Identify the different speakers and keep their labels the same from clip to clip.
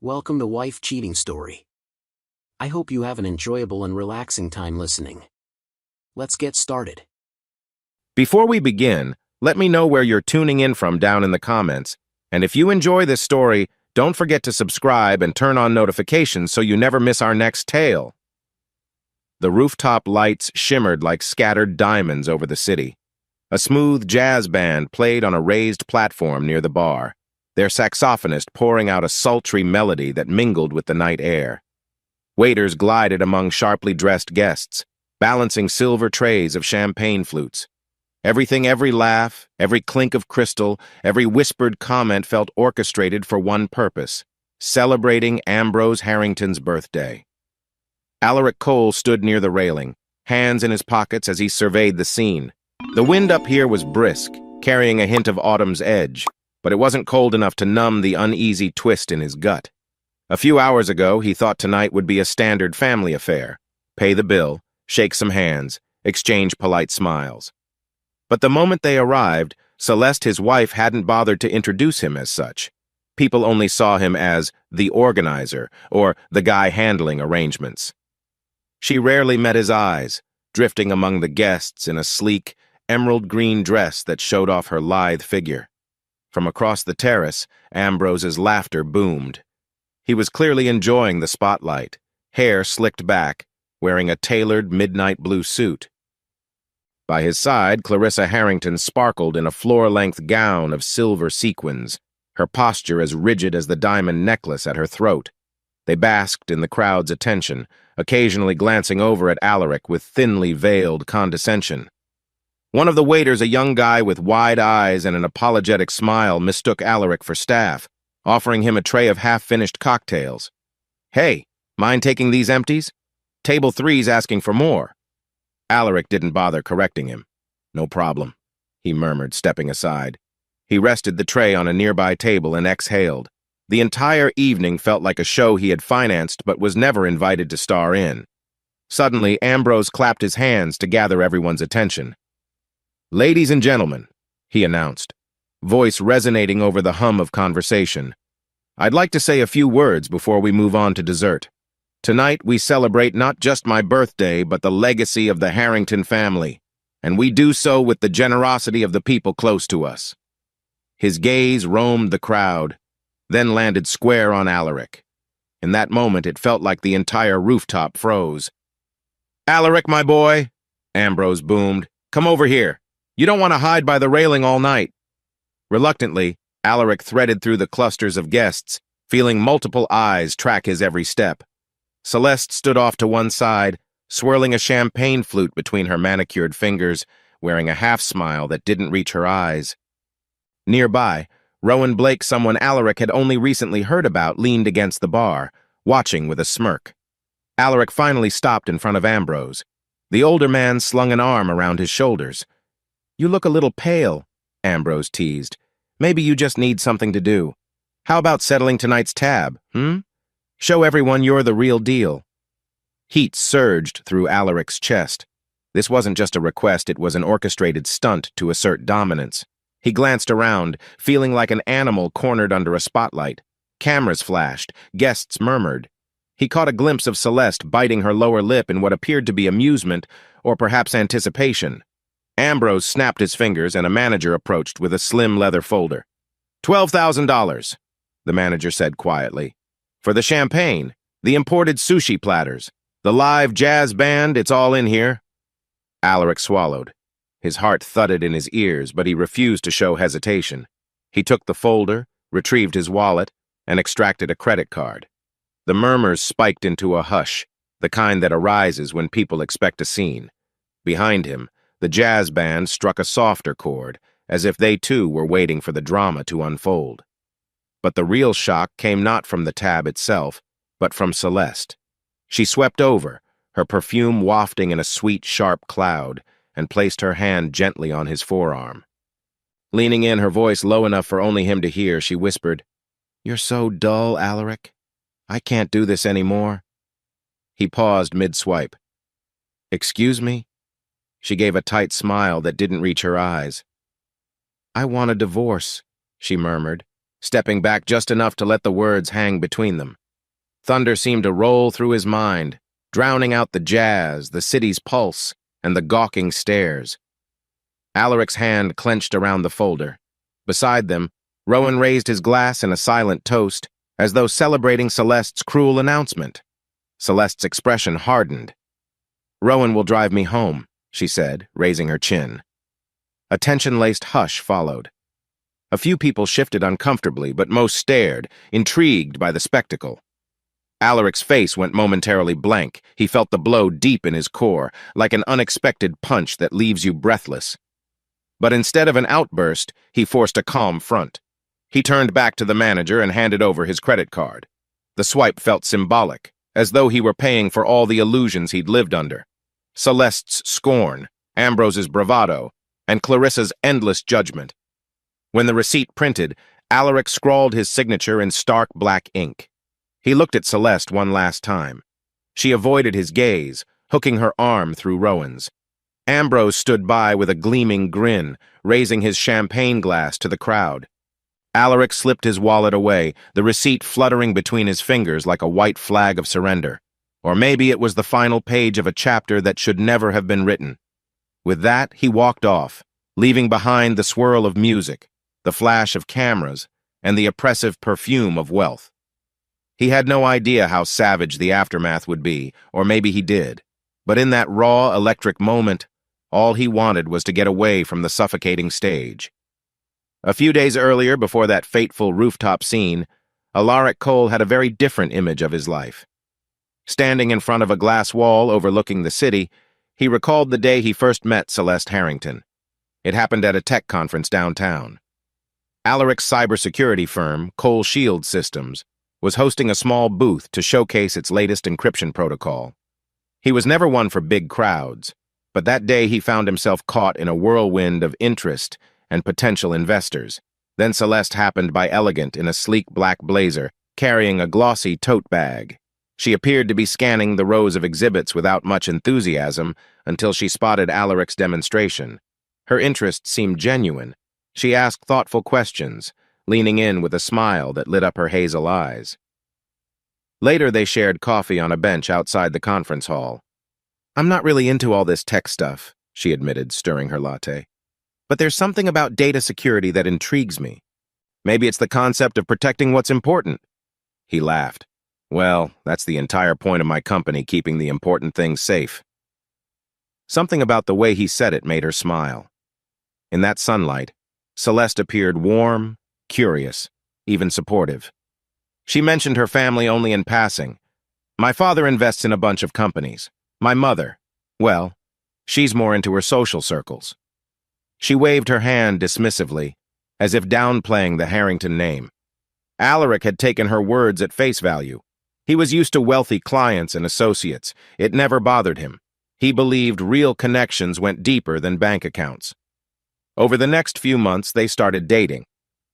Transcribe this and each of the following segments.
Speaker 1: Welcome to Wife Cheating Story. I hope you have an enjoyable and relaxing time listening. Let's get started.
Speaker 2: Before we begin, let me know where you're tuning in from down in the comments. And if you enjoy this story, don't forget to subscribe and turn on notifications so you never miss our next tale. The rooftop lights shimmered like scattered diamonds over the city. A smooth jazz band played on a raised platform near the bar, their saxophonist pouring out a sultry melody that mingled with the night air. Waiters glided among sharply dressed guests, balancing silver trays of champagne flutes. Every laugh, every clink of crystal, every whispered comment felt orchestrated for one purpose: celebrating Ambrose Harrington's birthday. Alaric Cole stood near the railing, hands in his pockets as he surveyed the scene. The wind up here was brisk, carrying a hint of autumn's edge, but it wasn't cold enough to numb the uneasy twist in his gut. A few hours ago, he thought tonight would be a standard family affair: pay the bill, shake some hands, exchange polite smiles. But the moment they arrived, Celeste, his wife, hadn't bothered to introduce him as such. People only saw him as the organizer or the guy handling arrangements. She rarely met his eyes, drifting among the guests in a sleek, emerald green dress that showed off her lithe figure. From across the terrace, Ambrose's laughter boomed. He was clearly enjoying the spotlight, hair slicked back, wearing a tailored midnight blue suit. By his side, Clarissa Harrington sparkled in a floor-length gown of silver sequins, her posture as rigid as the diamond necklace at her throat. They basked in the crowd's attention, occasionally glancing over at Alaric with thinly veiled condescension. One of the waiters, a young guy with wide eyes and an apologetic smile, mistook Alaric for staff, offering him a tray of half-finished cocktails. "Hey, mind taking these empties? Table 3's asking for more." Alaric didn't bother correcting him. "No problem," he murmured, stepping aside. He rested the tray on a nearby table and exhaled. The entire evening felt like a show he had financed but was never invited to star in. Suddenly, Ambrose clapped his hands to gather everyone's attention. "Ladies and gentlemen," he announced, voice resonating over the hum of conversation, "I'd like to say a few words before we move on to dessert. Tonight we celebrate not just my birthday but the legacy of the Harrington family, and we do so with the generosity of the people close to us." His gaze roamed the crowd, then landed square on Alaric. In that moment it felt like the entire rooftop froze. "Alaric, my boy," Ambrose boomed, "come over here. You don't want to hide by the railing all night." Reluctantly, Alaric threaded through the clusters of guests, feeling multiple eyes track his every step. Celeste stood off to one side, swirling a champagne flute between her manicured fingers, wearing a half-smile that didn't reach her eyes. Nearby, Rowan Blake, someone Alaric had only recently heard about, leaned against the bar, watching with a smirk. Alaric finally stopped in front of Ambrose. The older man slung an arm around his shoulders. "You look a little pale," Ambrose teased. "Maybe you just need something to do. How about settling tonight's tab, Show everyone you're the real deal." Heat surged through Alaric's chest. This wasn't just a request, it was an orchestrated stunt to assert dominance. He glanced around, feeling like an animal cornered under a spotlight. Cameras flashed, guests murmured. He caught a glimpse of Celeste biting her lower lip in what appeared to be amusement, or perhaps anticipation. Ambrose snapped his fingers and a manager approached with a slim leather folder. $12,000, the manager said quietly. "For the champagne, the imported sushi platters, the live jazz band, it's all in here." Alaric swallowed. His heart thudded in his ears, but he refused to show hesitation. He took the folder, retrieved his wallet, and extracted a credit card. The murmurs spiked into a hush, the kind that arises when people expect a scene. Behind him, the jazz band struck a softer chord, as if they too were waiting for the drama to unfold. But the real shock came not from the tab itself, but from Celeste. She swept over, her perfume wafting in a sweet, sharp cloud, and placed her hand gently on his forearm. Leaning in, her voice low enough for only him to hear, she whispered, "You're so dull, Alaric. I can't do this anymore." He paused mid-swipe. "Excuse me?" She gave a tight smile that didn't reach her eyes. "I want a divorce," she murmured, stepping back just enough to let the words hang between them. Thunder seemed to roll through his mind, drowning out the jazz, the city's pulse, and the gawking stares. Alaric's hand clenched around the folder. Beside them, Rowan raised his glass in a silent toast, as though celebrating Celeste's cruel announcement. Celeste's expression hardened. "Rowan will drive me home," she said, raising her chin. A tension-laced hush followed. A few people shifted uncomfortably, but most stared, intrigued by the spectacle. Alaric's face went momentarily blank. He felt the blow deep in his core, like an unexpected punch that leaves you breathless. But instead of an outburst, he forced a calm front. He turned back to the manager and handed over his credit card. The swipe felt symbolic, as though he were paying for all the illusions he'd lived under. Celeste's scorn, Ambrose's bravado, and Clarissa's endless judgment. When the receipt printed, Alaric scrawled his signature in stark black ink. He looked at Celeste one last time. She avoided his gaze, hooking her arm through Rowan's. Ambrose stood by with a gleaming grin, raising his champagne glass to the crowd. Alaric slipped his wallet away, the receipt fluttering between his fingers like a white flag of surrender. Or maybe it was the final page of a chapter that should never have been written. With that, he walked off, leaving behind the swirl of music, the flash of cameras, and the oppressive perfume of wealth. He had no idea how savage the aftermath would be, or maybe he did. But in that raw, electric moment, all he wanted was to get away from the suffocating stage. A few days earlier, before that fateful rooftop scene, Alaric Cole had a very different image of his life. Standing in front of a glass wall overlooking the city, he recalled the day he first met Celeste Harrington. It happened at a tech conference downtown. Alaric's cybersecurity firm, Cole Shield Systems, was hosting a small booth to showcase its latest encryption protocol. He was never one for big crowds, but that day he found himself caught in a whirlwind of interest and potential investors. Then Celeste happened by elegant in a sleek black blazer, carrying a glossy tote bag. She appeared to be scanning the rows of exhibits without much enthusiasm until she spotted Alaric's demonstration. Her interest seemed genuine. She asked thoughtful questions, leaning in with a smile that lit up her hazel eyes. Later, they shared coffee on a bench outside the conference hall. "I'm not really into all this tech stuff," she admitted, stirring her latte. "But there's something about data security that intrigues me. Maybe it's the concept of protecting what's important." He laughed. "Well, that's the entire point of my company, keeping the important things safe." Something about the way he said it made her smile. In that sunlight, Celeste appeared warm, curious, even supportive. She mentioned her family only in passing. "My father invests in a bunch of companies. My mother, well, she's more into her social circles." She waved her hand dismissively, as if downplaying the Harrington name. Alaric had taken her words at face value. He was used to wealthy clients and associates. It never bothered him. He believed real connections went deeper than bank accounts. Over the next few months, they started dating.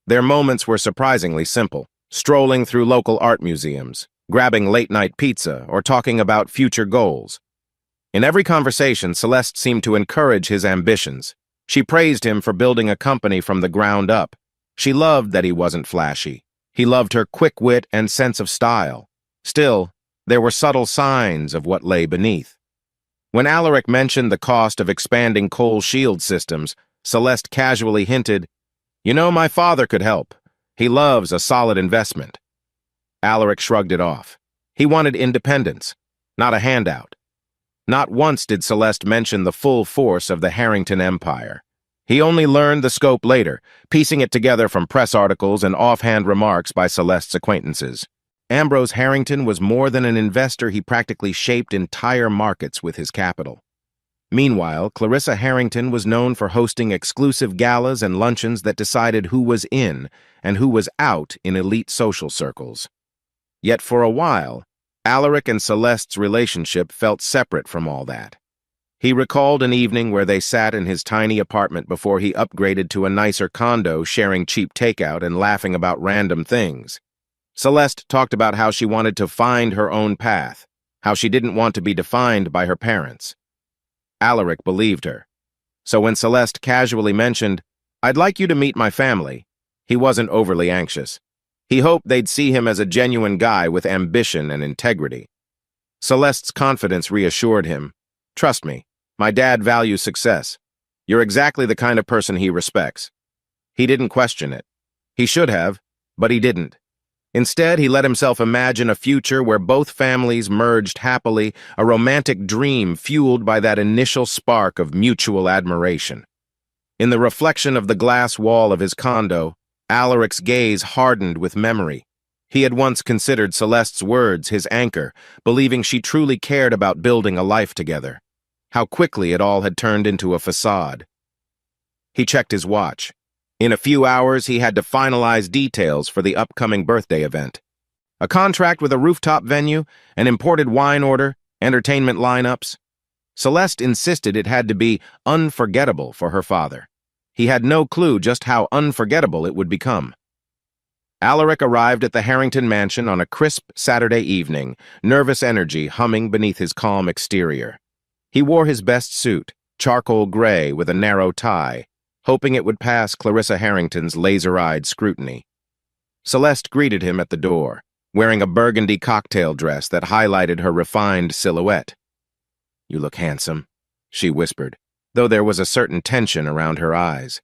Speaker 2: Their moments were surprisingly simple, strolling through local art museums, grabbing late-night pizza, or talking about future goals. In every conversation, Celeste seemed to encourage his ambitions. She praised him for building a company from the ground up. She loved that he wasn't flashy. He loved her quick wit and sense of style. Still, there were subtle signs of what lay beneath. When Alaric mentioned the cost of expanding Cole Shield Systems, Celeste casually hinted, "You know, my father could help. He loves a solid investment." Alaric shrugged it off. He wanted independence, not a handout. Not once did Celeste mention the full force of the Harrington empire. He only learned the scope later, piecing it together from press articles and offhand remarks by Celeste's acquaintances. Ambrose Harrington was more than an investor. He practically shaped entire markets with his capital. Meanwhile, Clarissa Harrington was known for hosting exclusive galas and luncheons that decided who was in and who was out in elite social circles. Yet for a while, Alaric and Celeste's relationship felt separate from all that. He recalled an evening where they sat in his tiny apartment before he upgraded to a nicer condo, sharing cheap takeout and laughing about random things. Celeste talked about how she wanted to find her own path, how she didn't want to be defined by her parents. Alaric believed her. So when Celeste casually mentioned, "I'd like you to meet my family," he wasn't overly anxious. He hoped they'd see him as a genuine guy with ambition and integrity. Celeste's confidence reassured him. "Trust me, my dad values success. You're exactly the kind of person he respects." He didn't question it. He should have, but he didn't. Instead, he let himself imagine a future where both families merged happily, a romantic dream fueled by that initial spark of mutual admiration. In the reflection of the glass wall of his condo, Alaric's gaze hardened with memory. He had once considered Celeste's words his anchor, believing she truly cared about building a life together. How quickly it all had turned into a facade. He checked his watch. In a few hours, he had to finalize details for the upcoming birthday event. A contract with a rooftop venue, an imported wine order, entertainment lineups. Celeste insisted it had to be unforgettable for her father. He had no clue just how unforgettable it would become. Alaric arrived at the Harrington mansion on a crisp Saturday evening, nervous energy humming beneath his calm exterior. He wore his best suit, charcoal gray with a narrow tie, hoping it would pass Clarissa Harrington's laser-eyed scrutiny. Celeste greeted him at the door, wearing a burgundy cocktail dress that highlighted her refined silhouette. "You look handsome," she whispered, though there was a certain tension around her eyes.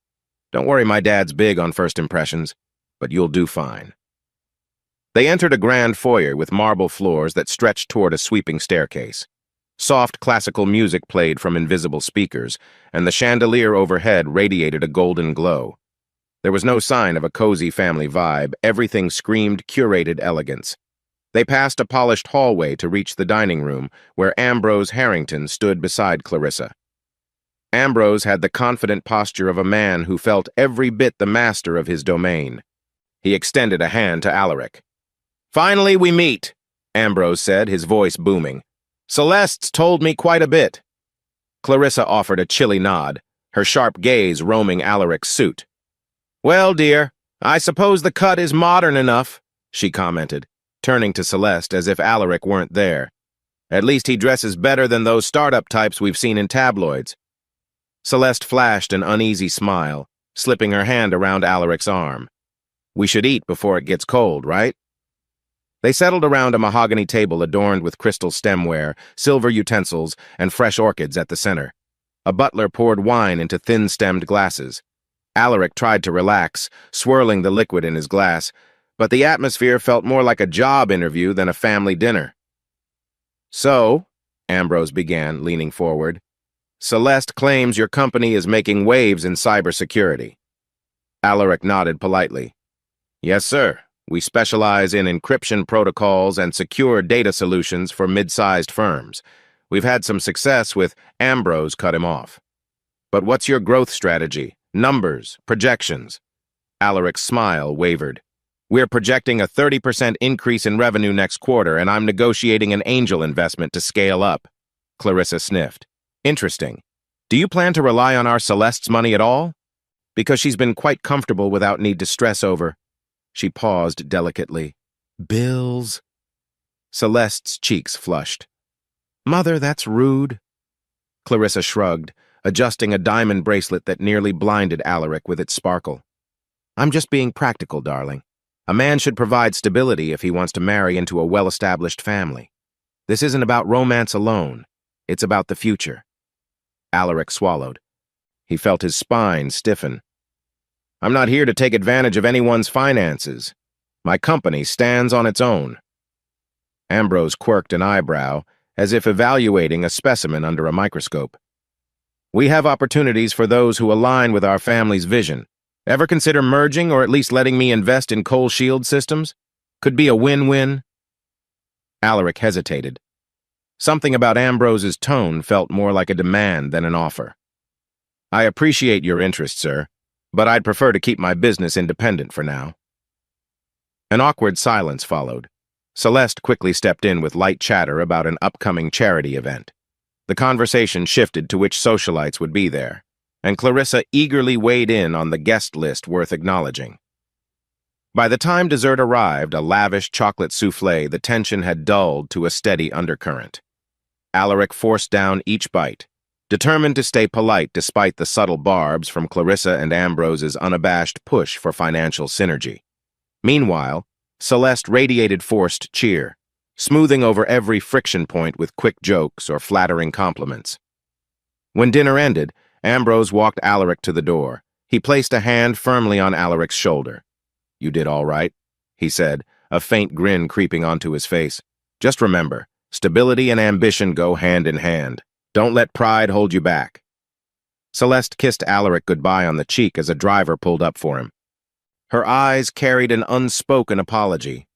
Speaker 2: "Don't worry, my dad's big on first impressions, but you'll do fine." They entered a grand foyer with marble floors that stretched toward a sweeping staircase. Soft classical music played from invisible speakers, and the chandelier overhead radiated a golden glow. There was no sign of a cozy family vibe. Everything screamed curated elegance. They passed a polished hallway to reach the dining room, where Ambrose Harrington stood beside Clarissa. Ambrose had the confident posture of a man who felt every bit the master of his domain. He extended a hand to Alaric. "Finally we meet," Ambrose said, his voice booming. "Celeste's told me quite a bit." Clarissa offered a chilly nod, her sharp gaze roaming Alaric's suit. "Well, dear, I suppose the cut is modern enough," she commented, turning to Celeste as if Alaric weren't there. "At least he dresses better than those startup types we've seen in tabloids." Celeste flashed an uneasy smile, slipping her hand around Alaric's arm. "We should eat before it gets cold, right?" They settled around a mahogany table adorned with crystal stemware, silver utensils, and fresh orchids at the center. A butler poured wine into thin-stemmed glasses. Alaric tried to relax, swirling the liquid in his glass, but the atmosphere felt more like a job interview than a family dinner. "So," Ambrose began, leaning forward, "Celeste claims your company is making waves in cybersecurity." Alaric nodded politely. "Yes, sir. We specialize in encryption protocols and secure data solutions for mid-sized firms. We've had some success with..." Ambrose cut him off. "But what's your growth strategy? Numbers, projections?" Alaric's smile wavered. "We're projecting a 30% increase in revenue next quarter, and I'm negotiating an angel investment to scale up." Clarissa sniffed. "Interesting. Do you plan to rely on our Celeste's money at all? Because she's been quite comfortable without need to stress over..." She paused delicately. "Bills?" Celeste's cheeks flushed. "Mother, that's rude." Clarissa shrugged, adjusting a diamond bracelet that nearly blinded Alaric with its sparkle. "I'm just being practical, darling. A man should provide stability if he wants to marry into a well-established family. This isn't about romance alone. It's about the future." Alaric swallowed. He felt his spine stiffen. "I'm not here to take advantage of anyone's finances. My company stands on its own." Ambrose quirked an eyebrow, as if evaluating a specimen under a microscope. "We have opportunities for those who align with our family's vision. Ever consider merging or at least letting me invest in coal shield systems? Could be a win-win." Alaric hesitated. Something about Ambrose's tone felt more like a demand than an offer. "I appreciate your interest, sir, but I'd prefer to keep my business independent for now." An awkward silence followed. Celeste quickly stepped in with light chatter about an upcoming charity event. The conversation shifted to which socialites would be there, and Clarissa eagerly weighed in on the guest list worth acknowledging. By the time dessert arrived, a lavish chocolate soufflé, the tension had dulled to a steady undercurrent. Alaric forced down each bite, determined to stay polite despite the subtle barbs from Clarissa and Ambrose's unabashed push for financial synergy. Meanwhile, Celeste radiated forced cheer, smoothing over every friction point with quick jokes or flattering compliments. When dinner ended, Ambrose walked Alaric to the door. He placed a hand firmly on Alaric's shoulder. "You did all right," he said, a faint grin creeping onto his face. "Just remember, stability and ambition go hand in hand. Don't let pride hold you back." Celeste kissed Alaric goodbye on the cheek as a driver pulled up for him. Her eyes carried an unspoken apology.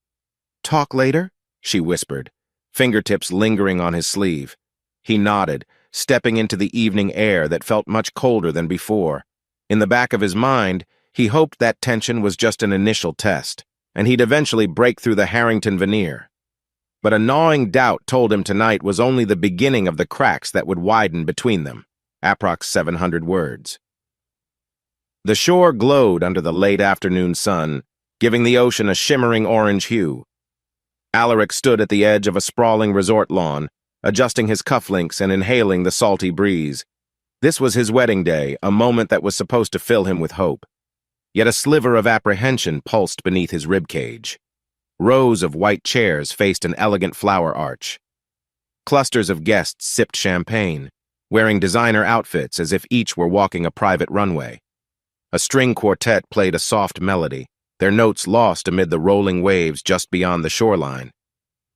Speaker 2: "Talk later?" she whispered, fingertips lingering on his sleeve. He nodded, stepping into the evening air that felt much colder than before. In the back of his mind, he hoped that tension was just an initial test, and he'd eventually break through the Harrington veneer. But a gnawing doubt told him tonight was only the beginning of the cracks that would widen between them. Approx 700 words. The shore glowed under the late afternoon sun, giving the ocean a shimmering orange hue. Alaric stood at the edge of a sprawling resort lawn, adjusting his cufflinks and inhaling the salty breeze. This was his wedding day, a moment that was supposed to fill him with hope. Yet a sliver of apprehension pulsed beneath his ribcage. Rows of white chairs faced an elegant flower arch. Clusters of guests sipped champagne, wearing designer outfits as if each were walking a private runway. A string quartet played a soft melody, their notes lost amid the rolling waves just beyond the shoreline.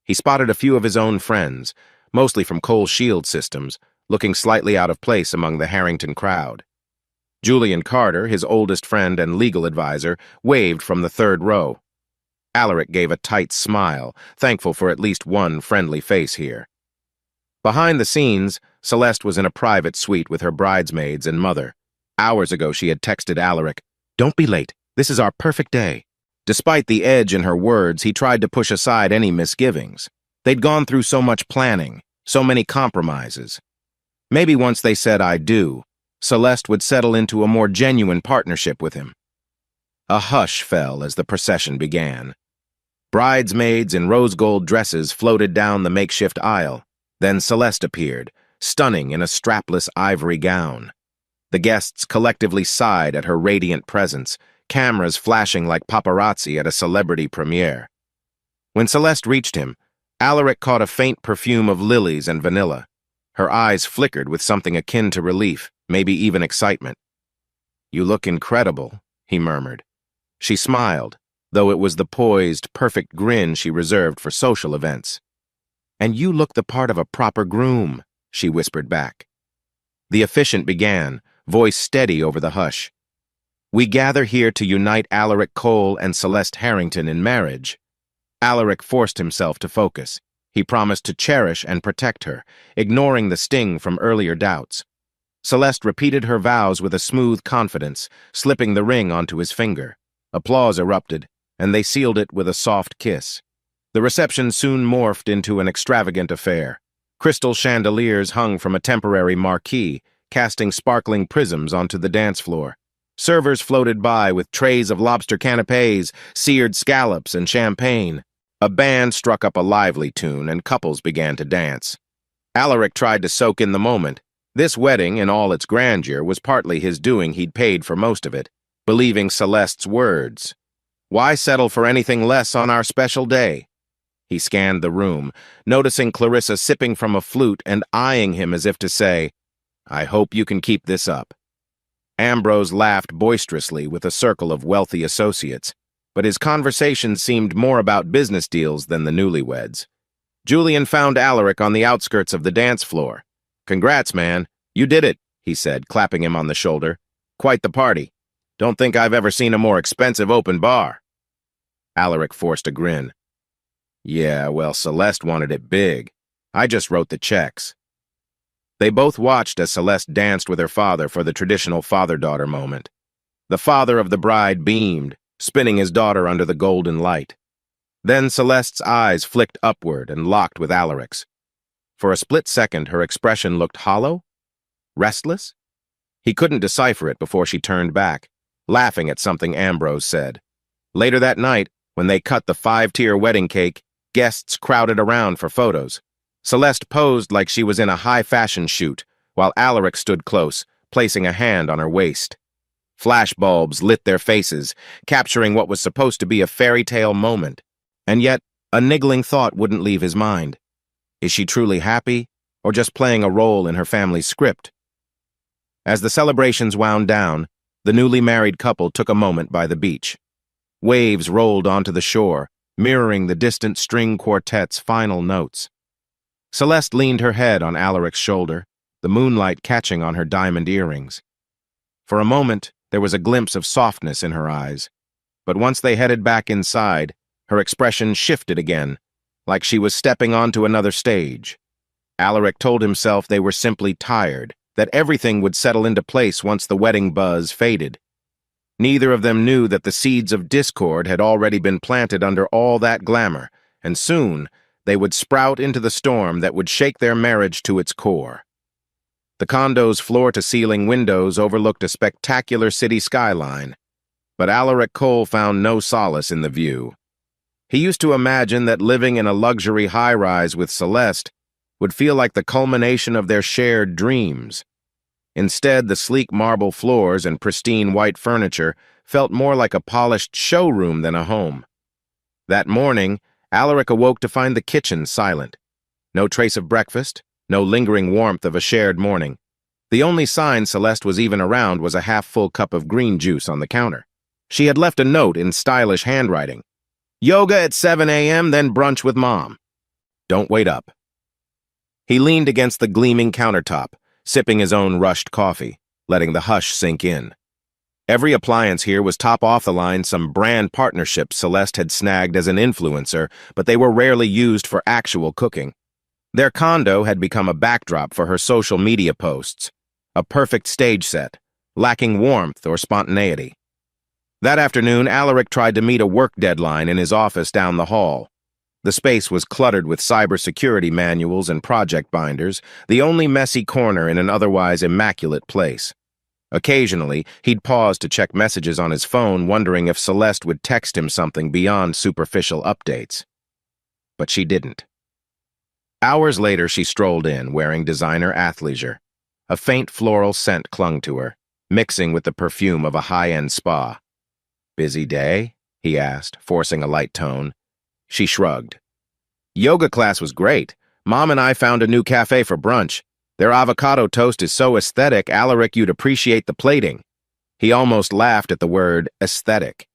Speaker 2: He spotted a few of his own friends, mostly from Cole Shield Systems, looking slightly out of place among the Harrington crowd. Julian Carter, his oldest friend and legal advisor, waved from the third row. Alaric gave a tight smile, thankful for at least one friendly face here. Behind the scenes, Celeste was in a private suite with her bridesmaids and mother. Hours ago she had texted Alaric, "Don't be late. This is our perfect day." Despite the edge in her words, he tried to push aside any misgivings. They'd gone through so much planning, so many compromises. Maybe once they said "I do," Celeste would settle into a more genuine partnership with him. A hush fell as the procession began. Bridesmaids in rose gold dresses floated down the makeshift aisle. Then Celeste appeared, stunning in a strapless ivory gown. The guests collectively sighed at her radiant presence, cameras flashing like paparazzi at a celebrity premiere. When Celeste reached him, Alaric caught a faint perfume of lilies and vanilla. Her eyes flickered with something akin to relief, maybe even excitement. "You look incredible," he murmured. She smiled, though it was the poised, perfect grin she reserved for social events. "And you look the part of a proper groom," she whispered back. The officiant began, voice steady over the hush. "We gather here to unite Alaric Cole and Celeste Harrington in marriage." Alaric forced himself to focus. He promised to cherish and protect her, ignoring the sting from earlier doubts. Celeste repeated her vows with a smooth confidence, slipping the ring onto his finger. Applause erupted, and they sealed it with a soft kiss. The reception soon morphed into an extravagant affair. Crystal chandeliers hung from a temporary marquee, casting sparkling prisms onto the dance floor. Servers floated by with trays of lobster canapés, seared scallops, and champagne. A band struck up a lively tune, and couples began to dance. Alaric tried to soak in the moment. This wedding, in all its grandeur, was partly his doing. He'd paid for most of it, believing Celeste's words. Why settle for anything less on our special day? He scanned the room, noticing Clarissa sipping from a flute and eyeing him as if to say, "I hope you can keep this up." Ambrose laughed boisterously with a circle of wealthy associates, but his conversation seemed more about business deals than the newlyweds. Julian found Alaric on the outskirts of the dance floor. "Congrats, man. You did it," he said, clapping him on the shoulder. "Quite the party. Don't think I've ever seen a more expensive open bar." Alaric forced a grin. "Yeah, well, Celeste wanted it big. I just wrote the checks." They both watched as Celeste danced with her father for the traditional father-daughter moment. The father of the bride beamed, spinning his daughter under the golden light. Then Celeste's eyes flicked upward and locked with Alaric's. For a split second, her expression looked hollow, restless. He couldn't decipher it before she turned back, laughing at something Ambrose said. Later that night, when they cut the 5-tier wedding cake, guests crowded around for photos. Celeste posed like she was in a high-fashion shoot, while Alaric stood close, placing a hand on her waist. Flashbulbs lit their faces, capturing what was supposed to be a fairy tale moment. And yet, a niggling thought wouldn't leave his mind. Is she truly happy, or just playing a role in her family's script? As the celebrations wound down, the newly married couple took a moment by the beach. Waves rolled onto the shore, mirroring the distant string quartet's final notes. Celeste leaned her head on Alaric's shoulder, the moonlight catching on her diamond earrings. For a moment, there was a glimpse of softness in her eyes, but once they headed back inside, her expression shifted again, like she was stepping onto another stage. Alaric told himself they were simply tired, that everything would settle into place once the wedding buzz faded. Neither of them knew that the seeds of discord had already been planted under all that glamour, and soon they would sprout into the storm that would shake their marriage to its core. The condo's floor-to-ceiling windows overlooked a spectacular city skyline, but Alaric Cole found no solace in the view. He used to imagine that living in a luxury high-rise with Celeste would feel like the culmination of their shared dreams. Instead, the sleek marble floors and pristine white furniture felt more like a polished showroom than a home. That morning, Alaric awoke to find the kitchen silent. No trace of breakfast, no lingering warmth of a shared morning. The only sign Celeste was even around was a half-full cup of green juice on the counter. She had left a note in stylish handwriting. Yoga at 7 a.m., then brunch with Mom. Don't wait up. He leaned against the gleaming countertop, sipping his own rushed coffee, letting the hush sink in. Every appliance here was top-off-the-line some brand partnership Celeste had snagged as an influencer, but they were rarely used for actual cooking. Their condo had become a backdrop for her social media posts, a perfect stage set, lacking warmth or spontaneity. That afternoon, Alaric tried to meet a work deadline in his office down the hall. The space was cluttered with cybersecurity manuals and project binders, the only messy corner in an otherwise immaculate place. Occasionally, he'd pause to check messages on his phone, wondering if Celeste would text him something beyond superficial updates. But she didn't. Hours later, she strolled in, wearing designer athleisure. A faint floral scent clung to her, mixing with the perfume of a high-end spa. Busy day? He asked, forcing a light tone. She shrugged. Yoga class was great. Mom and I found a new cafe for brunch. Their avocado toast is so aesthetic, Alaric, you'd appreciate the plating. He almost laughed at the word aesthetic.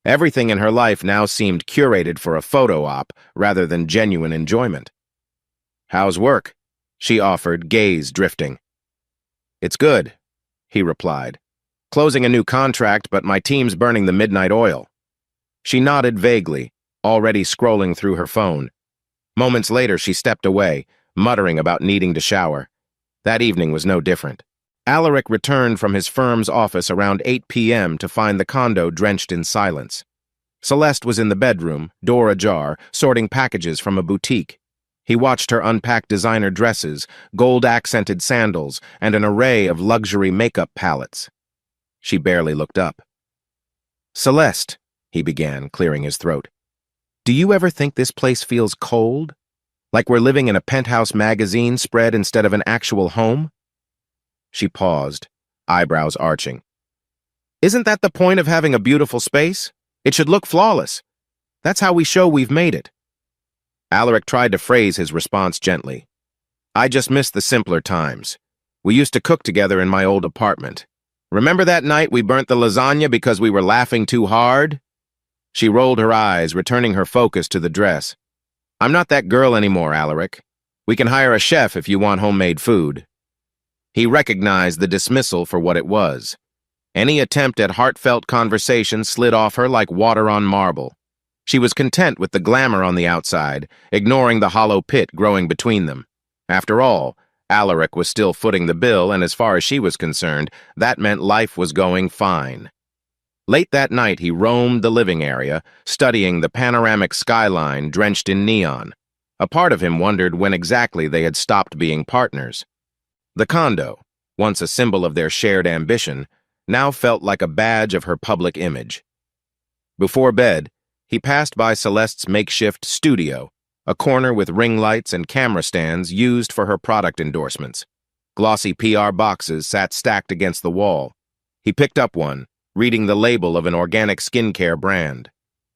Speaker 2: Everything in her life now seemed curated for a photo op rather than genuine enjoyment. How's work? She offered, gaze drifting. It's good, he replied. Closing a new contract, but my team's burning the midnight oil. She nodded vaguely, already scrolling through her phone. Moments later, she stepped away, muttering about needing to shower. That evening was no different. Alaric returned from his firm's office around 8 p.m. to find the condo drenched in silence. Celeste was in the bedroom, door ajar, sorting packages from a boutique. He watched her unpack designer dresses, gold-accented sandals, and an array of luxury makeup palettes. She barely looked up. Celeste, he began, clearing his throat. Do you ever think this place feels cold? Like we're living in a penthouse magazine spread instead of an actual home? She paused, eyebrows arching. Isn't that the point of having a beautiful space? It should look flawless. That's how we show we've made it. Alaric tried to phrase his response gently. I just miss the simpler times. We used to cook together in my old apartment. Remember that night we burnt the lasagna because we were laughing too hard? She rolled her eyes, returning her focus to the dress. I'm not that girl anymore, Alaric. We can hire a chef if you want homemade food. He recognized the dismissal for what it was. Any attempt at heartfelt conversation slid off her like water on marble. She was content with the glamour on the outside, ignoring the hollow pit growing between them. After all, Alaric was still footing the bill, and as far as she was concerned, that meant life was going fine. Late that night, he roamed the living area, studying the panoramic skyline drenched in neon. A part of him wondered when exactly they had stopped being partners. The condo, once a symbol of their shared ambition, now felt like a badge of her public image. Before bed, he passed by Celeste's makeshift studio, a corner with ring lights and camera stands used for her product endorsements. Glossy PR boxes sat stacked against the wall. He picked up one, reading the label of an organic skincare brand.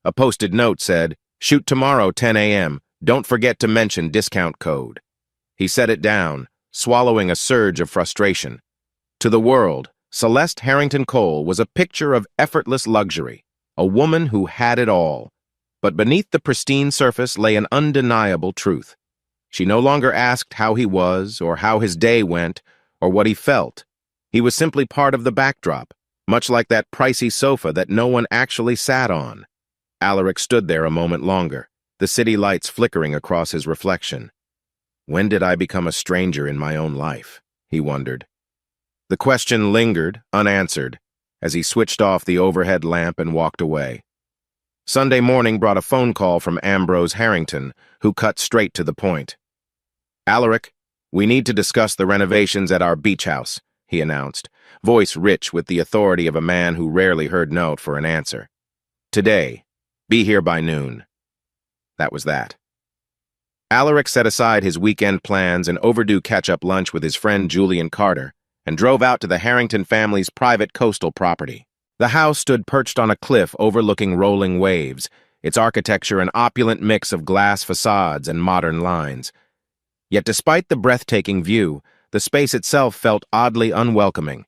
Speaker 2: A posted note said, Shoot tomorrow, 10 a.m. Don't forget to mention discount code. He set it down, swallowing a surge of frustration. To the world, Celeste Harrington Cole was a picture of effortless luxury, a woman who had it all. But beneath the pristine surface lay an undeniable truth. She no longer asked how he was, or how his day went, or what he felt. He was simply part of the backdrop, much like that pricey sofa that no one actually sat on. Alaric stood there a moment longer, the city lights flickering across his reflection. When did I become a stranger in my own life? He wondered. The question lingered, unanswered, as he switched off the overhead lamp and walked away. Sunday morning brought a phone call from Ambrose Harrington, who cut straight to the point. Alaric, we need to discuss the renovations at our beach house, he announced, voice rich with the authority of a man who rarely heard no for an answer. Today, be here by noon. That was that. Alaric set aside his weekend plans and overdue catch-up lunch with his friend Julian Carter and drove out to the Harrington family's private coastal property. The house stood perched on a cliff overlooking rolling waves, its architecture an opulent mix of glass facades and modern lines. Yet despite the breathtaking view, the space itself felt oddly unwelcoming.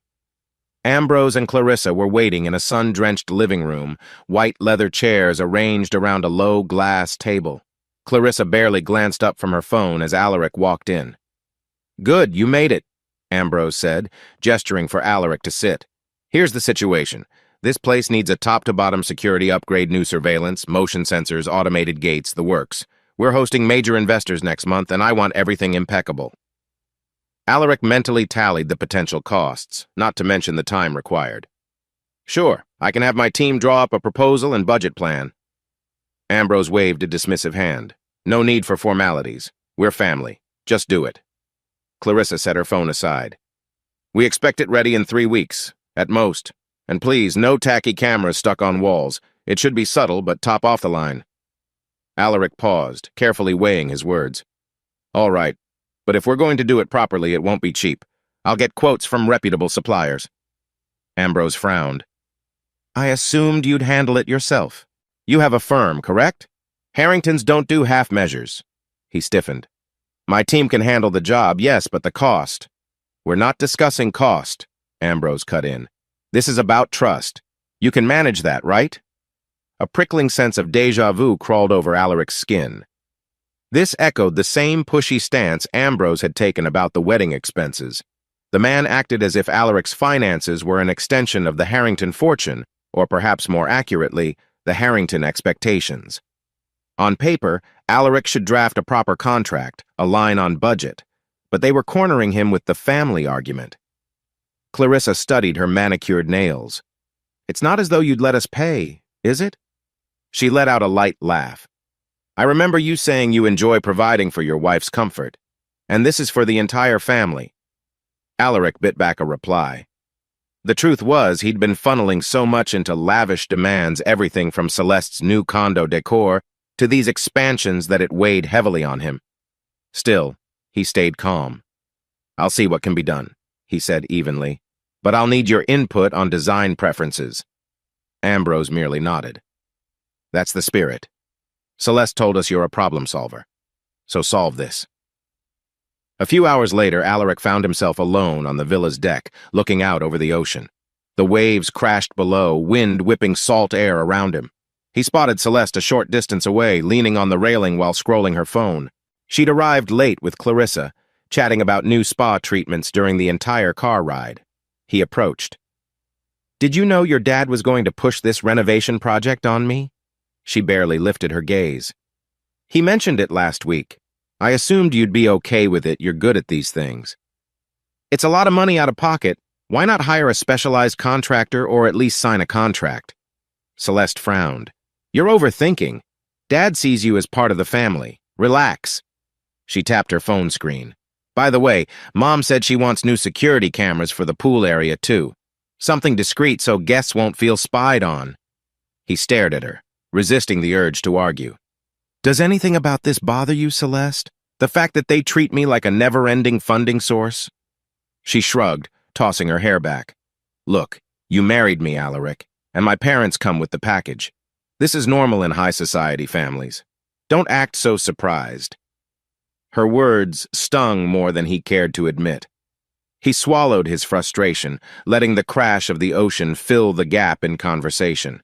Speaker 2: Ambrose and Clarissa were waiting in a sun-drenched living room, white leather chairs arranged around a low glass table. Clarissa barely glanced up from her phone as Alaric walked in. "Good, you made it," Ambrose said, gesturing for Alaric to sit. "Here's the situation. This place needs a top-to-bottom security upgrade, new surveillance, motion sensors, automated gates, the works. We're hosting major investors next month, and I want everything impeccable." Alaric mentally tallied the potential costs, not to mention the time required. "Sure, I can have my team draw up a proposal and budget plan." Ambrose waved a dismissive hand. "No need for formalities. We're family. Just do it." Clarissa set her phone aside. "We expect it ready in 3 weeks, at most. And please, no tacky cameras stuck on walls. It should be subtle, but top off the line." Alaric paused, carefully weighing his words. "All right, but if we're going to do it properly, it won't be cheap. I'll get quotes from reputable suppliers." Ambrose frowned. "I assumed you'd handle it yourself. You have a firm, correct? Harringtons don't do half measures." He stiffened. "My team can handle the job, yes, but the cost." "We're not discussing cost," Ambrose cut in. "This is about trust. You can manage that, right?" A prickling sense of déjà vu crawled over Alaric's skin. This echoed the same pushy stance Ambrose had taken about the wedding expenses. The man acted as if Alaric's finances were an extension of the Harrington fortune, or perhaps more accurately, the Harrington expectations. On paper, Alaric should draft a proper contract, align on budget, but they were cornering him with the family argument. Clarissa studied her manicured nails. "It's not as though you'd let us pay, is it?" She let out a light laugh. "I remember you saying you enjoy providing for your wife's comfort, and this is for the entire family." Alaric bit back a reply. The truth was, he'd been funneling so much into lavish demands, everything from Celeste's new condo decor to these expansions, that it weighed heavily on him. Still, he stayed calm. "I'll see what can be done," he said evenly, "but I'll need your input on design preferences." Ambrose merely nodded. "That's the spirit. Celeste told us you're a problem solver. So solve this." A few hours later, Alaric found himself alone on the villa's deck, looking out over the ocean. The waves crashed below, wind whipping salt air around him. He spotted Celeste a short distance away, leaning on the railing while scrolling her phone. She'd arrived late with Clarissa, chatting about new spa treatments during the entire car ride. He approached. "Did you know your dad was going to push this renovation project on me?" She barely lifted her gaze. "He mentioned it last week. I assumed you'd be okay with it. You're good at these things." "It's a lot of money out of pocket. Why not hire a specialized contractor or at least sign a contract?" Celeste frowned. "You're overthinking. Dad sees you as part of the family. Relax." She tapped her phone screen. "By the way, Mom said she wants new security cameras for the pool area too. Something discreet so guests won't feel spied on." He stared at her, resisting the urge to argue. "Does anything about this bother you, Celeste? The fact that they treat me like a never-ending funding source?" She shrugged, tossing her hair back. "Look, you married me, Alaric, and my parents come with the package. This is normal in high society families. Don't act so surprised. Her words stung more than he cared to admit. He swallowed his frustration, letting the crash of the ocean fill the gap in conversation.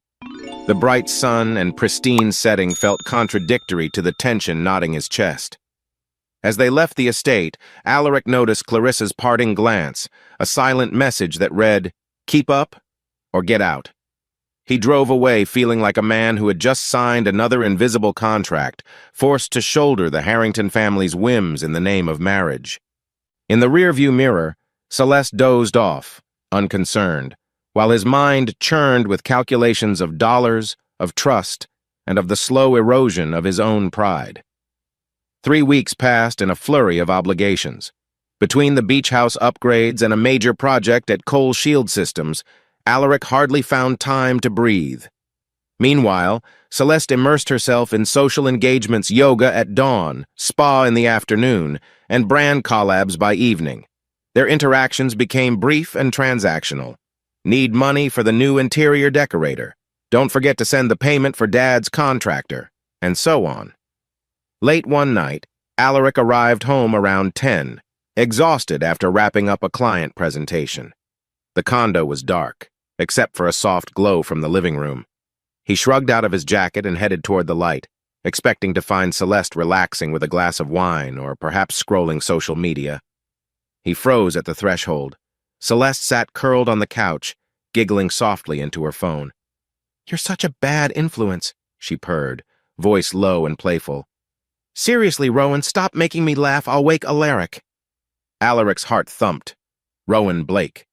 Speaker 2: The bright sun and pristine setting felt contradictory to the tension knotting his chest. As they left the estate, Alaric noticed Clarissa's parting glance, a silent message that read, "Keep up or get out." He drove away feeling like a man who had just signed another invisible contract, forced to shoulder the Harrington family's whims in the name of marriage. In the rearview mirror, Celeste dozed off, unconcerned, while his mind churned with calculations of dollars, of trust, and of the slow erosion of his own pride. 3 weeks passed in a flurry of obligations. Between the beach house upgrades and a major project at Coal Shield Systems, Alaric hardly found time to breathe. Meanwhile, Celeste immersed herself in social engagements, yoga at dawn, spa in the afternoon, and brand collabs by evening. Their interactions became brief and transactional. Need money for the new interior decorator. Don't forget to send the payment for Dad's contractor, and so on. Late one night, Alaric arrived home around 10, exhausted after wrapping up a client presentation. The condo was dark, except for a soft glow from the living room. He shrugged out of his jacket and headed toward the light, expecting to find Celeste relaxing with a glass of wine or perhaps scrolling social media. He froze at the threshold. Celeste sat curled on the couch, giggling softly into her phone. "You're such a bad influence," she purred, voice low and playful. "Seriously, Rowan, stop making me laugh. I'll wake Alaric." Alaric's heart thumped. Rowan Blake.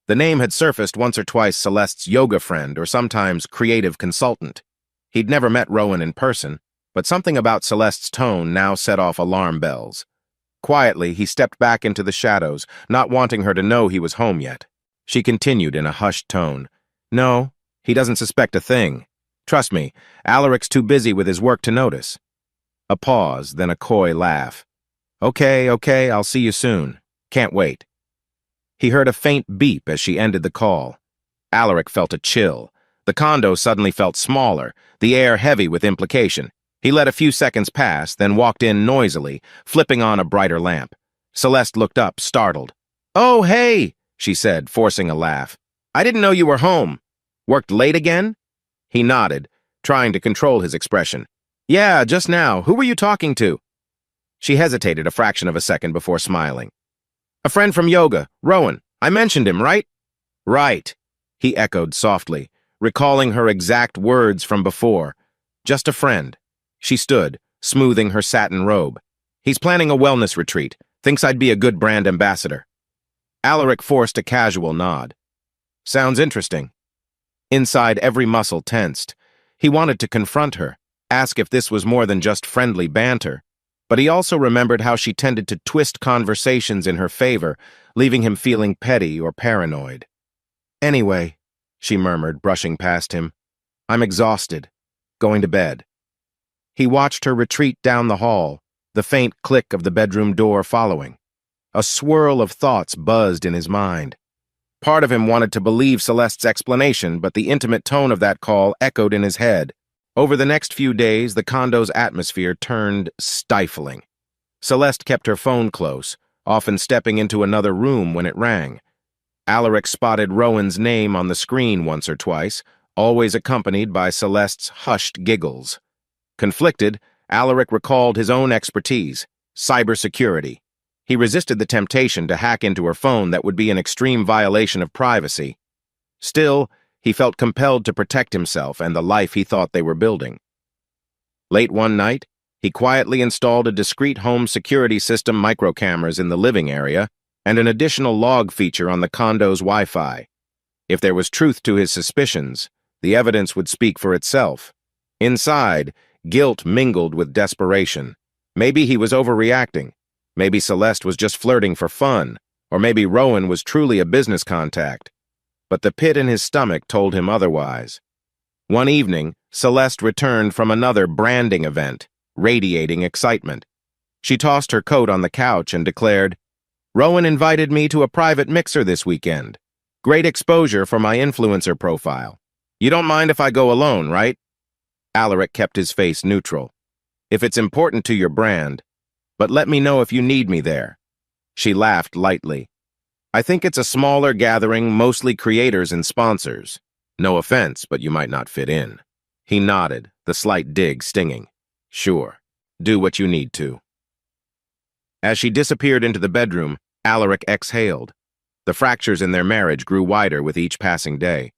Speaker 2: The name had surfaced once or twice Celeste's yoga friend or sometimes creative consultant. He'd never met Rowan in person, but something about Celeste's tone now set off alarm bells. Quietly, he stepped back into the shadows, not wanting her to know he was home yet. She continued in a hushed tone. "No, he doesn't suspect a thing. Trust me, Alaric's too busy with his work to notice." A pause, then a coy laugh. Okay, I'll see you soon. Can't wait." He heard a faint beep as she ended the call. Alaric felt a chill. The condo suddenly felt smaller, the air heavy with implication. He let a few seconds pass, then walked in noisily, flipping on a brighter lamp. Celeste looked up, startled. "Oh, hey," she said, forcing a laugh. "I didn't know you were home. Worked late again?" He nodded, trying to control his expression. "Yeah, just now. Who were you talking to?" She hesitated a fraction of a second before smiling. "A friend from yoga, Rowan. I mentioned him, right?" "Right," he echoed softly, recalling her exact words from before. "Just a friend." She stood, smoothing her satin robe. "He's planning a wellness retreat. Thinks I'd be a good brand ambassador." Alaric forced a casual nod. "Sounds interesting." Inside, every muscle tensed. He wanted to confront her, ask if this was more than just friendly banter. But he also remembered how she tended to twist conversations in her favor, leaving him feeling petty or paranoid. "Anyway," she murmured, brushing past him, "I'm exhausted. Going to bed." He watched her retreat down the hall, the faint click of the bedroom door following. A swirl of thoughts buzzed in his mind. Part of him wanted to believe Celeste's explanation, but the intimate tone of that call echoed in his head. Over the next few days, the condo's atmosphere turned stifling. Celeste kept her phone close, often stepping into another room when it rang. Alaric spotted Rowan's name on the screen once or twice, always accompanied by Celeste's hushed giggles. Conflicted, Alaric recalled his own expertise, cybersecurity. He resisted the temptation to hack into her phone that would be an extreme violation of privacy. Still, he felt compelled to protect himself and the life he thought they were building. Late one night, he quietly installed a discreet home security system, microcameras in the living area, and an additional log feature on the condo's Wi-Fi. If there was truth to his suspicions, the evidence would speak for itself. Inside, guilt mingled with desperation. Maybe he was overreacting. Maybe Celeste was just flirting for fun, or maybe Rowan was truly a business contact. But the pit in his stomach told him otherwise. One evening, Celeste returned from another branding event, radiating excitement. She tossed her coat on the couch and declared, "Rowan invited me to a private mixer this weekend. Great exposure for my influencer profile. You don't mind if I go alone, right?" Alaric kept his face neutral. If it's important to your brand, but let me know if you need me there. She laughed lightly. I think it's a smaller gathering, mostly creators and sponsors. No offense, but you might not fit in. He nodded, the slight dig stinging. Sure, do what you need to. As she disappeared into the bedroom, Alaric exhaled. The fractures in their marriage grew wider with each passing day.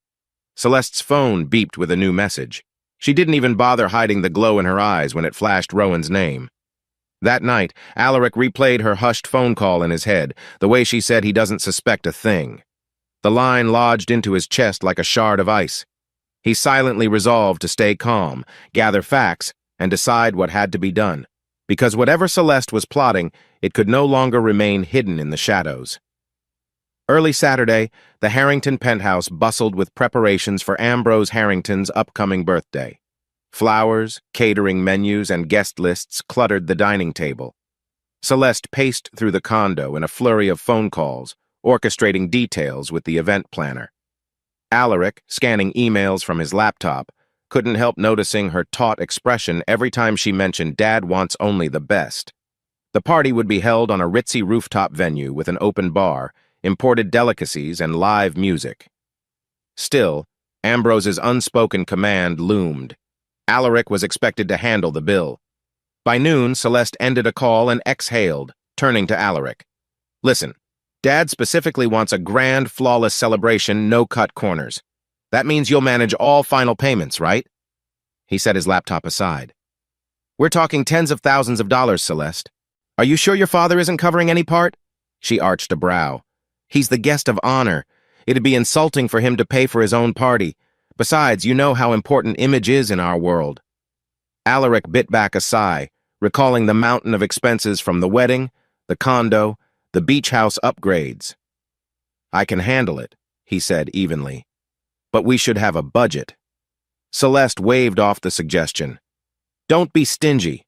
Speaker 2: Celeste's phone beeped with a new message. She didn't even bother hiding the glow in her eyes when it flashed Rowan's name. That night, Alaric replayed her hushed phone call in his head, the way she said he doesn't suspect a thing. The line lodged into his chest like a shard of ice. He silently resolved to stay calm, gather facts, and decide what had to be done. Because whatever Celeste was plotting, it could no longer remain hidden in the shadows. Early Saturday, the Harrington penthouse bustled with preparations for Ambrose Harrington's upcoming birthday. Flowers, catering menus, and guest lists cluttered the dining table. Celeste paced through the condo in a flurry of phone calls, orchestrating details with the event planner. Alaric, scanning emails from his laptop, couldn't help noticing her taut expression every time she mentioned Dad wants only the best. The party would be held on a ritzy rooftop venue with an open bar, imported delicacies, and live music. Still, Ambrose's unspoken command loomed. Alaric was expected to handle the bill. By noon, Celeste ended a call and exhaled, turning to Alaric. Listen, Dad specifically wants a grand, flawless celebration, no cut corners. That means you'll manage all final payments, right? He set his laptop aside. We're talking tens of thousands of dollars, Celeste. Are you sure your father isn't covering any part? She arched a brow. He's the guest of honor. It'd be insulting for him to pay for his own party. Besides, you know how important image is in our world. Alaric bit back a sigh, recalling the mountain of expenses from the wedding, the condo, the beach house upgrades. I can handle it, he said evenly. But we should have a budget. Celeste waved off the suggestion. Don't be stingy.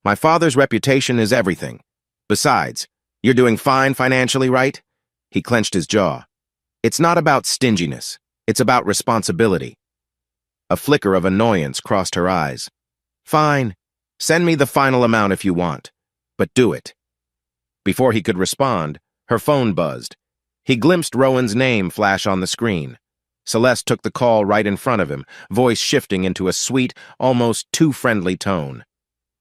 Speaker 2: My father's reputation is everything. Besides, you're doing fine financially, right? He clenched his jaw. It's not about stinginess. It's about responsibility. A flicker of annoyance crossed her eyes. Fine. Send me the final amount if you want. But do it. Before he could respond, her phone buzzed. He glimpsed Rowan's name flash on the screen. Celeste took the call right in front of him, voice shifting into a sweet, almost too friendly tone.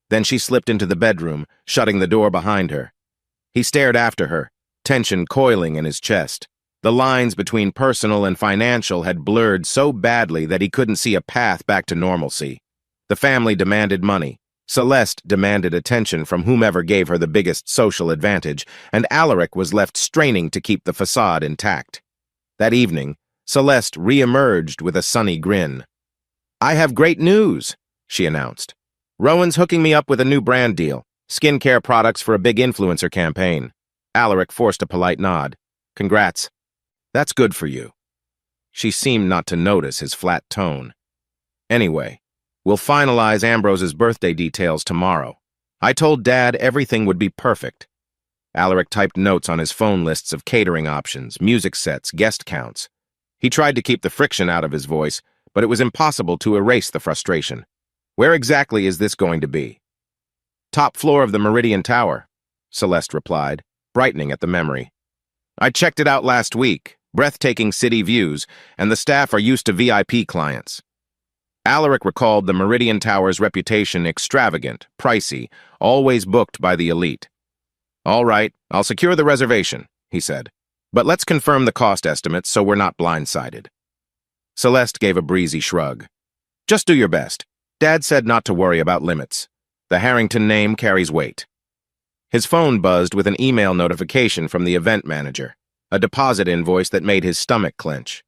Speaker 2: Then she slipped into the bedroom, shutting the door behind her. He stared after her, tension coiling in his chest. The lines between personal and financial had blurred so badly that he couldn't see a path back to normalcy. The family demanded money. Celeste demanded attention from whomever gave her the biggest social advantage, and Alaric was left straining to keep the facade intact. That evening, Celeste re-emerged with a sunny grin. I have great news, she announced. Rowan's hooking me up with a new brand deal, skincare products for a big influencer campaign. Alaric forced a polite nod. Congrats. That's good for you. She seemed not to notice his flat tone. Anyway, we'll finalize Ambrose's birthday details tomorrow. I told Dad everything would be perfect. Alaric typed notes on his phone lists of catering options, music sets, guest counts. He tried to keep the friction out of his voice, but it was impossible to erase the frustration. Where exactly is this going to be? Top floor of the Meridian Tower, Celeste replied, brightening at the memory. I checked it out last week. Breathtaking city views, and the staff are used to VIP clients. Alaric recalled the Meridian Tower's reputation extravagant, pricey, always booked by the elite. All right, I'll secure the reservation, he said. But let's confirm the cost estimates so we're not blindsided. Celeste gave a breezy shrug. Just do your best. Dad said not to worry about limits. The Harrington name carries weight. His phone buzzed with an email notification from the event manager, a deposit invoice that made his stomach clench.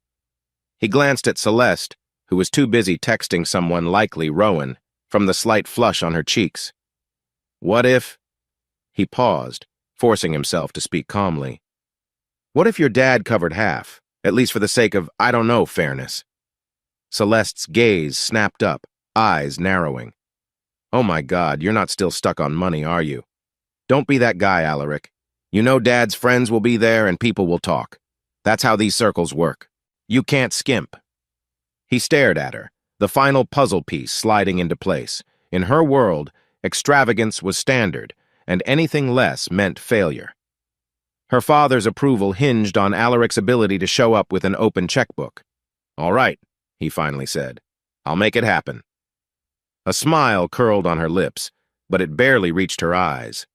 Speaker 2: He glanced at Celeste, who was too busy texting someone, likely Rowan, from the slight flush on her cheeks. What if... He paused, forcing himself to speak calmly. What if your dad covered half, at least for the sake of, I don't know, fairness? Celeste's gaze snapped up, eyes narrowing. Oh my God, you're not still stuck on money, are you? Don't be that guy, Alaric. You know Dad's friends will be there and people will talk. That's how these circles work. You can't skimp. He stared at her, the final puzzle piece sliding into place. In her world, extravagance was standard, and anything less meant failure. Her father's approval hinged on Alaric's ability to show up with an open checkbook. "All right," he finally said. "I'll make it happen." A smile curled on her lips, but it barely reached her eyes.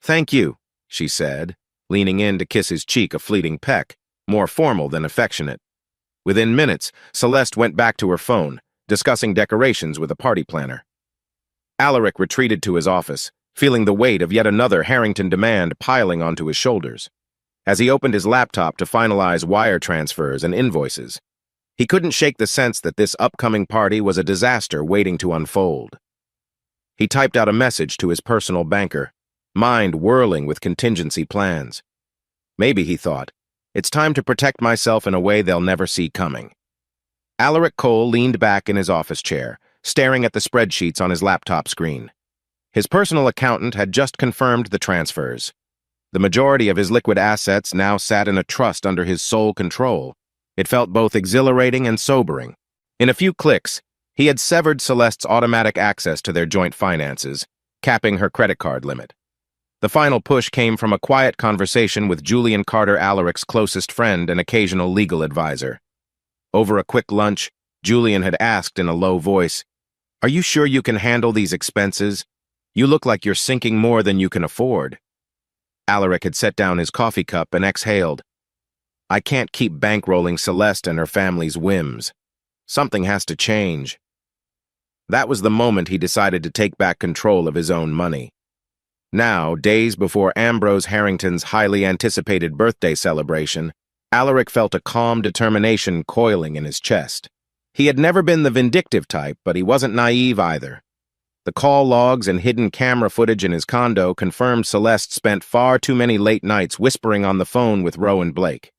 Speaker 2: "Thank you," she said, leaning in to kiss his cheek a fleeting peck, more formal than affectionate. Within minutes, Celeste went back to her phone, discussing decorations with a party planner. Alaric retreated to his office, feeling the weight of yet another Harrington demand piling onto his shoulders. As he opened his laptop to finalize wire transfers and invoices, he couldn't shake the sense that this upcoming party was a disaster waiting to unfold. He typed out a message to his personal banker, mind whirling with contingency plans. Maybe, he thought, it's time to protect myself in a way they'll never see coming. Alaric Cole leaned back in his office chair, staring at the spreadsheets on his laptop screen. His personal accountant had just confirmed the transfers. The majority of his liquid assets now sat in a trust under his sole control. It felt both exhilarating and sobering. In a few clicks, he had severed Celeste's automatic access to their joint finances, capping her credit card limit. The final push came from a quiet conversation with Julian Carter Alaric's closest friend and occasional legal advisor. Over a quick lunch, Julian had asked in a low voice, "Are you sure you can handle these expenses? You look like you're sinking more than you can afford." Alaric had set down his coffee cup and exhaled. "I can't keep bankrolling Celeste and her family's whims. Something has to change." That was the moment he decided to take back control of his own money. Now, days before Ambrose Harrington's highly anticipated birthday celebration, Alaric felt a calm determination coiling in his chest. He had never been the vindictive type, but he wasn't naive either. The call logs and hidden camera footage in his condo confirmed Celeste spent far too many late nights whispering on the phone with Rowan Blake.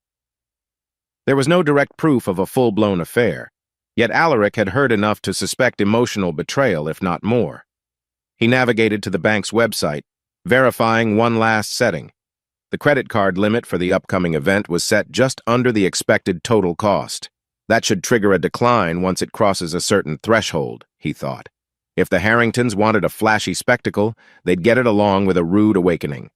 Speaker 2: There was no direct proof of a full-blown affair, yet Alaric had heard enough to suspect emotional betrayal, if not more. He navigated to the bank's website, verifying one last setting. The credit card limit for the upcoming event was set just under the expected total cost. That should trigger a decline once it crosses a certain threshold, he thought. If the Harringtons wanted a flashy spectacle, they'd get it along with a rude awakening.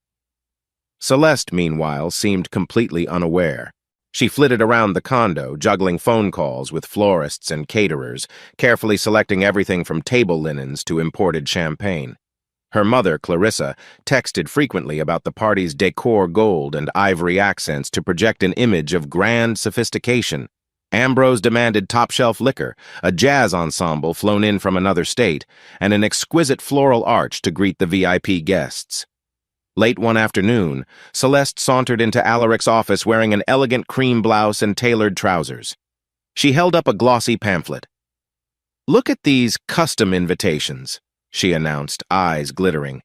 Speaker 2: Celeste, meanwhile, seemed completely unaware. She flitted around the condo, juggling phone calls with florists and caterers, carefully selecting everything from table linens to imported champagne. Her mother, Clarissa, texted frequently about the party's decor gold and ivory accents to project an image of grand sophistication. Ambrose demanded top-shelf liquor, a jazz ensemble flown in from another state, and an exquisite floral arch to greet the VIP guests. Late one afternoon, Celeste sauntered into Alaric's office wearing an elegant cream blouse and tailored trousers. She held up a glossy pamphlet. "Look at these custom invitations," she announced, eyes glittering.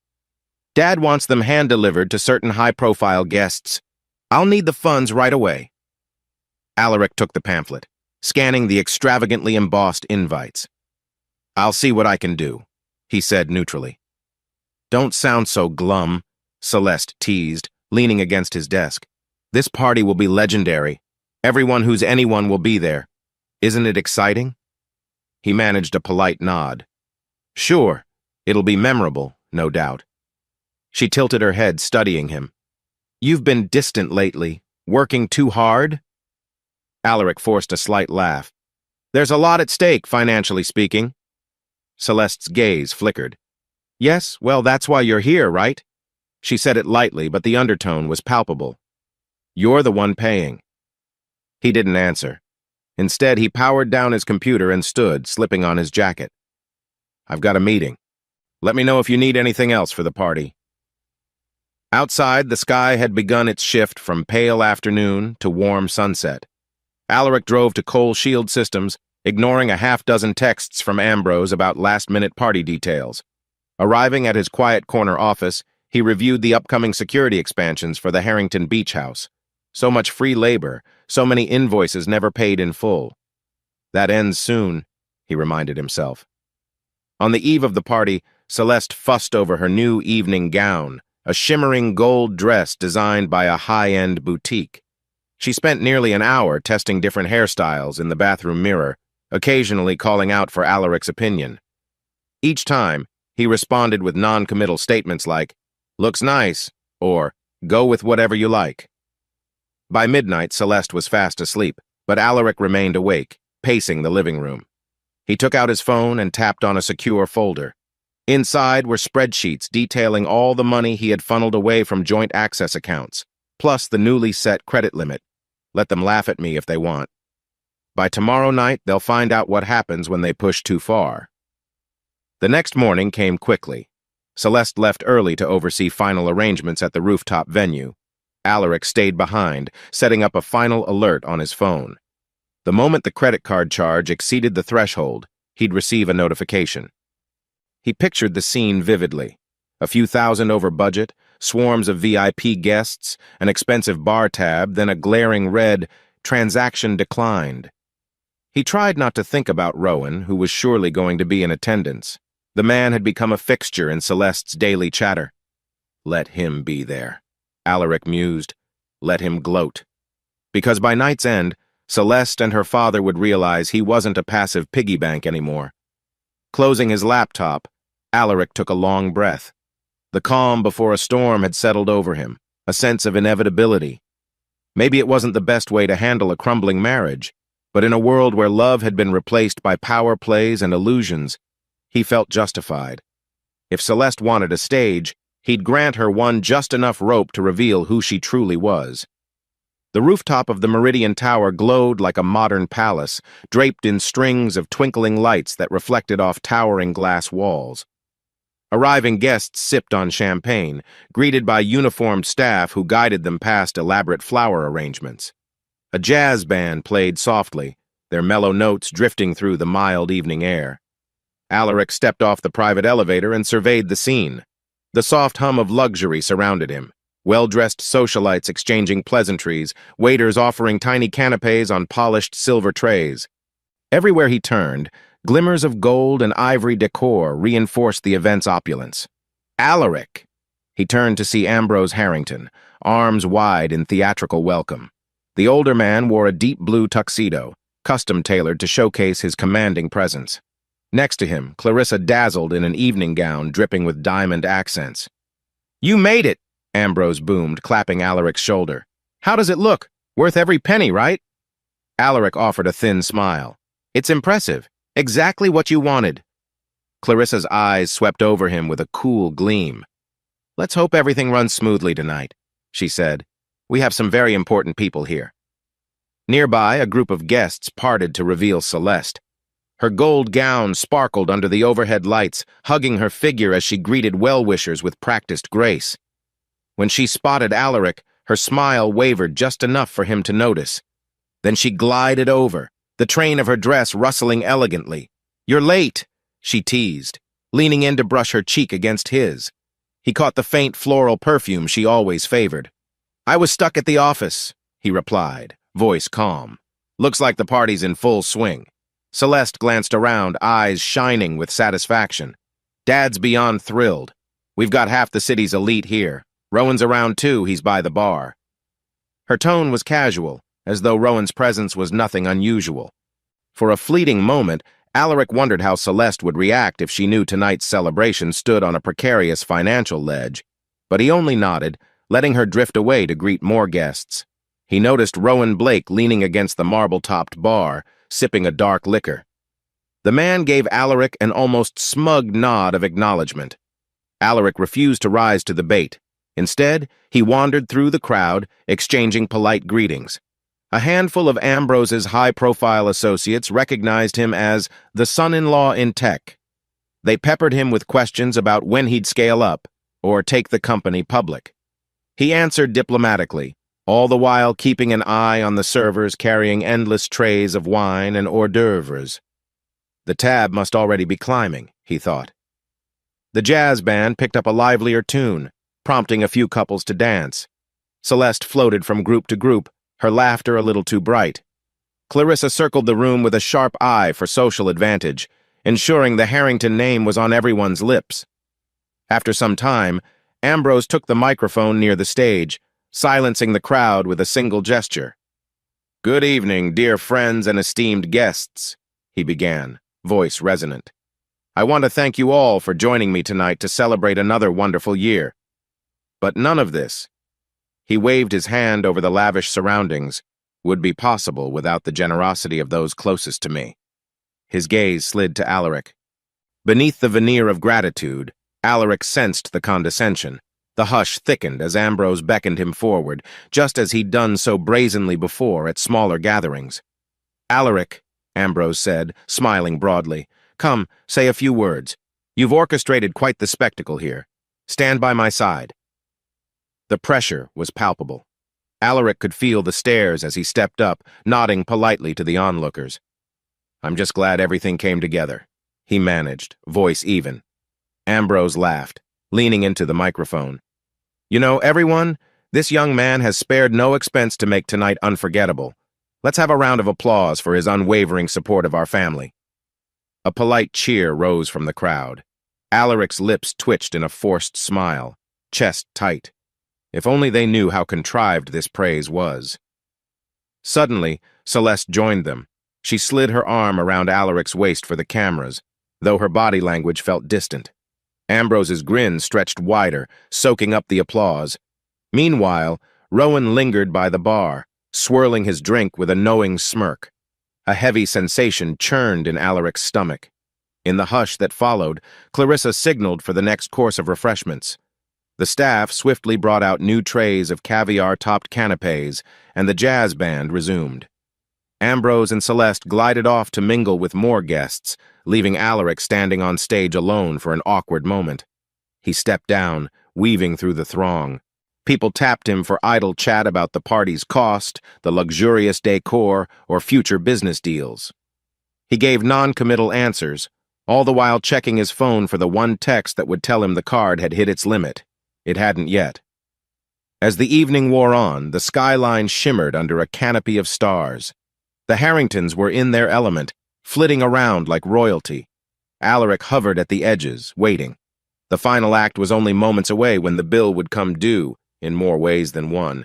Speaker 2: "Dad wants them hand-delivered to certain high-profile guests. I'll need the funds right away." Alaric took the pamphlet, scanning the extravagantly embossed invites. "I'll see what I can do," he said neutrally. "Don't sound so glum," Celeste teased, leaning against his desk. "This party will be legendary. Everyone who's anyone will be there. Isn't it exciting?" He managed a polite nod. "Sure, it'll be memorable, no doubt." She tilted her head, studying him. "You've been distant lately. Working too hard?" Alaric forced a slight laugh. "There's a lot at stake, financially speaking." Celeste's gaze flickered. "Yes, well, that's why you're here, right?" She said it lightly, but the undertone was palpable. "You're the one paying." He didn't answer. Instead, he powered down his computer and stood, slipping on his jacket. "I've got a meeting. Let me know if you need anything else for the party." Outside, the sky had begun its shift from pale afternoon to warm sunset. Alaric drove to Cole Shield Systems, ignoring a half-dozen texts from Ambrose about last-minute party details. Arriving at his quiet corner office, he reviewed the upcoming security expansions for the Harrington Beach House. So much free labor, so many invoices never paid in full. That ends soon, he reminded himself. On the eve of the party, Celeste fussed over her new evening gown, a shimmering gold dress designed by a high-end boutique. She spent nearly an hour testing different hairstyles in the bathroom mirror, occasionally calling out for Alaric's opinion. Each time, he responded with non-committal statements like, "Looks nice," or "Go with whatever you like." By midnight, Celeste was fast asleep, but Alaric remained awake, pacing the living room. He took out his phone and tapped on a secure folder. Inside were spreadsheets detailing all the money he had funneled away from joint access accounts, plus the newly set credit limit. Let them laugh at me if they want. By tomorrow night, they'll find out what happens when they push too far. The next morning came quickly. Celeste left early to oversee final arrangements at the rooftop venue. Alaric stayed behind, setting up a final alert on his phone. The moment the credit card charge exceeded the threshold, he'd receive a notification. He pictured the scene vividly. A few thousand over budget, swarms of VIP guests, an expensive bar tab, then a glaring red, "Transaction declined." He tried not to think about Rowan, who was surely going to be in attendance. The man had become a fixture in Celeste's daily chatter. Let him be there, Alaric mused. Let him gloat. Because by night's end, Celeste and her father would realize he wasn't a passive piggy bank anymore. Closing his laptop, Alaric took a long breath. The calm before a storm had settled over him, a sense of inevitability. Maybe it wasn't the best way to handle a crumbling marriage, but in a world where love had been replaced by power plays and illusions, he felt justified. If Celeste wanted a stage, he'd grant her one just enough rope to reveal who she truly was. The rooftop of the Meridian Tower glowed like a modern palace, draped in strings of twinkling lights that reflected off towering glass walls. Arriving guests sipped on champagne, greeted by uniformed staff who guided them past elaborate flower arrangements. A jazz band played softly, their mellow notes drifting through the mild evening air. Alaric stepped off the private elevator and surveyed the scene. The soft hum of luxury surrounded him. Well-dressed socialites exchanging pleasantries, waiters offering tiny canapes on polished silver trays. Everywhere he turned, glimmers of gold and ivory decor reinforced the event's opulence. Alaric! He turned to see Ambrose Harrington, arms wide in theatrical welcome. The older man wore a deep blue tuxedo, custom-tailored to showcase his commanding presence. Next to him, Clarissa dazzled in an evening gown dripping with diamond accents. "You made it!" Ambrose boomed, clapping Alaric's shoulder. "How does it look? Worth every penny, right?" Alaric offered a thin smile. "It's impressive. Exactly what you wanted." Clarissa's eyes swept over him with a cool gleam. "Let's hope everything runs smoothly tonight," she said. "We have some very important people here." Nearby, a group of guests parted to reveal Celeste. Her gold gown sparkled under the overhead lights, hugging her figure as she greeted well-wishers with practiced grace. When she spotted Alaric, her smile wavered just enough for him to notice. Then she glided over, the train of her dress rustling elegantly. "You're late," she teased, leaning in to brush her cheek against his. He caught the faint floral perfume she always favored. "I was stuck at the office," he replied, voice calm. "Looks like the party's in full swing." Celeste glanced around, eyes shining with satisfaction. "Dad's beyond thrilled. We've got half the city's elite here. Rowan's around too, he's by the bar." Her tone was casual, as though Rowan's presence was nothing unusual. For a fleeting moment, Alaric wondered how Celeste would react if she knew tonight's celebration stood on a precarious financial ledge, but he only nodded, letting her drift away to greet more guests. He noticed Rowan Blake leaning against the marble-topped bar, sipping a dark liquor. The man gave Alaric an almost smug nod of acknowledgement. Alaric refused to rise to the bait. Instead, he wandered through the crowd, exchanging polite greetings. A handful of Ambrose's high-profile associates recognized him as the son-in-law in tech. They peppered him with questions about when he'd scale up or take the company public. He answered diplomatically, all the while keeping an eye on the servers carrying endless trays of wine and hors d'oeuvres. The tab must already be climbing, he thought. The jazz band picked up a livelier tune, prompting a few couples to dance. Celeste floated from group to group, her laughter a little too bright. Clarissa circled the room with a sharp eye for social advantage, ensuring the Harrington name was on everyone's lips. After some time, Ambrose took the microphone near the stage, silencing the crowd with a single gesture. "Good evening, dear friends and esteemed guests," he began, voice resonant. "I want to thank you all for joining me tonight to celebrate another wonderful year. But none of this," he waved his hand over the lavish surroundings, "would be possible without the generosity of those closest to me." His gaze slid to Alaric. Beneath the veneer of gratitude, Alaric sensed the condescension. The hush thickened as Ambrose beckoned him forward, just as he'd done so brazenly before at smaller gatherings. "Alaric," Ambrose said, smiling broadly, "come, say a few words. You've orchestrated quite the spectacle here. Stand by my side." The pressure was palpable. Alaric could feel the stares as he stepped up, nodding politely to the onlookers. "I'm just glad everything came together," he managed, voice even. Ambrose laughed, leaning into the microphone. "You know, everyone, this young man has spared no expense to make tonight unforgettable. Let's have a round of applause for his unwavering support of our family." A polite cheer rose from the crowd. Alaric's lips twitched in a forced smile, chest tight. If only they knew how contrived this praise was. Suddenly, Celeste joined them. She slid her arm around Alaric's waist for the cameras, though her body language felt distant. Ambrose's grin stretched wider, soaking up the applause. Meanwhile, Rowan lingered by the bar, swirling his drink with a knowing smirk. A heavy sensation churned in Alaric's stomach. In the hush that followed, Clarissa signaled for the next course of refreshments. The staff swiftly brought out new trays of caviar-topped canapes, and the jazz band resumed. Ambrose and Celeste glided off to mingle with more guests, leaving Alaric standing on stage alone for an awkward moment. He stepped down, weaving through the throng. People tapped him for idle chat about the party's cost, the luxurious decor, or future business deals. He gave non-committal answers, all the while checking his phone for the one text that would tell him the card had hit its limit. It hadn't yet. As the evening wore on, the skyline shimmered under a canopy of stars. The Harringtons were in their element, flitting around like royalty. Alaric hovered at the edges, waiting. The final act was only moments away when the bill would come due, in more ways than one.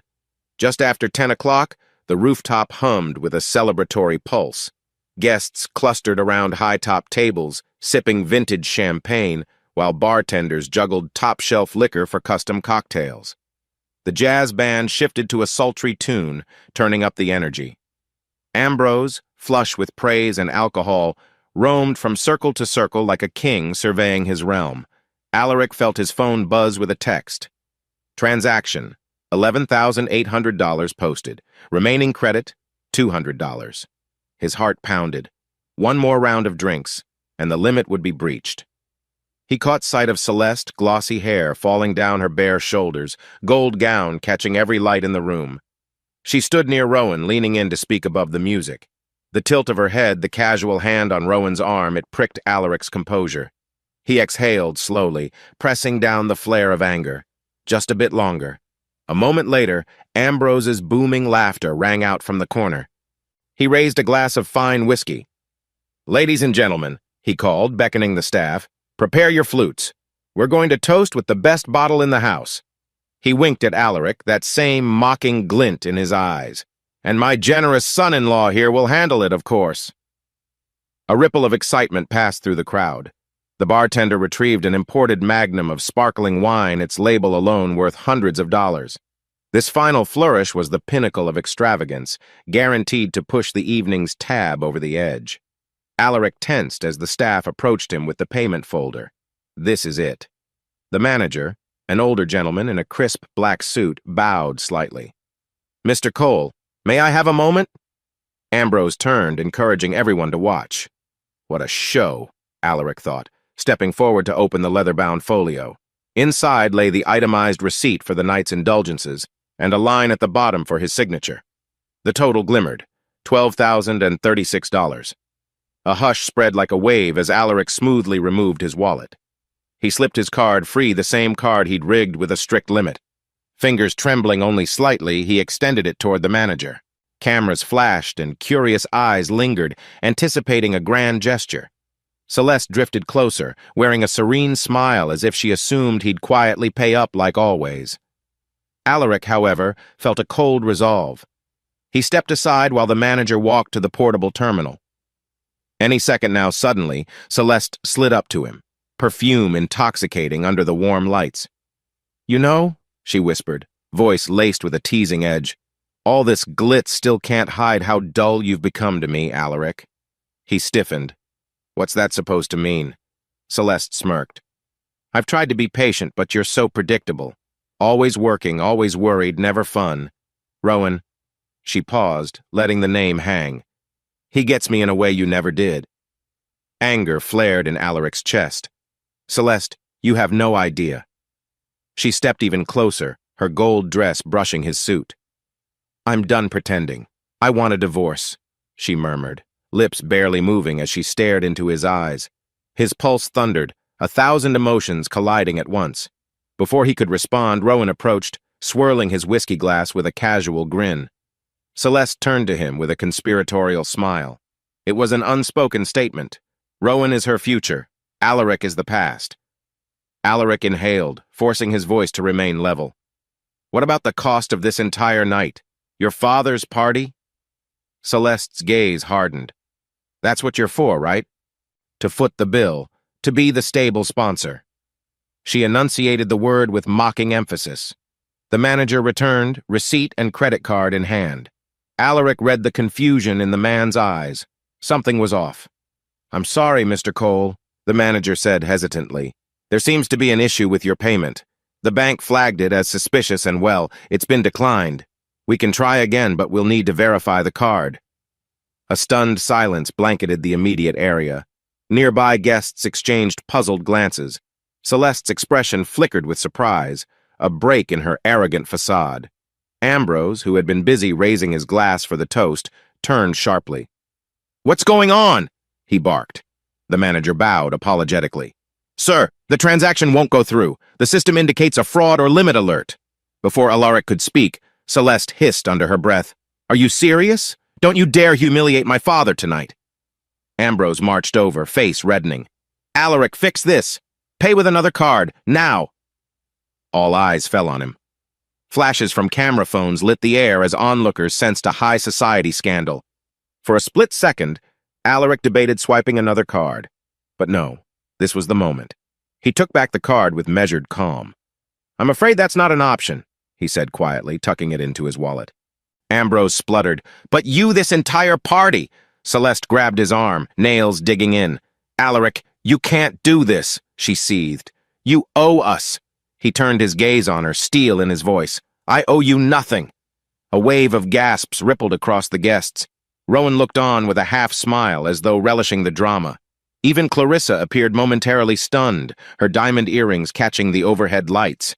Speaker 2: Just after 10 o'clock, the rooftop hummed with a celebratory pulse. Guests clustered around high-top tables, sipping vintage champagne, while bartenders juggled top-shelf liquor for custom cocktails. The jazz band shifted to a sultry tune, turning up the energy. Ambrose, flush with praise and alcohol, roamed from circle to circle like a king surveying his realm. Alaric felt his phone buzz with a text. Transaction, $11,800 posted. Remaining credit, $200. His heart pounded. One more round of drinks, and the limit would be breached. He caught sight of Celeste, glossy hair falling down her bare shoulders, gold gown catching every light in the room. She stood near Rowan, leaning in to speak above the music. The tilt of her head, the casual hand on Rowan's arm, it pricked Alaric's composure. He exhaled slowly, pressing down the flare of anger. Just a bit longer. A moment later, Ambrose's booming laughter rang out from the corner. He raised a glass of fine whiskey. "Ladies and gentlemen," he called, beckoning the staff, "prepare your flutes. We're going to toast with the best bottle in the house." He winked at Alaric, that same mocking glint in his eyes. "And my generous son-in-law here will handle it, of course." A ripple of excitement passed through the crowd. The bartender retrieved an imported magnum of sparkling wine, its label alone worth hundreds of dollars. This final flourish was the pinnacle of extravagance, guaranteed to push the evening's tab over the edge. Alaric tensed as the staff approached him with the payment folder. This is it. The manager, an older gentleman in a crisp black suit, bowed slightly. "Mr. Cole, may I have a moment?" Ambrose turned, encouraging everyone to watch. What a show, Alaric thought, stepping forward to open the leather-bound folio. Inside lay the itemized receipt for the night's indulgences, and a line at the bottom for his signature. The total glimmered, $12,036. A hush spread like a wave as Alaric smoothly removed his wallet. He slipped his card free, the same card he'd rigged with a strict limit. Fingers trembling only slightly, he extended it toward the manager. Cameras flashed and curious eyes lingered, anticipating a grand gesture. Celeste drifted closer, wearing a serene smile as if she assumed he'd quietly pay up like always. Alaric, however, felt a cold resolve. He stepped aside while the manager walked to the portable terminal. Any second now, suddenly, Celeste slid up to him, perfume intoxicating under the warm lights. "You know," she whispered, voice laced with a teasing edge, "all this glitz still can't hide how dull you've become to me, Alaric." He stiffened. "What's that supposed to mean?" Celeste smirked. "I've tried to be patient, but you're so predictable. Always working, always worried, never fun. Rowan." She paused, letting the name hang. "He gets me in a way you never did." Anger flared in Alaric's chest. "Celeste, you have no idea." She stepped even closer, her gold dress brushing his suit. "I'm done pretending. I want a divorce," she murmured, lips barely moving as she stared into his eyes. His pulse thundered, 1,000 emotions colliding at once. Before he could respond, Rowan approached, swirling his whiskey glass with a casual grin. Celeste turned to him with a conspiratorial smile. It was an unspoken statement. Rowan is her future. Alaric is the past. Alaric inhaled, forcing his voice to remain level. "What about the cost of this entire night? Your father's party?" Celeste's gaze hardened. "That's what you're for, right? To foot the bill, to be the stable sponsor." She enunciated the word with mocking emphasis. The manager returned, receipt and credit card in hand. Alaric read the confusion in the man's eyes. Something was off. "I'm sorry, Mr. Cole," the manager said hesitantly. "There seems to be an issue with your payment. The bank flagged it as suspicious and, well, it's been declined. We can try again, but we'll need to verify the card." A stunned silence blanketed the immediate area. Nearby guests exchanged puzzled glances. Celeste's expression flickered with surprise, a break in her arrogant facade. Ambrose, who had been busy raising his glass for the toast, turned sharply. "What's going on?" he barked. The manager bowed apologetically. "Sir, the transaction won't go through. The system indicates a fraud or limit alert." Before Alaric could speak, Celeste hissed under her breath, "Are you serious? Don't you dare humiliate my father tonight." Ambrose marched over, face reddening. "Alaric, fix this. Pay with another card, now." All eyes fell on him. Flashes from camera phones lit the air as onlookers sensed a high society scandal. For a split second, Alaric debated swiping another card. But no, this was the moment. He took back the card with measured calm. "I'm afraid that's not an option," he said quietly, tucking it into his wallet. Ambrose spluttered, "But you, this entire party!" Celeste grabbed his arm, nails digging in. "Alaric, you can't do this," she seethed. "You owe us." He turned his gaze on her, steel in his voice. "I owe you nothing." A wave of gasps rippled across the guests. Rowan looked on with a half-smile as though relishing the drama. Even Clarissa appeared momentarily stunned, her diamond earrings catching the overhead lights.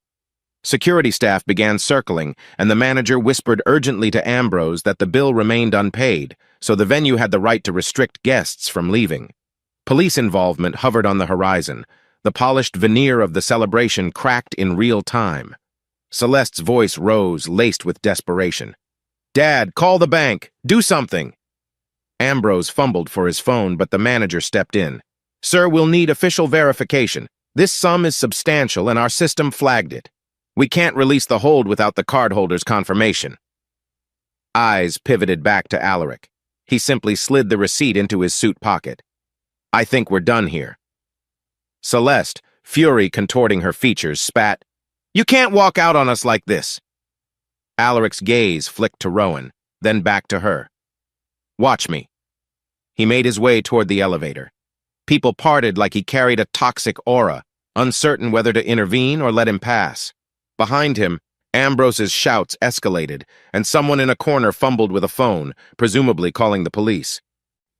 Speaker 2: Security staff began circling, and the manager whispered urgently to Ambrose that the bill remained unpaid, so the venue had the right to restrict guests from leaving. Police involvement hovered on the horizon. The polished veneer of the celebration cracked in real time. Celeste's voice rose, laced with desperation. "Dad, call the bank! Do something!" Ambrose fumbled for his phone, but the manager stepped in. "Sir, we'll need official verification. This sum is substantial, and our system flagged it. We can't release the hold without the cardholder's confirmation." Eyes pivoted back to Alaric. He simply slid the receipt into his suit pocket. "I think we're done here." Celeste, fury contorting her features, spat, "You can't walk out on us like this." Alaric's gaze flicked to Rowan, then back to her. "Watch me." He made his way toward the elevator. People parted like he carried a toxic aura, uncertain whether to intervene or let him pass. Behind him, Ambrose's shouts escalated, and someone in a corner fumbled with a phone, presumably calling the police.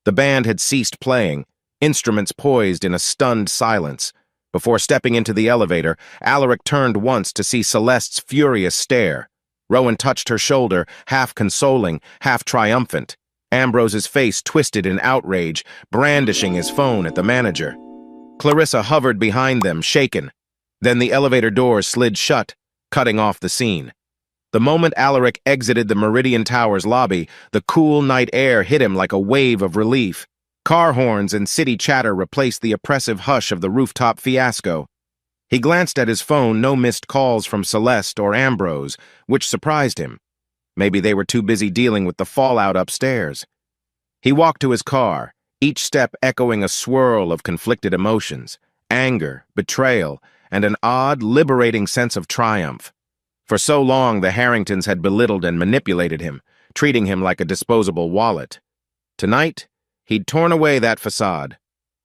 Speaker 2: The band had ceased playing, instruments poised in a stunned silence. Before stepping into the elevator, Alaric turned once to see Celeste's furious stare. Rowan touched her shoulder, half consoling, half triumphant. Ambrose's face twisted in outrage, brandishing his phone at the manager. Clarissa hovered behind them, shaken. Then the elevator doors slid shut, cutting off the scene. The moment Alaric exited the Meridian Tower's lobby, the cool night air hit him like a wave of relief. Car horns and city chatter replaced the oppressive hush of the rooftop fiasco. He glanced at his phone, no missed calls from Celeste or Ambrose, which surprised him. Maybe they were too busy dealing with the fallout upstairs. He walked to his car, each step echoing a swirl of conflicted emotions, anger, betrayal, and an odd, liberating sense of triumph. For so long, the Harringtons had belittled and manipulated him, treating him like a disposable wallet. Tonight, he'd torn away that facade.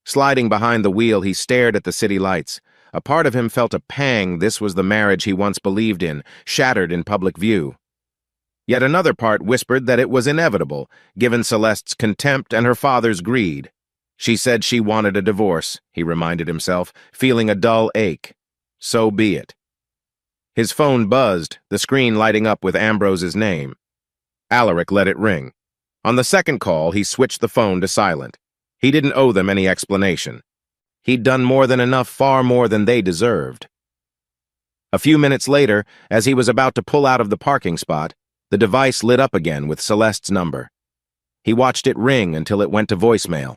Speaker 2: Sliding behind the wheel, he stared at the city lights. A part of him felt a pang this was the marriage he once believed in, shattered in public view. Yet another part whispered that it was inevitable, given Celeste's contempt and her father's greed. She said she wanted a divorce, he reminded himself, feeling a dull ache. So be it. His phone buzzed, the screen lighting up with Ambrose's name. Alaric let it ring. On the second call, he switched the phone to silent. He didn't owe them any explanation. He'd done more than enough, far more than they deserved. A few minutes later, as he was about to pull out of the parking spot, the device lit up again with Celeste's number. He watched it ring until it went to voicemail.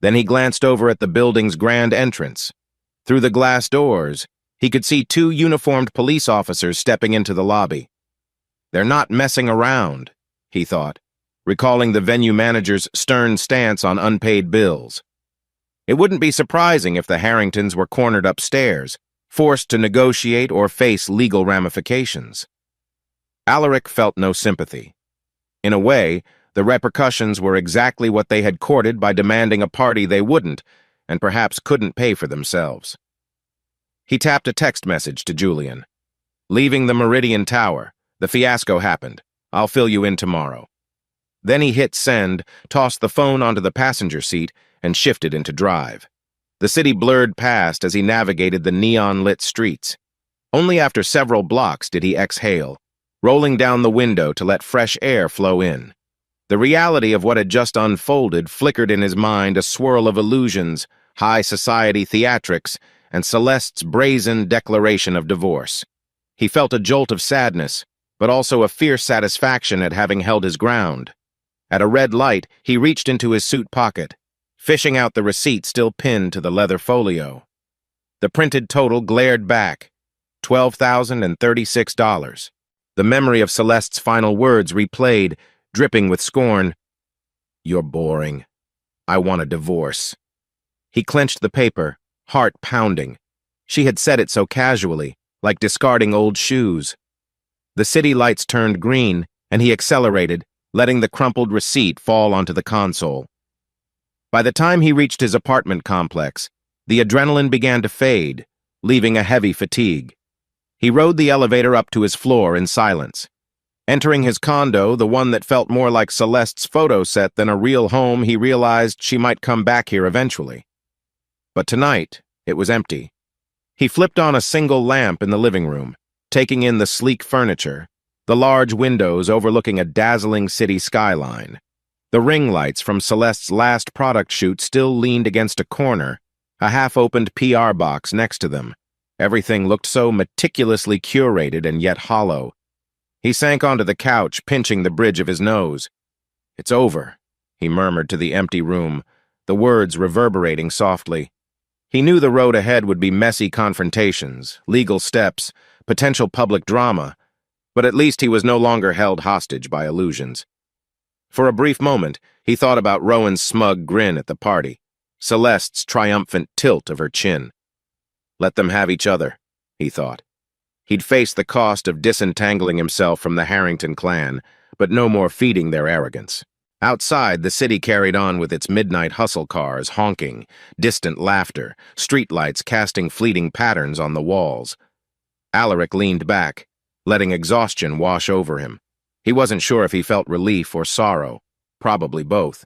Speaker 2: Then he glanced over at the building's grand entrance. Through the glass doors, he could see two uniformed police officers stepping into the lobby. They're not messing around, he thought, recalling the venue manager's stern stance on unpaid bills. It wouldn't be surprising if the Harringtons were cornered upstairs, forced to negotiate or face legal ramifications. Alaric felt no sympathy. In a way, the repercussions were exactly what they had courted by demanding a party they wouldn't, and perhaps couldn't pay for themselves. He tapped a text message to Julian. Leaving the Meridian Tower. The fiasco happened. I'll fill you in tomorrow. Then he hit send, tossed the phone onto the passenger seat, and shifted into drive. The city blurred past as he navigated the neon-lit streets. Only after several blocks did he exhale, rolling down the window to let fresh air flow in. The reality of what had just unfolded flickered in his mind, a swirl of illusions, high society theatrics, and Celeste's brazen declaration of divorce. He felt a jolt of sadness, but also a fierce satisfaction at having held his ground. At a red light, he reached into his suit pocket, fishing out the receipt still pinned to the leather folio. The printed total glared back, $12,036. The memory of Celeste's final words replayed, dripping with scorn. You're boring. I want a divorce. He clenched the paper, heart pounding. She had said it so casually, like discarding old shoes. The city lights turned green, and he accelerated, letting the crumpled receipt fall onto the console. By the time he reached his apartment complex, the adrenaline began to fade, leaving a heavy fatigue. He rode the elevator up to his floor in silence. Entering his condo, the one that felt more like Celeste's photo set than a real home, he realized she might come back here eventually. But tonight, it was empty. He flipped on a single lamp in the living room, taking in the sleek furniture, the large windows overlooking a dazzling city skyline. The ring lights from Celeste's last product shoot still leaned against a corner, a half-opened PR box next to them. Everything looked so meticulously curated and yet hollow. He sank onto the couch, pinching the bridge of his nose. It's over, he murmured to the empty room, the words reverberating softly. He knew the road ahead would be messy confrontations, legal steps, potential public drama, but at least he was no longer held hostage by illusions. For a brief moment, he thought about Rowan's smug grin at the party, Celeste's triumphant tilt of her chin. Let them have each other, he thought. He'd face the cost of disentangling himself from the Harrington clan, but no more feeding their arrogance. Outside, the city carried on with its midnight hustle cars honking, distant laughter, streetlights casting fleeting patterns on the walls. Alaric leaned back, letting exhaustion wash over him. He wasn't sure if he felt relief or sorrow, probably both.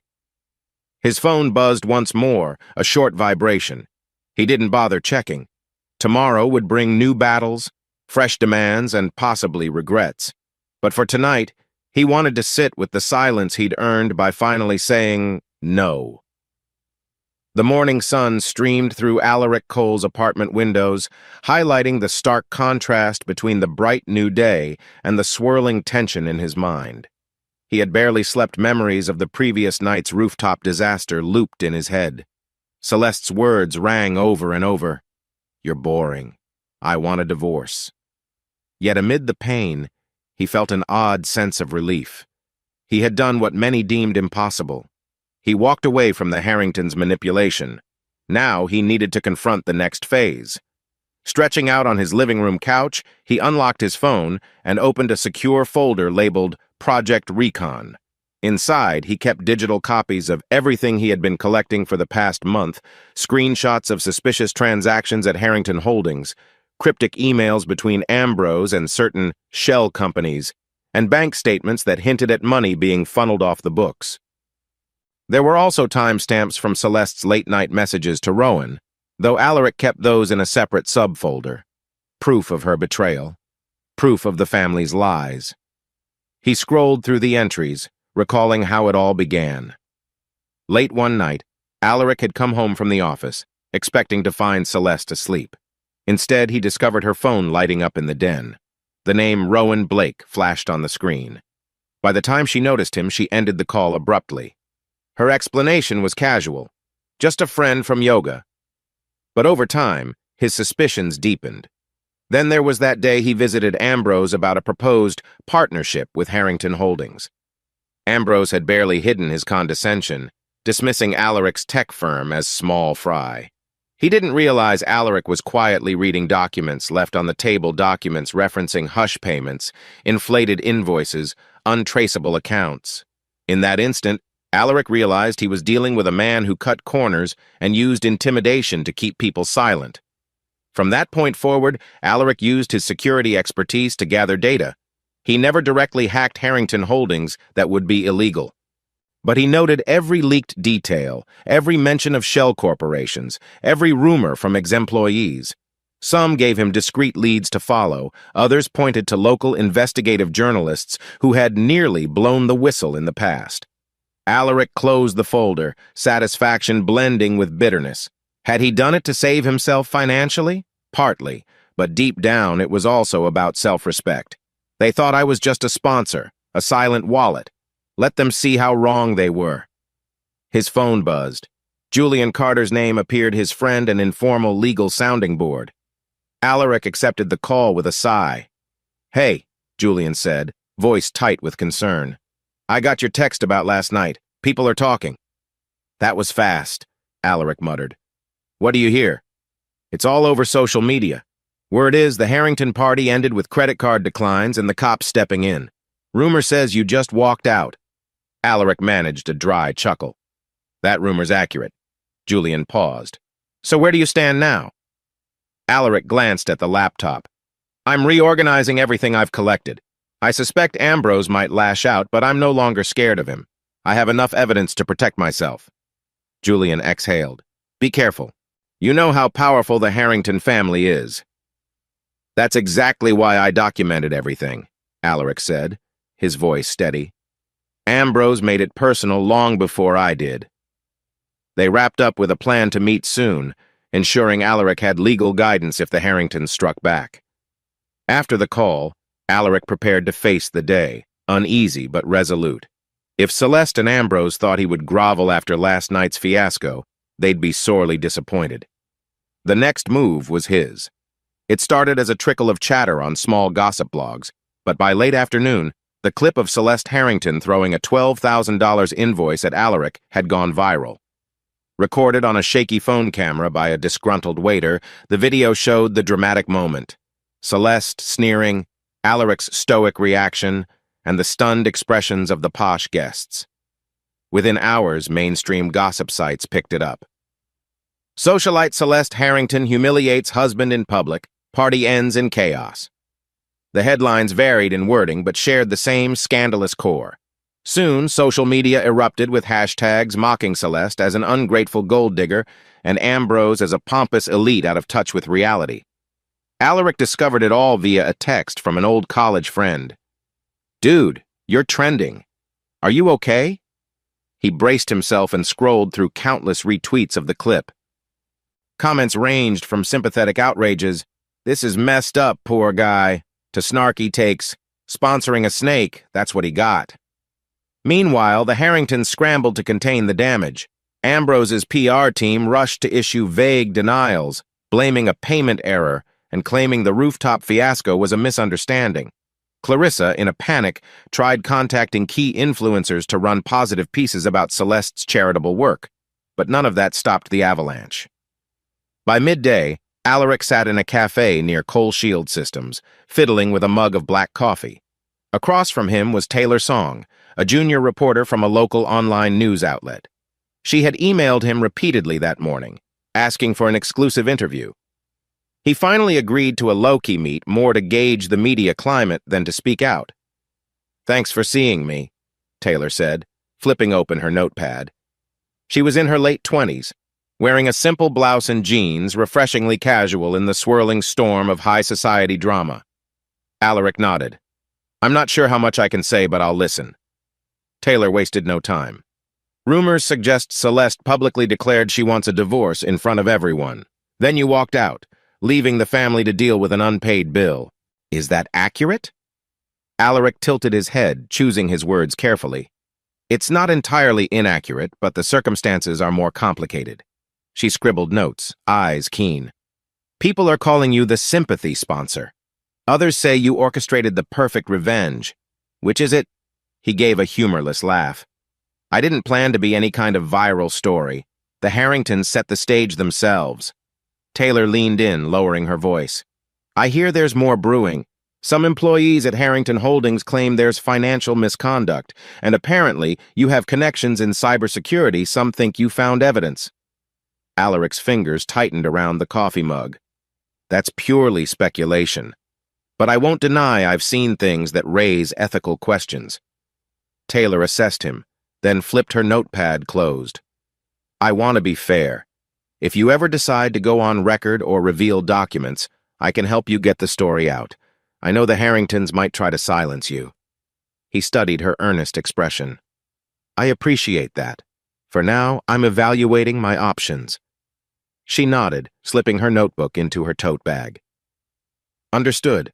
Speaker 2: His phone buzzed once more, a short vibration. He didn't bother checking. Tomorrow would bring new battles, fresh demands, and possibly regrets. But for tonight, he wanted to sit with the silence he'd earned by finally saying no. The morning sun streamed through Alaric Cole's apartment windows, highlighting the stark contrast between the bright new day and the swirling tension in his mind. He had barely slept. Memories of the previous night's rooftop disaster looped in his head. Celeste's words rang over and over. You're boring. I want a divorce. Yet amid the pain, he felt an odd sense of relief. He had done what many deemed impossible. He walked away from the Harringtons' manipulation. Now he needed to confront the next phase. Stretching out on his living room couch, he unlocked his phone and opened a secure folder labeled Project Recon. Inside, he kept digital copies of everything he had been collecting for the past month, screenshots of suspicious transactions at Harrington Holdings, cryptic emails between Ambrose and certain shell companies, and bank statements that hinted at money being funneled off the books. There were also timestamps from Celeste's late-night messages to Rowan, though Alaric kept those in a separate subfolder. Proof of her betrayal. Proof of the family's lies. He scrolled through the entries, recalling how it all began. Late one night, Alaric had come home from the office, expecting to find Celeste asleep. Instead, he discovered her phone lighting up in the den. The name Rowan Blake flashed on the screen. By the time she noticed him, she ended the call abruptly. Her explanation was casual. Just a friend from yoga. But over time, his suspicions deepened. Then there was that day he visited Ambrose about a proposed partnership with Harrington Holdings. Ambrose had barely hidden his condescension, dismissing Alaric's tech firm as small fry. He didn't realize Alaric was quietly reading documents left on the table, documents referencing hush payments, inflated invoices, untraceable accounts. In that instant, Alaric realized he was dealing with a man who cut corners and used intimidation to keep people silent. From that point forward, Alaric used his security expertise to gather data. He never directly hacked Harrington Holdings that would be illegal. But he noted every leaked detail, every mention of shell corporations, every rumor from ex-employees. Some gave him discreet leads to follow, others pointed to local investigative journalists who had nearly blown the whistle in the past. Alaric closed the folder, satisfaction blending with bitterness. Had he done it to save himself financially? Partly, but deep down it was also about self-respect. They thought I was just a sponsor, a silent wallet. Let them see how wrong they were. His phone buzzed. Julian Carter's name appeared his friend and informal legal sounding board. Alaric accepted the call with a sigh. "Hey," Julian said, voice tight with concern. "I got your text about last night. People are talking." "That was fast," Alaric muttered. "What do you hear?" "It's all over social media. Word is the Harrington party ended with credit card declines and the cops stepping in. Rumor says you just walked out." Alaric managed a dry chuckle. "That rumor's accurate." Julian paused. "So where do you stand now?" Alaric glanced at the laptop. "I'm reorganizing everything I've collected. I suspect Ambrose might lash out, but I'm no longer scared of him. I have enough evidence to protect myself." Julian exhaled. "Be careful. You know how powerful the Harrington family is." "That's exactly why I documented everything," Alaric said, his voice steady. "Ambrose made it personal long before I did." They wrapped up with a plan to meet soon, ensuring Alaric had legal guidance if the Harringtons struck back. After the call, Alaric prepared to face the day, uneasy but resolute. If Celeste and Ambrose thought he would grovel after last night's fiasco, they'd be sorely disappointed. The next move was his. It started as a trickle of chatter on small gossip blogs, but by late afternoon, the clip of Celeste Harrington throwing a $12,000 invoice at Alaric had gone viral. Recorded on a shaky phone camera by a disgruntled waiter, the video showed the dramatic moment. Celeste sneering, Alaric's stoic reaction, and the stunned expressions of the posh guests. Within hours, mainstream gossip sites picked it up. "Socialite Celeste Harrington humiliates husband in public. Party ends in chaos." The headlines varied in wording but shared the same scandalous core. Soon, social media erupted with hashtags mocking Celeste as an ungrateful gold digger and Ambrose as a pompous elite out of touch with reality. Alaric discovered it all via a text from an old college friend. "Dude, you're trending. Are you okay?" He braced himself and scrolled through countless retweets of the clip. Comments ranged from sympathetic outrages, "This is messed up, poor guy," to snarky takes, "Sponsoring a snake, that's what he got." Meanwhile, the Harringtons scrambled to contain the damage. Ambrose's PR team rushed to issue vague denials, blaming a payment error and claiming the rooftop fiasco was a misunderstanding. Clarissa, in a panic, tried contacting key influencers to run positive pieces about Celeste's charitable work, but none of that stopped the avalanche. By midday, Alaric sat in a cafe near Coal Shield Systems, fiddling with a mug of black coffee. Across from him was Taylor Song, a junior reporter from a local online news outlet. She had emailed him repeatedly that morning, asking for an exclusive interview. He finally agreed to a low-key meet more to gauge the media climate than to speak out. "Thanks for seeing me," Taylor said, flipping open her notepad. She was in her late 20s, wearing a simple blouse and jeans, refreshingly casual in the swirling storm of high society drama. Alaric nodded. "I'm not sure how much I can say, but I'll listen." Taylor wasted no time. "Rumors suggest Celeste publicly declared she wants a divorce in front of everyone. Then you walked out, leaving the family to deal with an unpaid bill. Is that accurate?" Alaric tilted his head, choosing his words carefully. "It's not entirely inaccurate, but the circumstances are more complicated." She scribbled notes, eyes keen. "People are calling you the sympathy sponsor. Others say you orchestrated the perfect revenge. Which is it?" He gave a humorless laugh. "I didn't plan to be any kind of viral story. The Harringtons set the stage themselves." Taylor leaned in, lowering her voice. "I hear there's more brewing. Some employees at Harrington Holdings claim there's financial misconduct, and apparently you have connections in cybersecurity. Some think you found evidence." Alaric's fingers tightened around the coffee mug. "That's purely speculation. But I won't deny I've seen things that raise ethical questions." Taylor assessed him, then flipped her notepad closed. "I want to be fair. If you ever decide to go on record or reveal documents, I can help you get the story out. I know the Harringtons might try to silence you." He studied her earnest expression. "I appreciate that. For now, I'm evaluating my options." She nodded, slipping her notebook into her tote bag. "Understood.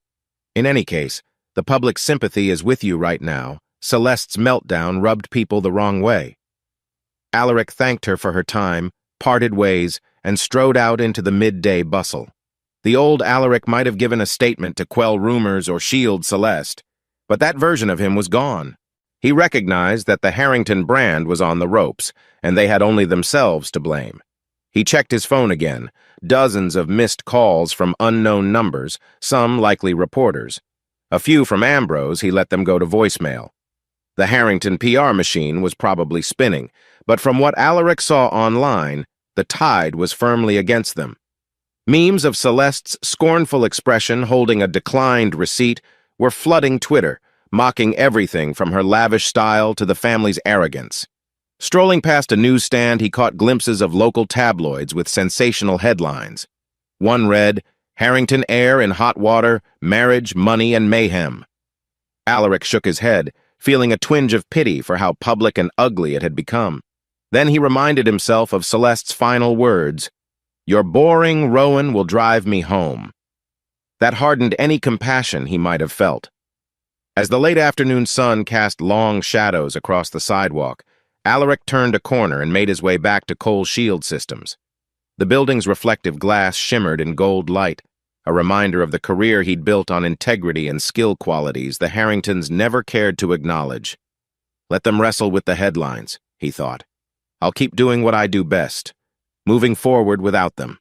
Speaker 2: In any case, the public's sympathy is with you right now. Celeste's meltdown rubbed people the wrong way." Alaric thanked her for her time, parted ways, and strode out into the midday bustle. The old Alaric might have given a statement to quell rumors or shield Celeste, but that version of him was gone. He recognized that the Harrington brand was on the ropes, and they had only themselves to blame. He checked his phone again, dozens of missed calls from unknown numbers, some likely reporters. A few from Ambrose, he let them go to voicemail. The Harrington PR machine was probably spinning, but from what Alaric saw online, the tide was firmly against them. Memes of Celeste's scornful expression holding a declined receipt were flooding Twitter, mocking everything from her lavish style to the family's arrogance. Strolling past a newsstand, he caught glimpses of local tabloids with sensational headlines. One read, "Harrington heir in hot water, marriage, money, and mayhem." Alaric shook his head, feeling a twinge of pity for how public and ugly it had become. Then he reminded himself of Celeste's final words, "Your boring Rowan will drive me home." That hardened any compassion he might have felt. As the late afternoon sun cast long shadows across the sidewalk, Alaric turned a corner and made his way back to Coal Shield Systems. The building's reflective glass shimmered in gold light, a reminder of the career he'd built on integrity and skill qualities the Harringtons never cared to acknowledge. Let them wrestle with the headlines, he thought. I'll keep doing what I do best, moving forward without them.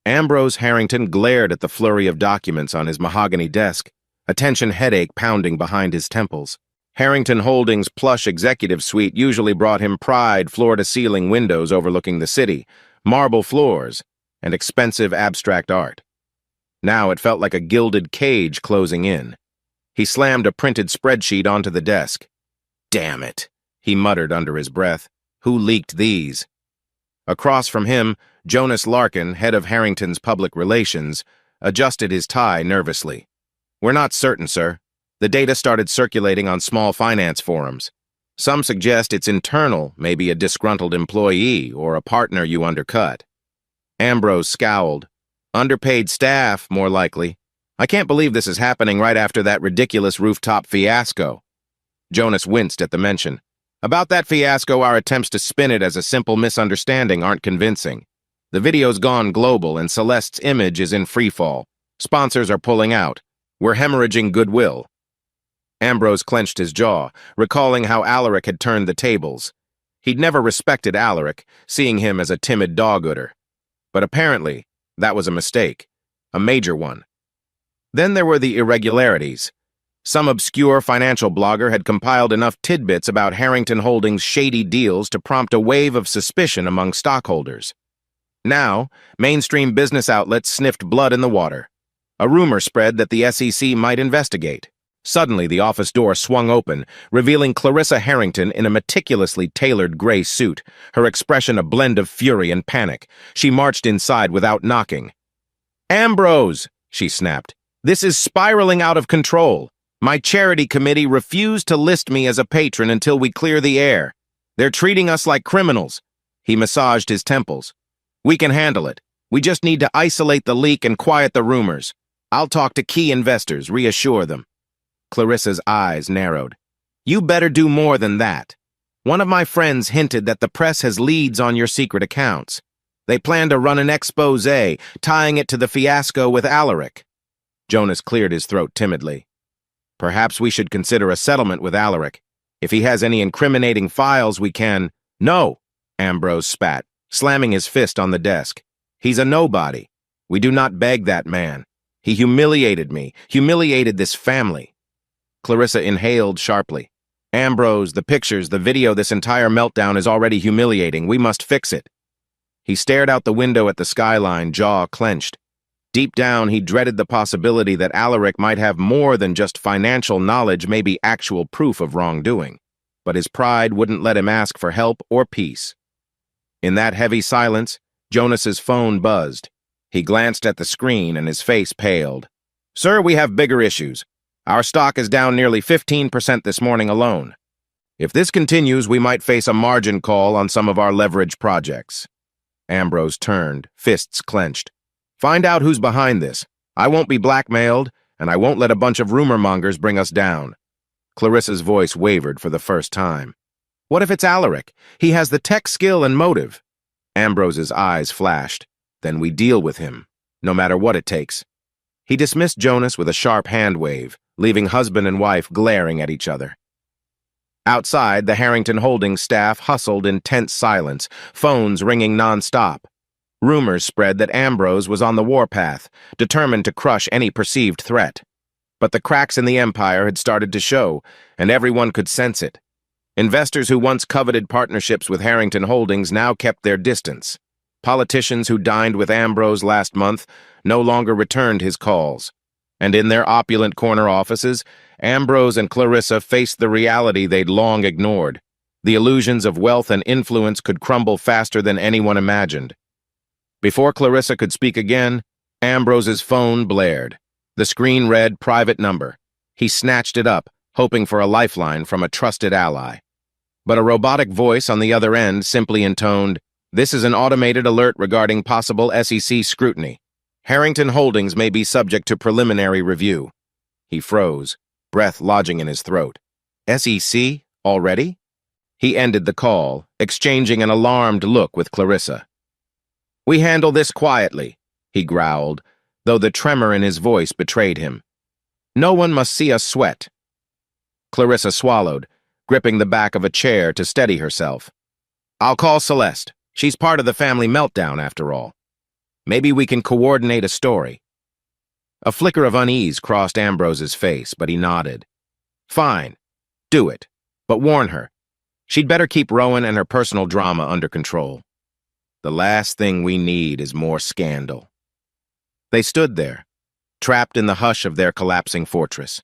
Speaker 2: Ambrose Harrington glared at the flurry of documents on his mahogany desk, a tension headache pounding behind his temples. Harrington Holdings' plush executive suite usually brought him pride floor-to-ceiling windows overlooking the city, marble floors, and expensive abstract art. Now it felt like a gilded cage closing in. He slammed a printed spreadsheet onto the desk. "Damn it," he muttered under his breath. "Who leaked these?" Across from him, Jonas Larkin, head of Harrington's public relations, adjusted his tie nervously. "We're not certain, sir. The data started circulating on small finance forums. Some suggest it's internal, maybe a disgruntled employee or a partner you undercut." Ambrose scowled. "Underpaid staff, more likely. I can't believe this is happening right after that ridiculous rooftop fiasco." Jonas winced at the mention. "About that fiasco, our attempts to spin it as a simple misunderstanding aren't convincing. The video's gone global and Celeste's image is in freefall. Sponsors are pulling out. We're hemorrhaging goodwill." Ambrose clenched his jaw, recalling how Alaric had turned the tables. He'd never respected Alaric, seeing him as a timid dog-ooder. But apparently, that was a mistake. A major one. Then there were the irregularities. Some obscure financial blogger had compiled enough tidbits about Harrington Holdings' shady deals to prompt a wave of suspicion among stockholders. Now, mainstream business outlets sniffed blood in the water. A rumor spread that the SEC might investigate. Suddenly, the office door swung open, revealing Clarissa Harrington in a meticulously tailored gray suit, her expression a blend of fury and panic. She marched inside without knocking. "Ambrose!" she snapped. "This is spiraling out of control. My charity committee refused to list me as a patron until we clear the air. They're treating us like criminals." He massaged his temples. "We can handle it. We just need to isolate the leak and quiet the rumors. I'll talk to key investors, reassure them." Clarissa's eyes narrowed. "You better do more than that. One of my friends hinted that the press has leads on your secret accounts. They plan to run an expose, tying it to the fiasco with Alaric." Jonas cleared his throat timidly. "Perhaps we should consider a settlement with Alaric. If he has any incriminating files, we can—" "No," Ambrose spat, slamming his fist on the desk. "He's a nobody. We do not beg that man. He humiliated me, humiliated this family." Clarissa inhaled sharply. "Ambrose, the pictures, the video, this entire meltdown is already humiliating. We must fix it." He stared out the window at the skyline, jaw clenched. Deep down, he dreaded the possibility that Alaric might have more than just financial knowledge, maybe actual proof of wrongdoing. But his pride wouldn't let him ask for help or peace. In that heavy silence, Jonas's phone buzzed. He glanced at the screen and his face paled. "Sir, we have bigger issues. Our stock is down nearly 15% this morning alone. If this continues, we might face a margin call on some of our leverage projects." Ambrose turned, fists clenched. "Find out who's behind this. I won't be blackmailed, and I won't let a bunch of rumor mongers bring us down." Clarissa's voice wavered for the first time. "What if it's Alaric? He has the tech skill and motive." Ambrose's eyes flashed. "Then we deal with him, no matter what it takes." He dismissed Jonas with a sharp hand wave, leaving husband and wife glaring at each other. Outside, the Harrington Holdings staff hustled in tense silence, phones ringing non-stop. Rumors spread that Ambrose was on the warpath, determined to crush any perceived threat. But the cracks in the empire had started to show, and everyone could sense it. Investors who once coveted partnerships with Harrington Holdings now kept their distance. Politicians who dined with Ambrose last month no longer returned his calls. And in their opulent corner offices, Ambrose and Clarissa faced the reality they'd long ignored. The illusions of wealth and influence could crumble faster than anyone imagined. Before Clarissa could speak again, Ambrose's phone blared. The screen read private number. He snatched it up, hoping for a lifeline from a trusted ally. But a robotic voice on the other end simply intoned, "This is an automated alert regarding possible SEC scrutiny. Harrington Holdings may be subject to preliminary review." He froze, breath lodging in his throat. "SEC? Already?" He ended the call, exchanging an alarmed look with Clarissa. "We handle this quietly," he growled, though the tremor in his voice betrayed him. "No one must see us sweat." Clarissa swallowed, gripping the back of a chair to steady herself. "I'll call Celeste. She's part of the family meltdown, after all. Maybe we can coordinate a story." A flicker of unease crossed Ambrose's face, but he nodded. "Fine. Do it. But warn her. She'd better keep Rowan and her personal drama under control. The last thing we need is more scandal." They stood there, trapped in the hush of their collapsing fortress.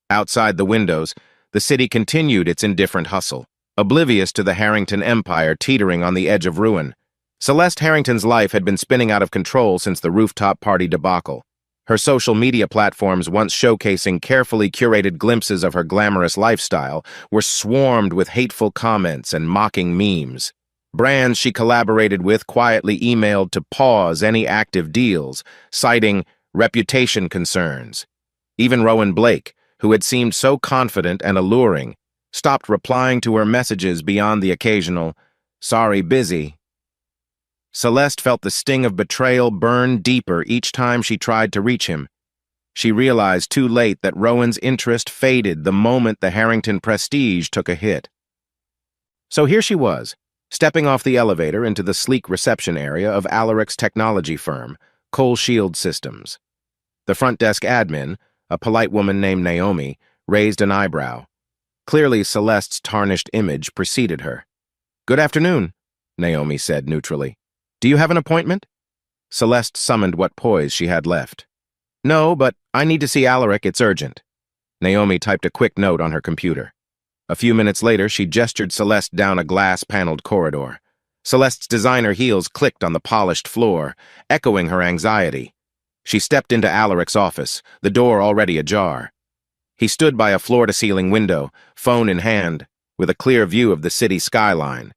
Speaker 2: Outside the windows, the city continued its indifferent hustle, oblivious to the Harrington empire teetering on the edge of ruin. Celeste Harrington's life had been spinning out of control since the rooftop party debacle. Her social media platforms, once showcasing carefully curated glimpses of her glamorous lifestyle, were swarmed with hateful comments and mocking memes. Brands she collaborated with quietly emailed to pause any active deals, citing reputation concerns. Even Rowan Blake, who had seemed so confident and alluring, stopped replying to her messages beyond the occasional, "Sorry, busy." Celeste felt the sting of betrayal burn deeper each time she tried to reach him. She realized too late that Rowan's interest faded the moment the Harrington prestige took a hit. So here she was, stepping off the elevator into the sleek reception area of Alaric's technology firm, Coal Shield Systems. The front desk admin, a polite woman named Naomi, raised an eyebrow. Clearly, Celeste's tarnished image preceded her. "Good afternoon," Naomi said neutrally. "Do you have an appointment?" Celeste summoned what poise she had left. "No, but I need to see Alaric, it's urgent." Naomi typed a quick note on her computer. A few minutes later, she gestured Celeste down a glass-paneled corridor. Celeste's designer heels clicked on the polished floor, echoing her anxiety. She stepped into Alaric's office, the door already ajar. He stood by a floor-to-ceiling window, phone in hand, with a clear view of the city skyline.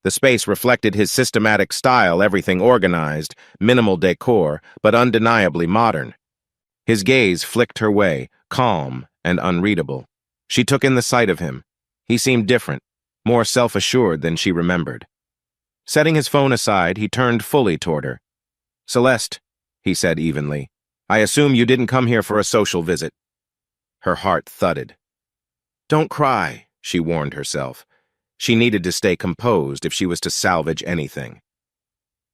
Speaker 2: The space reflected his systematic style, everything organized, minimal decor, but undeniably modern. His gaze flicked her way, calm and unreadable. She took in the sight of him. He seemed different, more self-assured than she remembered. Setting his phone aside, he turned fully toward her. "Celeste," he said evenly, "I assume you didn't come here for a social visit." Her heart thudded. "Don't cry," she warned herself. She needed to stay composed if she was to salvage anything.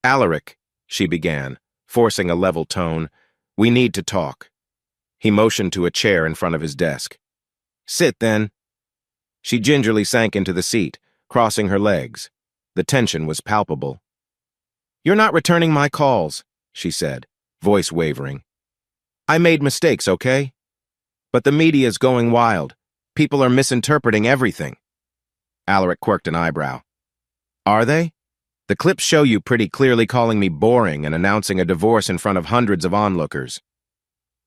Speaker 2: "Alaric," she began, forcing a level tone, "we need to talk." He motioned to a chair in front of his desk. "Sit, then." She gingerly sank into the seat, crossing her legs. The tension was palpable. "You're not returning my calls," she said, voice wavering. "I made mistakes, okay? But the media's going wild. People are misinterpreting everything." Alaric quirked an eyebrow. "Are they? The clips show you pretty clearly calling me boring and announcing a divorce in front of hundreds of onlookers."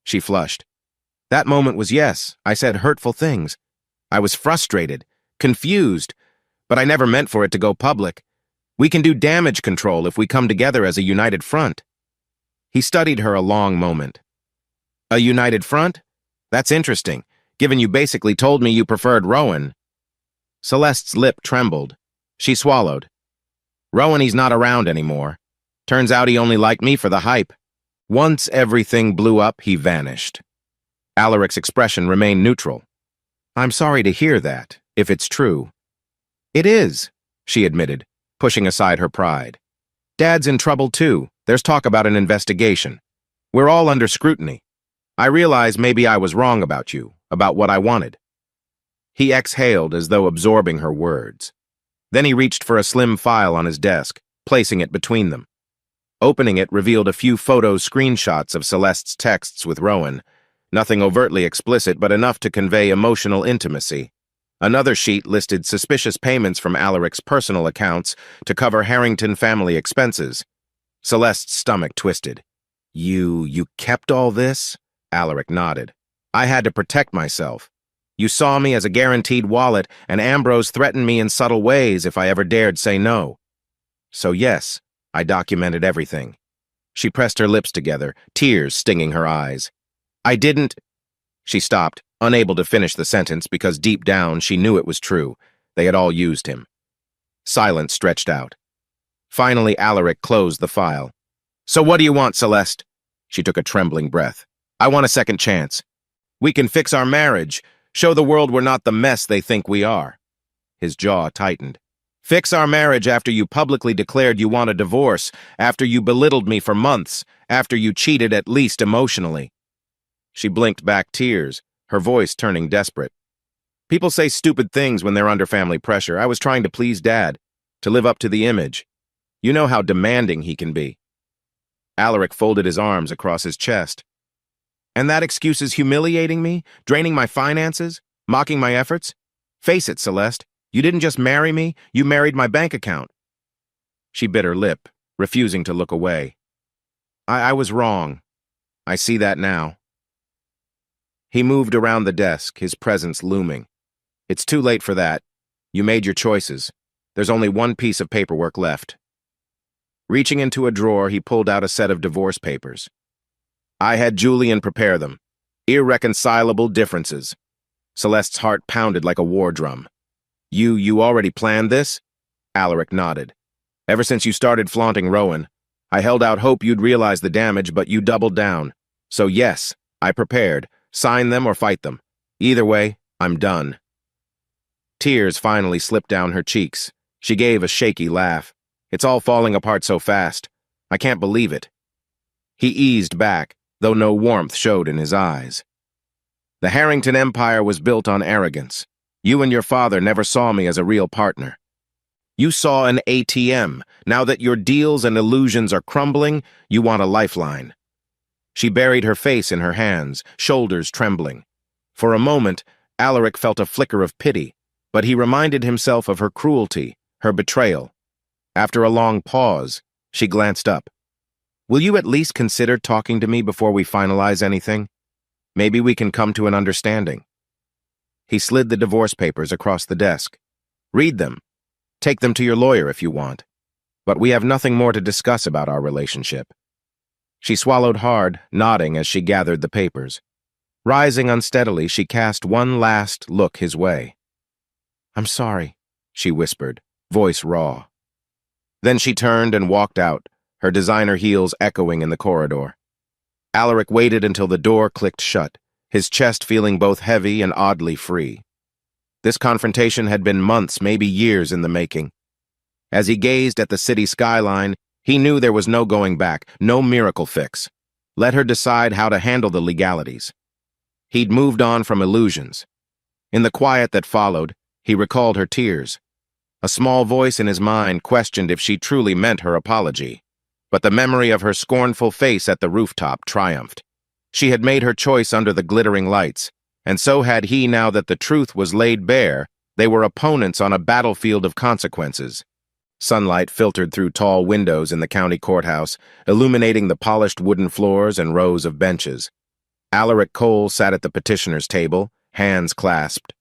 Speaker 2: She flushed. "That moment was yes, I said hurtful things. I was frustrated, confused, but I never meant for it to go public. We can do damage control if we come together as a united front." He studied her a long moment. "A united front? That's interesting, given you basically told me you preferred Rowan." Celeste's lip trembled. She swallowed. "Rowan, he's not around anymore. Turns out he only liked me for the hype. Once everything blew up, he vanished." Alaric's expression remained neutral. "I'm sorry to hear that, if it's true." "It is," she admitted, pushing aside her pride. "Dad's in trouble too. There's talk about an investigation. We're all under scrutiny. I realize maybe I was wrong about you, about what I wanted." He exhaled as though absorbing her words. Then he reached for a slim file on his desk, placing it between them. Opening it revealed a few photo screenshots of Celeste's texts with Rowan, nothing overtly explicit but enough to convey emotional intimacy. Another sheet listed suspicious payments from Alaric's personal accounts to cover Harrington family expenses. Celeste's stomach twisted. You kept all this?" Alaric nodded. "I had to protect myself. You saw me as a guaranteed wallet, and Ambrose threatened me in subtle ways if I ever dared say no. So yes, I documented everything." She pressed her lips together, tears stinging her eyes. "I didn't—" She stopped, unable to finish the sentence because deep down she knew it was true. They had all used him. Silence stretched out. Finally, Alaric closed the file. "So what do you want, Celeste?" She took a trembling breath. "I want a second chance. We can fix our marriage, show the world we're not the mess they think we are." His jaw tightened. "Fix our marriage after you publicly declared you want a divorce, after you belittled me for months, after you cheated at least emotionally." She blinked back tears, her voice turning desperate. "People say stupid things when they're under family pressure. I was trying to please Dad, to live up to the image. You know how demanding he can be." Alaric folded his arms across his chest. "And that excuse is humiliating me, draining my finances, mocking my efforts? Face it, Celeste, you didn't just marry me, you married my bank account." She bit her lip, refusing to look away. I was wrong. I see that now." He moved around the desk, his presence looming. "It's too late for that. You made your choices. There's only one piece of paperwork left." Reaching into a drawer, he pulled out a set of divorce papers. "I had Julian prepare them. Irreconcilable differences." Celeste's heart pounded like a war drum. You already planned this?" Alaric nodded. "Ever since you started flaunting Rowan, I held out hope you'd realize the damage, but you doubled down. So yes, I prepared. Sign them or fight them. Either way, I'm done. Tears finally slipped down her cheeks. She gave a shaky laugh. It's all falling apart so fast. I can't believe it. He eased back, though no warmth showed in his eyes. The Harrington Empire was built on arrogance. You and your father never saw me as a real partner. You saw an ATM. Now that your deals and illusions are crumbling, you want a lifeline. She buried her face in her hands, shoulders trembling. For a moment, Alaric felt a flicker of pity, but he reminded himself of her cruelty, her betrayal. After a long pause, she glanced up. Will you at least consider talking to me before we finalize anything? Maybe we can come to an understanding. He slid the divorce papers across the desk. Read them. Take them to your lawyer if you want. But we have nothing more to discuss about our relationship. She swallowed hard, nodding as she gathered the papers. Rising unsteadily, she cast one last look his way. I'm sorry, she whispered, voice raw. Then she turned and walked out, her designer heels echoing in the corridor. Alaric waited until the door clicked shut, his chest feeling both heavy and oddly free. This confrontation had been months, maybe years in the making. As he gazed at the city skyline, he knew there was no going back, no miracle fix. Let her decide how to handle the legalities. He'd moved on from illusions. In the quiet that followed, he recalled her tears. A small voice in his mind questioned if she truly meant her apology. But the memory of her scornful face at the rooftop triumphed. She had made her choice under the glittering lights, and so had he. Now that the truth was laid bare, they were opponents on a battlefield of consequences. Sunlight filtered through tall windows in the county courthouse, illuminating the polished wooden floors and rows of benches. Alaric Cole sat at the petitioner's table, hands clasped.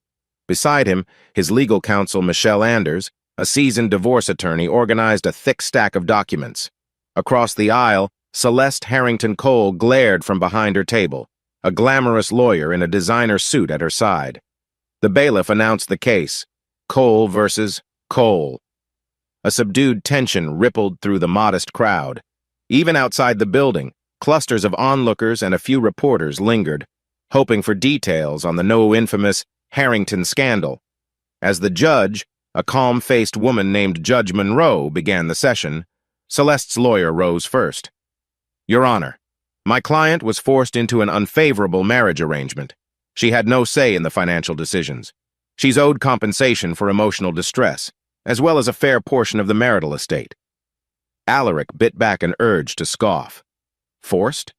Speaker 2: Beside him, his legal counsel Michelle Anders, a seasoned divorce attorney, organized a thick stack of documents. Across the aisle, Celeste Harrington Cole glared from behind her table, a glamorous lawyer in a designer suit at her side. The bailiff announced the case, Cole versus Cole. A subdued tension rippled through the modest crowd. Even outside the building, clusters of onlookers and a few reporters lingered, hoping for details on the now-infamous Harrington scandal. As the judge, a calm-faced woman named Judge Monroe, began the session, Celeste's lawyer rose first. Your Honor, my client was forced into an unfavorable marriage arrangement. She had no say in the financial decisions. She's owed compensation for emotional distress, as well as a fair portion of the marital estate. Alaric bit back an urge to scoff. Forced?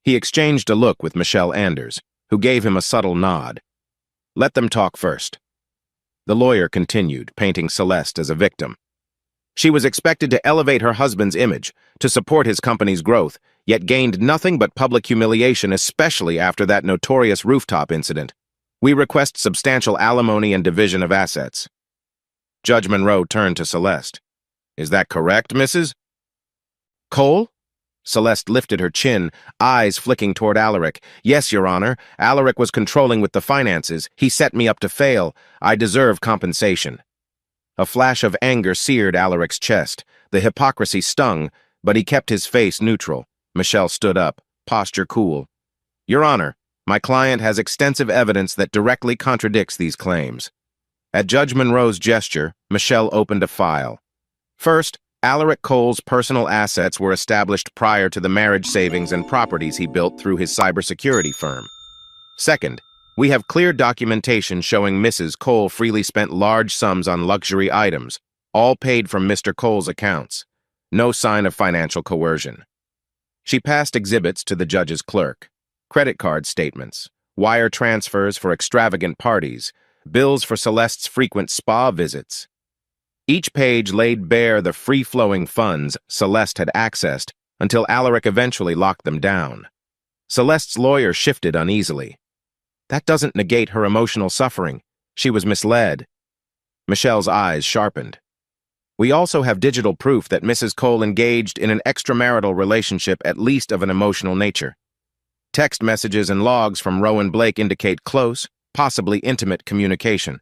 Speaker 2: He exchanged a look with Michelle Anders, who gave him a subtle nod. Let them talk first. The lawyer continued, painting Celeste as a victim. She was expected to elevate her husband's image, to support his company's growth, yet gained nothing but public humiliation, especially after that notorious rooftop incident. We request substantial alimony and division of assets. Judge Monroe turned to Celeste. Is that correct, Mrs. Cole? Celeste lifted her chin, eyes flicking toward Alaric. Yes, Your Honor. Alaric was controlling with the finances. He set me up to fail. I deserve compensation. A flash of anger seared Alaric's chest. The hypocrisy stung, but he kept his face neutral. Michelle stood up, posture cool. Your Honor, my client has extensive evidence that directly contradicts these claims. At Judge Monroe's gesture, Michelle opened a file. First, Alaric Cole's personal assets were established prior to the marriage savings and properties he built through his cybersecurity firm. Second, we have clear documentation showing Mrs. Cole freely spent large sums on luxury items, all paid from Mr. Cole's accounts. No sign of financial coercion. She passed exhibits to the judge's clerk. Credit card statements, wire transfers for extravagant parties, bills for Celeste's frequent spa visits. Each page laid bare the free-flowing funds Celeste had accessed until Alaric eventually locked them down. Celeste's lawyer shifted uneasily. That doesn't negate her emotional suffering. She was misled. Michelle's eyes sharpened. We also have digital proof that Mrs. Cole engaged in an extramarital relationship, at least of an emotional nature. Text messages and logs from Rowan Blake indicate close, possibly intimate communication.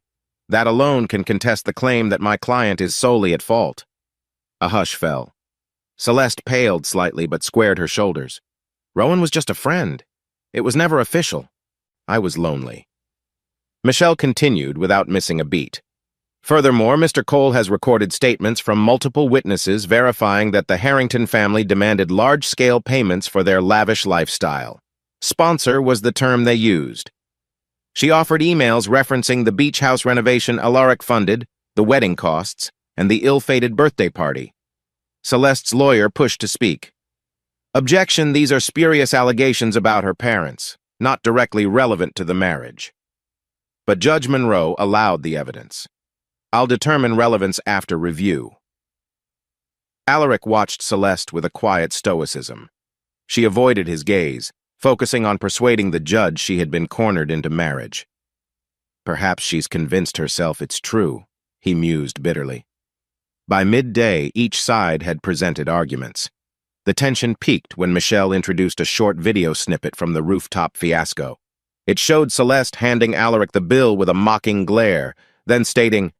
Speaker 2: That alone can contest the claim that my client is solely at fault. A hush fell. Celeste paled slightly but squared her shoulders. Rowan was just a friend. It was never official. I was lonely. Michelle continued without missing a beat. Furthermore, Mr. Cole has recorded statements from multiple witnesses verifying that the Harrington family demanded large-scale payments for their lavish lifestyle. Sponsor was the term they used. She offered emails referencing the beach house renovation Alaric funded, the wedding costs, and the ill-fated birthday party. Celeste's lawyer pushed to speak. Objection, these are spurious allegations about her parents, not directly relevant to the marriage. But Judge Monroe allowed the evidence. I'll determine relevance after review. Alaric watched Celeste with a quiet stoicism. She avoided his gaze, focusing on persuading the judge she had been cornered into marriage. Perhaps she's convinced herself it's true, he mused bitterly. By midday, each side had presented arguments. The tension peaked when Michelle introduced a short video snippet from the rooftop fiasco. It showed Celeste handing Alaric the bill with a mocking glare, then stating,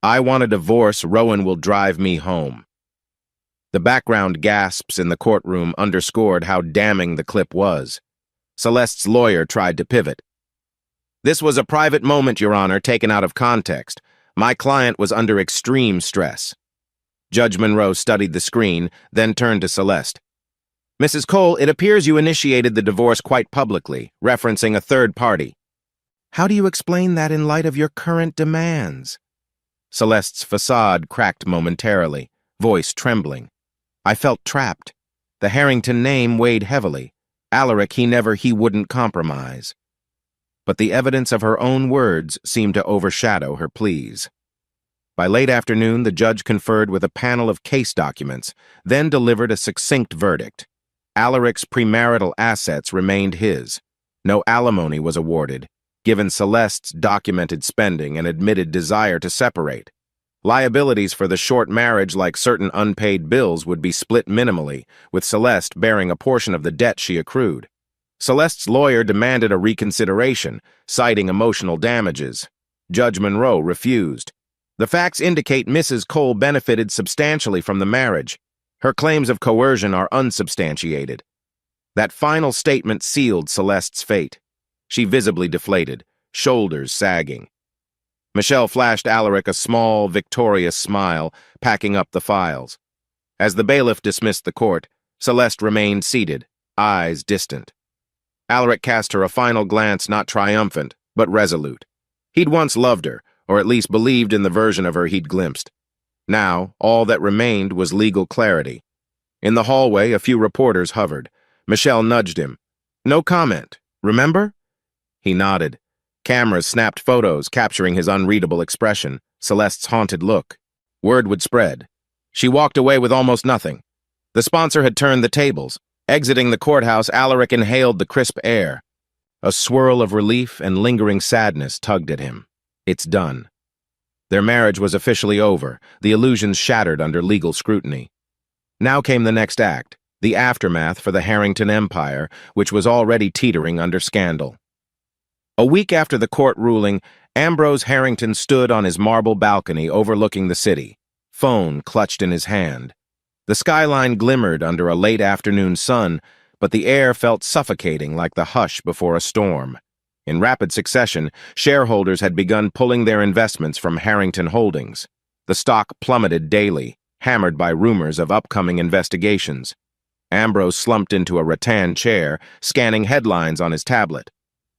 Speaker 2: "I want a divorce, Rowan will drive me home." The background gasps in the courtroom underscored how damning the clip was. Celeste's lawyer tried to pivot. "This was a private moment, Your Honor, taken out of context. My client was under extreme stress." Judge Monroe studied the screen, then turned to Celeste. "Mrs. Cole, it appears you initiated the divorce quite publicly, referencing a third party. How do you explain that in light of your current demands?" Celeste's facade cracked momentarily, voice trembling. I felt trapped. The Harrington name weighed heavily. Alaric, he wouldn't compromise. But the evidence of her own words seemed to overshadow her pleas. By late afternoon, the judge conferred with a panel of case documents, then delivered a succinct verdict. Alaric's premarital assets remained his. No alimony was awarded, given Celeste's documented spending and admitted desire to separate. Liabilities for the short marriage, like certain unpaid bills, would be split minimally, with Celeste bearing a portion of the debt she accrued. Celeste's lawyer demanded a reconsideration, citing emotional damages. Judge Monroe refused. The facts indicate Mrs. Cole benefited substantially from the marriage. Her claims of coercion are unsubstantiated. That final statement sealed Celeste's fate. She visibly deflated, shoulders sagging. Michelle flashed Alaric a small, victorious smile, packing up the files. As the bailiff dismissed the court, Celeste remained seated, eyes distant. Alaric cast her a final glance not triumphant, but resolute. He'd once loved her, or at least believed in the version of her he'd glimpsed. Now, all that remained was legal clarity. In the hallway, a few reporters hovered. Michelle nudged him. "No comment, remember?" He nodded. Cameras snapped photos capturing his unreadable expression, Celeste's haunted look. Word would spread. She walked away with almost nothing. The sponsor had turned the tables. Exiting the courthouse, Alaric inhaled the crisp air. A swirl of relief and lingering sadness tugged at him. It's done. Their marriage was officially over, the illusions shattered under legal scrutiny. Now came the next act, the aftermath for the Harrington empire, which was already teetering under scandal. A week after the court ruling, Ambrose Harrington stood on his marble balcony overlooking the city, phone clutched in his hand. The skyline glimmered under a late afternoon sun, but the air felt suffocating like the hush before a storm. In rapid succession, shareholders had begun pulling their investments from Harrington Holdings. The stock plummeted daily, hammered by rumors of upcoming investigations. Ambrose slumped into a rattan chair, scanning headlines on his tablet.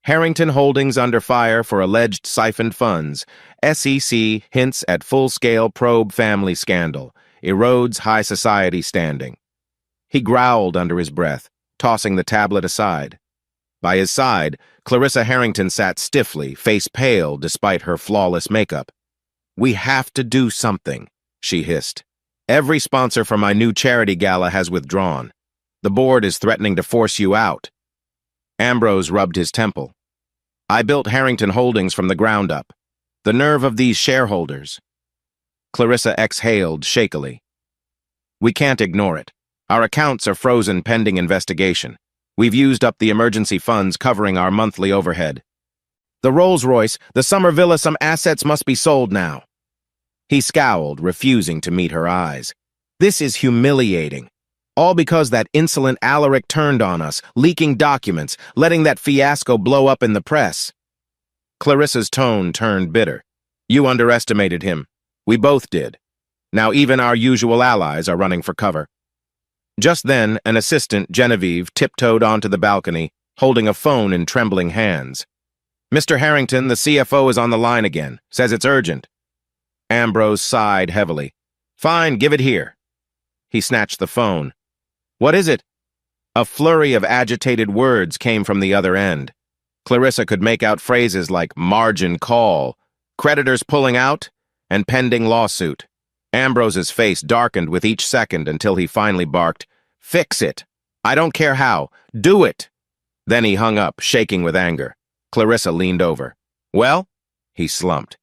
Speaker 2: Harrington Holdings under fire for alleged siphoned funds. SEC hints at full-scale probe family scandal. Erodes high society standing. He growled under his breath, tossing the tablet aside. By his side, Clarissa Harrington sat stiffly, face pale despite her flawless makeup. "We have to do something," she hissed. "Every sponsor for my new charity gala has withdrawn. The board is threatening to force you out." Ambrose rubbed his temple. "I built Harrington Holdings from the ground up. The nerve of these shareholders." Clarissa exhaled shakily. "We can't ignore it. Our accounts are frozen pending investigation. We've used up the emergency funds covering our monthly overhead. The Rolls-Royce, the summer villa, some assets must be sold now." He scowled, refusing to meet her eyes. "This is humiliating. All because that insolent Alaric turned on us, leaking documents, letting that fiasco blow up in the press. Clarissa's tone turned bitter. You underestimated him. We both did. Now even our usual allies are running for cover. Just then, an assistant, Genevieve, tiptoed onto the balcony, holding a phone in trembling hands. Mr. Harrington, the CFO is on the line again. Says it's urgent. Ambrose sighed heavily. Fine, give it here. He snatched the phone. What is it? A flurry of agitated words came from the other end. Clarissa could make out phrases like margin call, creditors pulling out, and pending lawsuit. Ambrose's face darkened with each second until he finally barked, Fix it! I don't care how. Do it! Then he hung up, shaking with anger. Clarissa leaned over. Well? He slumped.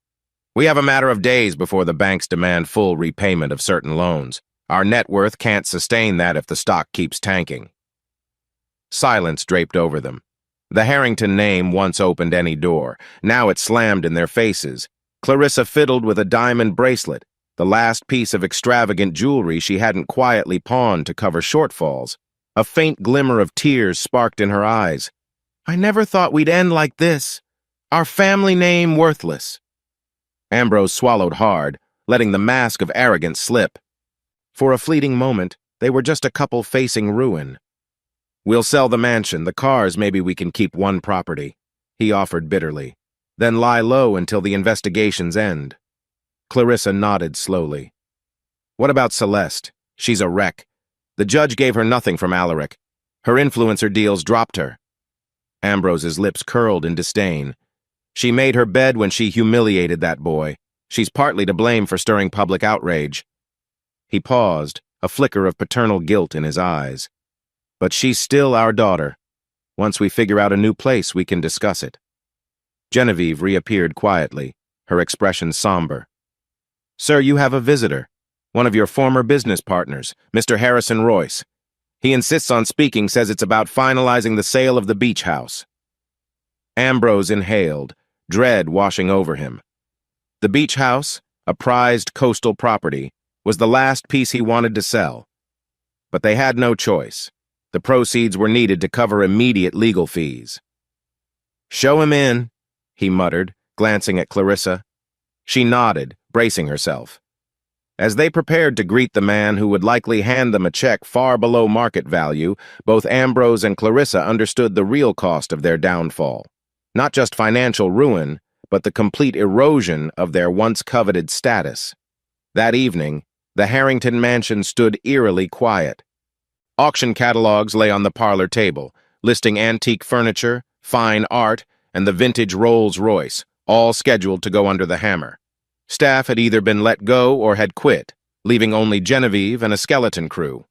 Speaker 2: We have a matter of days before the banks demand full repayment of certain loans. Our net worth can't sustain that if the stock keeps tanking. Silence draped over them. The Harrington name once opened any door. Now it slammed in their faces. Clarissa fiddled with a diamond bracelet, the last piece of extravagant jewelry she hadn't quietly pawned to cover shortfalls. A faint glimmer of tears sparked in her eyes. I never thought we'd end like this. Our family name worthless. Ambrose swallowed hard, letting the mask of arrogance slip. For a fleeting moment, they were just a couple facing ruin. We'll sell the mansion, the cars, maybe we can keep one property, he offered bitterly. Then lie low until the investigations end. Clarissa nodded slowly. What about Celeste? She's a wreck. The judge gave her nothing from Alaric. Her influencer deals dropped her. Ambrose's lips curled in disdain. She made her bed when she humiliated that boy. She's partly to blame for stirring public outrage. He paused, a flicker of paternal guilt in his eyes. But she's still our daughter. Once we figure out a new place, we can discuss it. Genevieve reappeared quietly, her expression somber. Sir, you have a visitor. One of your former business partners, Mr. Harrison Royce. He insists on speaking, says it's about finalizing the sale of the beach house. Ambrose inhaled, dread washing over him. The beach house, a prized coastal property, was the last piece he wanted to sell. But they had no choice. The proceeds were needed to cover immediate legal fees. Show him in, he muttered, glancing at Clarissa. She nodded, bracing herself. As they prepared to greet the man who would likely hand them a check far below market value, both Ambrose and Clarissa understood the real cost of their downfall. Not just financial ruin, but the complete erosion of their once coveted status. That evening, the Harrington mansion stood eerily quiet. Auction catalogs lay on the parlor table, listing antique furniture, fine art, and the vintage Rolls-Royce, all scheduled to go under the hammer. Staff had either been let go or had quit, leaving only Genevieve and a skeleton crew.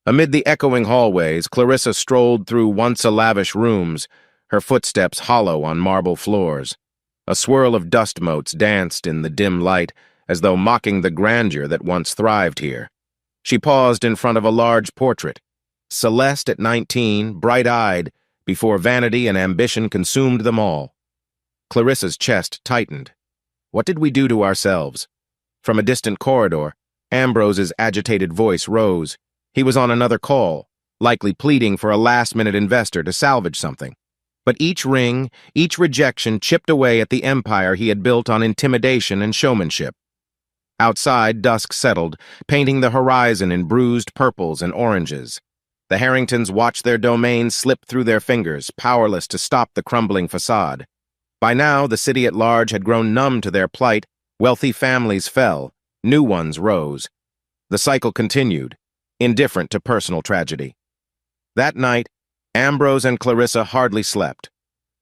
Speaker 2: Amid the echoing hallways, Clarissa strolled through once-lavish rooms, her footsteps hollow on marble floors. A swirl of dust motes danced in the dim light, as though mocking the grandeur that once thrived here. She paused in front of a large portrait. Celeste at 19, bright-eyed, before vanity and ambition consumed them all. Clarissa's chest tightened. What did we do to ourselves? From a distant corridor, Ambrose's agitated voice rose. He was on another call, likely pleading for a last-minute investor to salvage something. But each ring, each rejection chipped away at the empire he had built on intimidation and showmanship. Outside, dusk settled, painting the horizon in bruised purples and oranges. The Harringtons watched their domain slip through their fingers, powerless to stop the crumbling facade. By now, the city at large had grown numb to their plight. Wealthy families fell, new ones rose. The cycle continued, indifferent to personal tragedy. That night, Ambrose and Clarissa hardly slept.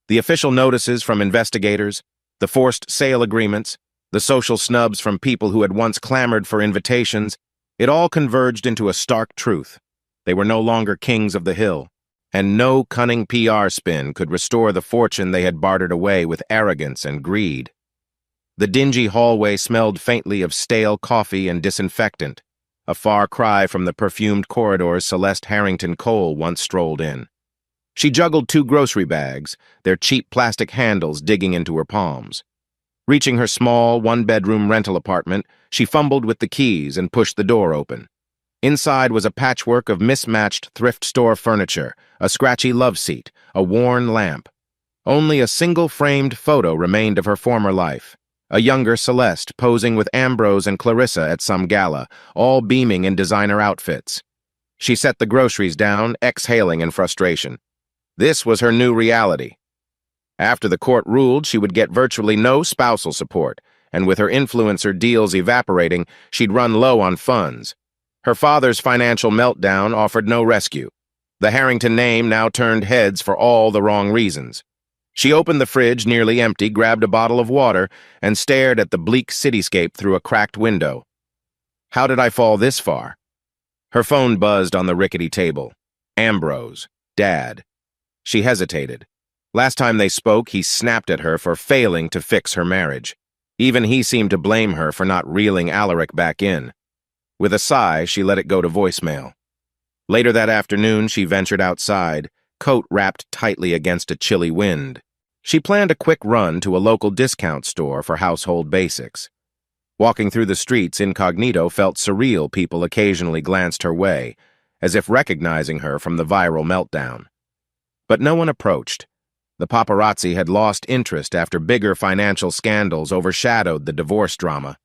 Speaker 2: The official notices from investigators, the forced sale agreements, the social snubs from people who had once clamored for invitations, it all converged into a stark truth. They were no longer kings of the hill, and no cunning PR spin could restore the fortune they had bartered away with arrogance and greed. The dingy hallway smelled faintly of stale coffee and disinfectant, a far cry from the perfumed corridors Celeste Harrington Cole once strolled in. She juggled 2 grocery bags, their cheap plastic handles digging into her palms. Reaching her small, 1-bedroom rental apartment, she fumbled with the keys and pushed the door open. Inside was a patchwork of mismatched thrift store furniture, a scratchy love seat, a worn lamp. Only a single framed photo remained of her former life. A younger Celeste posing with Ambrose and Clarissa at some gala, all beaming in designer outfits. She set the groceries down, exhaling in frustration. This was her new reality. After the court ruled she would get virtually no spousal support, and with her influencer deals evaporating, she'd run low on funds. Her father's financial meltdown offered no rescue. The Harrington name now turned heads for all the wrong reasons. She opened the fridge, nearly empty, grabbed a bottle of water, and stared at the bleak cityscape through a cracked window. How did I fall this far? Her phone buzzed on the rickety table. Ambrose. Dad. She hesitated. Last time they spoke, he snapped at her for failing to fix her marriage. Even he seemed to blame her for not reeling Alaric back in. With a sigh, she let it go to voicemail. Later that afternoon, she ventured outside, coat wrapped tightly against a chilly wind. She planned a quick run to a local discount store for household basics. Walking through the streets incognito felt surreal. People occasionally glanced her way, as if recognizing her from the viral meltdown. But no one approached. The paparazzi had lost interest after bigger financial scandals overshadowed the divorce drama.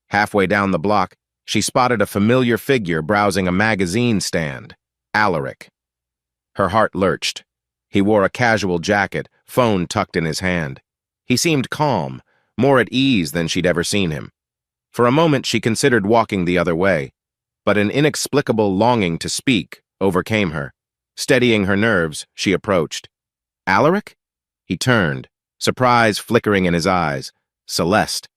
Speaker 2: Halfway down the block, she spotted a familiar figure browsing a magazine stand. Alaric. Her heart lurched. He wore a casual jacket, phone tucked in his hand. He seemed calm, more at ease than she'd ever seen him. For a moment she considered walking the other way, but an inexplicable longing to speak overcame her. Steadying her nerves, she approached. Alaric? He turned, surprise flickering in his eyes. Celeste.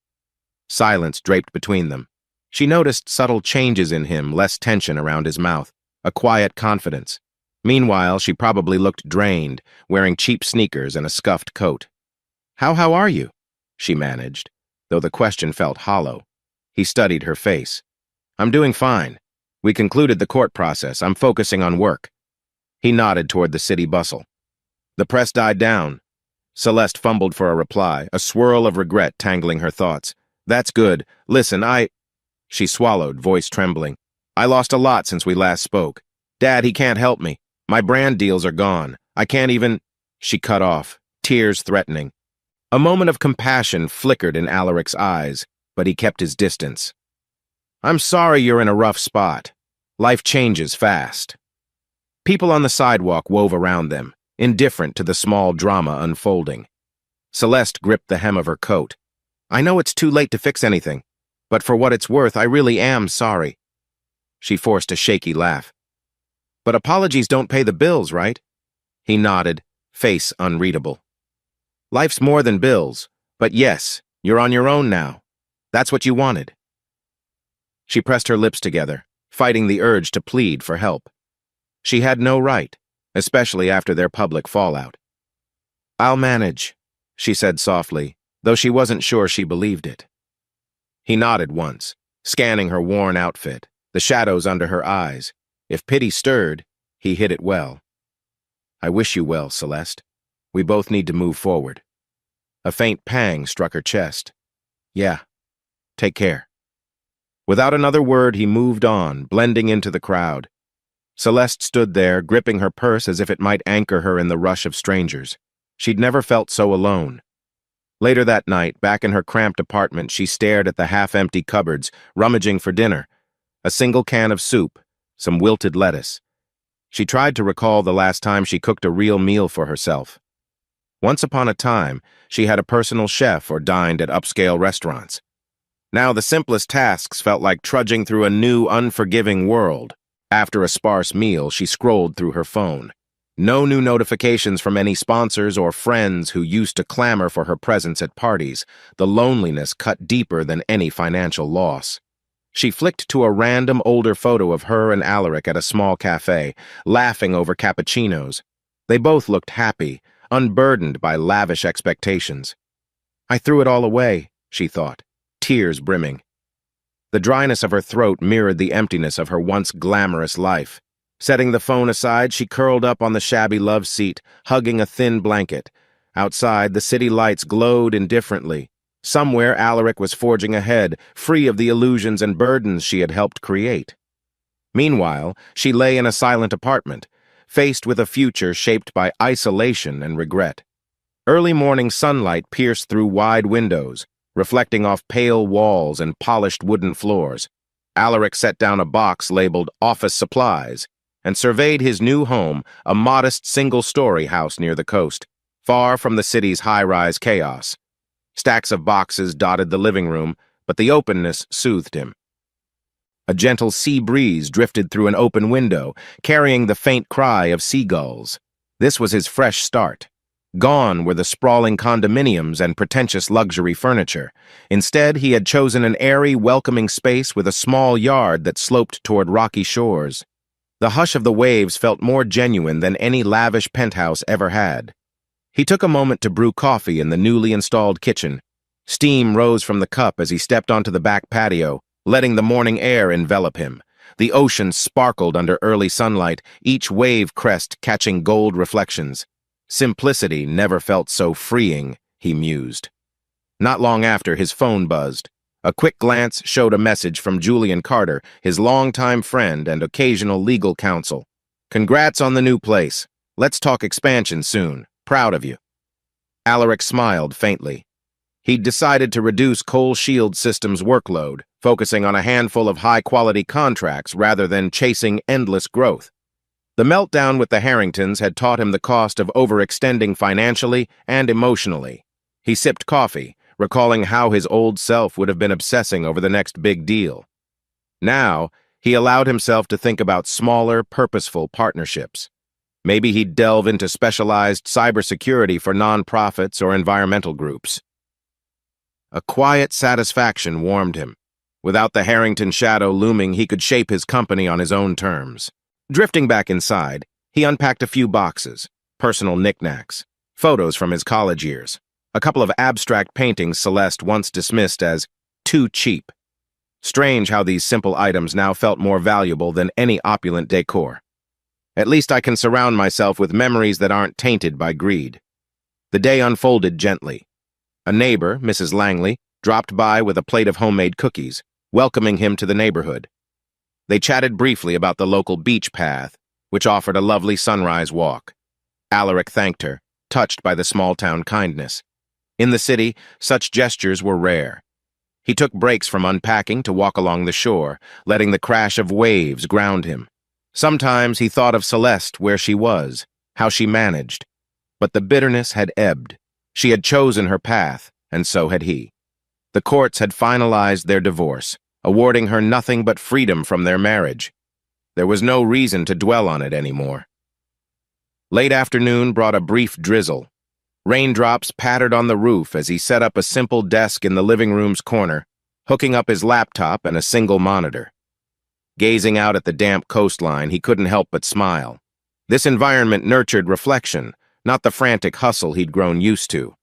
Speaker 2: Silence draped between them. She noticed subtle changes in him, less tension around his mouth, a quiet confidence. Meanwhile, she probably looked drained, wearing cheap sneakers and a scuffed coat. How are you? She managed, though the question felt hollow. He studied her face. I'm doing fine. We concluded the court process. I'm focusing on work. He nodded toward the city bustle. The press died down. Celeste fumbled for a reply, a swirl of regret tangling her thoughts. That's good. Listen, She swallowed, voice trembling. I lost a lot since we last spoke. Dad, he can't help me. My brand deals are gone. I can't even... She cut off, tears threatening. A moment of compassion flickered in Alaric's eyes, but he kept his distance. I'm sorry you're in a rough spot. Life changes fast. People on the sidewalk wove around them, indifferent to the small drama unfolding. Celeste gripped the hem of her coat. I know it's too late to fix anything, but for what it's worth, I really am sorry. She forced a shaky laugh. But apologies don't pay the bills, right? He nodded, face unreadable. Life's more than bills, but yes, you're on your own now. That's what you wanted. She pressed her lips together, fighting the urge to plead for help. She had no right, especially after their public fallout. I'll manage, she said softly, though she wasn't sure she believed it. He nodded once, scanning her worn outfit, the shadows under her eyes. If pity stirred, he hid it well. I wish you well, Celeste. We both need to move forward. A faint pang struck her chest. Yeah. Take care. Without another word, he moved on, blending into the crowd. Celeste stood there, gripping her purse as if it might anchor her in the rush of strangers. She'd never felt so alone. Later that night, back in her cramped apartment, she stared at the half-empty cupboards, rummaging for dinner. A single can of soup, some wilted lettuce. She tried to recall the last time she cooked a real meal for herself. Once upon a time, she had a personal chef or dined at upscale restaurants. Now the simplest tasks felt like trudging through a new, unforgiving world. After a sparse meal, she scrolled through her phone. No new notifications from any sponsors or friends who used to clamor for her presence at parties. The loneliness cut deeper than any financial loss. She flicked to a random older photo of her and Alaric at a small cafe, laughing over cappuccinos. They both looked happy, unburdened by lavish expectations. I threw it all away, she thought, tears brimming. The dryness of her throat mirrored the emptiness of her once glamorous life. Setting the phone aside, she curled up on the shabby love seat, hugging a thin blanket. Outside, the city lights glowed indifferently. Somewhere, Alaric was forging ahead, free of the illusions and burdens she had helped create. Meanwhile, she lay in a silent apartment, faced with a future shaped by isolation and regret. Early morning sunlight pierced through wide windows, reflecting off pale walls and polished wooden floors. Alaric set down a box labeled Office Supplies and surveyed his new home, a modest single-story house near the coast, far from the city's high-rise chaos. Stacks of boxes dotted the living room, but the openness soothed him. A gentle sea breeze drifted through an open window, carrying the faint cry of seagulls. This was his fresh start. Gone were the sprawling condominiums and pretentious luxury furniture. Instead, he had chosen an airy, welcoming space with a small yard that sloped toward rocky shores. The hush of the waves felt more genuine than any lavish penthouse ever had. He took a moment to brew coffee in the newly installed kitchen. Steam rose from the cup as he stepped onto the back patio, letting the morning air envelop him. The ocean sparkled under early sunlight, each wave crest catching gold reflections. Simplicity never felt so freeing, he mused. Not long after, his phone buzzed. A quick glance showed a message from Julian Carter, his longtime friend and occasional legal counsel. "Congrats on the new place. Let's talk expansion soon. Proud of you." Alaric smiled faintly. He'd decided to reduce Coal Shield Systems' workload, focusing on a handful of high-quality contracts rather than chasing endless growth. The meltdown with the Harringtons had taught him the cost of overextending financially and emotionally. He sipped coffee, recalling how his old self would have been obsessing over the next big deal. Now, he allowed himself to think about smaller, purposeful partnerships. Maybe he'd delve into specialized cybersecurity for nonprofits or environmental groups. A quiet satisfaction warmed him. Without the Harrington shadow looming, he could shape his company on his own terms. Drifting back inside, he unpacked a few boxes, personal knickknacks, photos from his college years, a couple of abstract paintings Celeste once dismissed as too cheap. Strange how these simple items now felt more valuable than any opulent decor. At least I can surround myself with memories that aren't tainted by greed. The day unfolded gently. A neighbor, Mrs. Langley, dropped by with a plate of homemade cookies, welcoming him to the neighborhood. They chatted briefly about the local beach path, which offered a lovely sunrise walk. Alaric thanked her, touched by the small-town kindness. In the city, such gestures were rare. He took breaks from unpacking to walk along the shore, letting the crash of waves ground him. Sometimes he thought of Celeste where she was, how she managed. But the bitterness had ebbed. She had chosen her path, and so had he. The courts had finalized their divorce, awarding her nothing but freedom from their marriage. There was no reason to dwell on it anymore. Late afternoon brought a brief drizzle. Raindrops pattered on the roof as he set up a simple desk in the living room's corner, hooking up his laptop and a single monitor. Gazing out at the damp coastline, he couldn't help but smile. This environment nurtured reflection, not the frantic hustle he'd grown used to.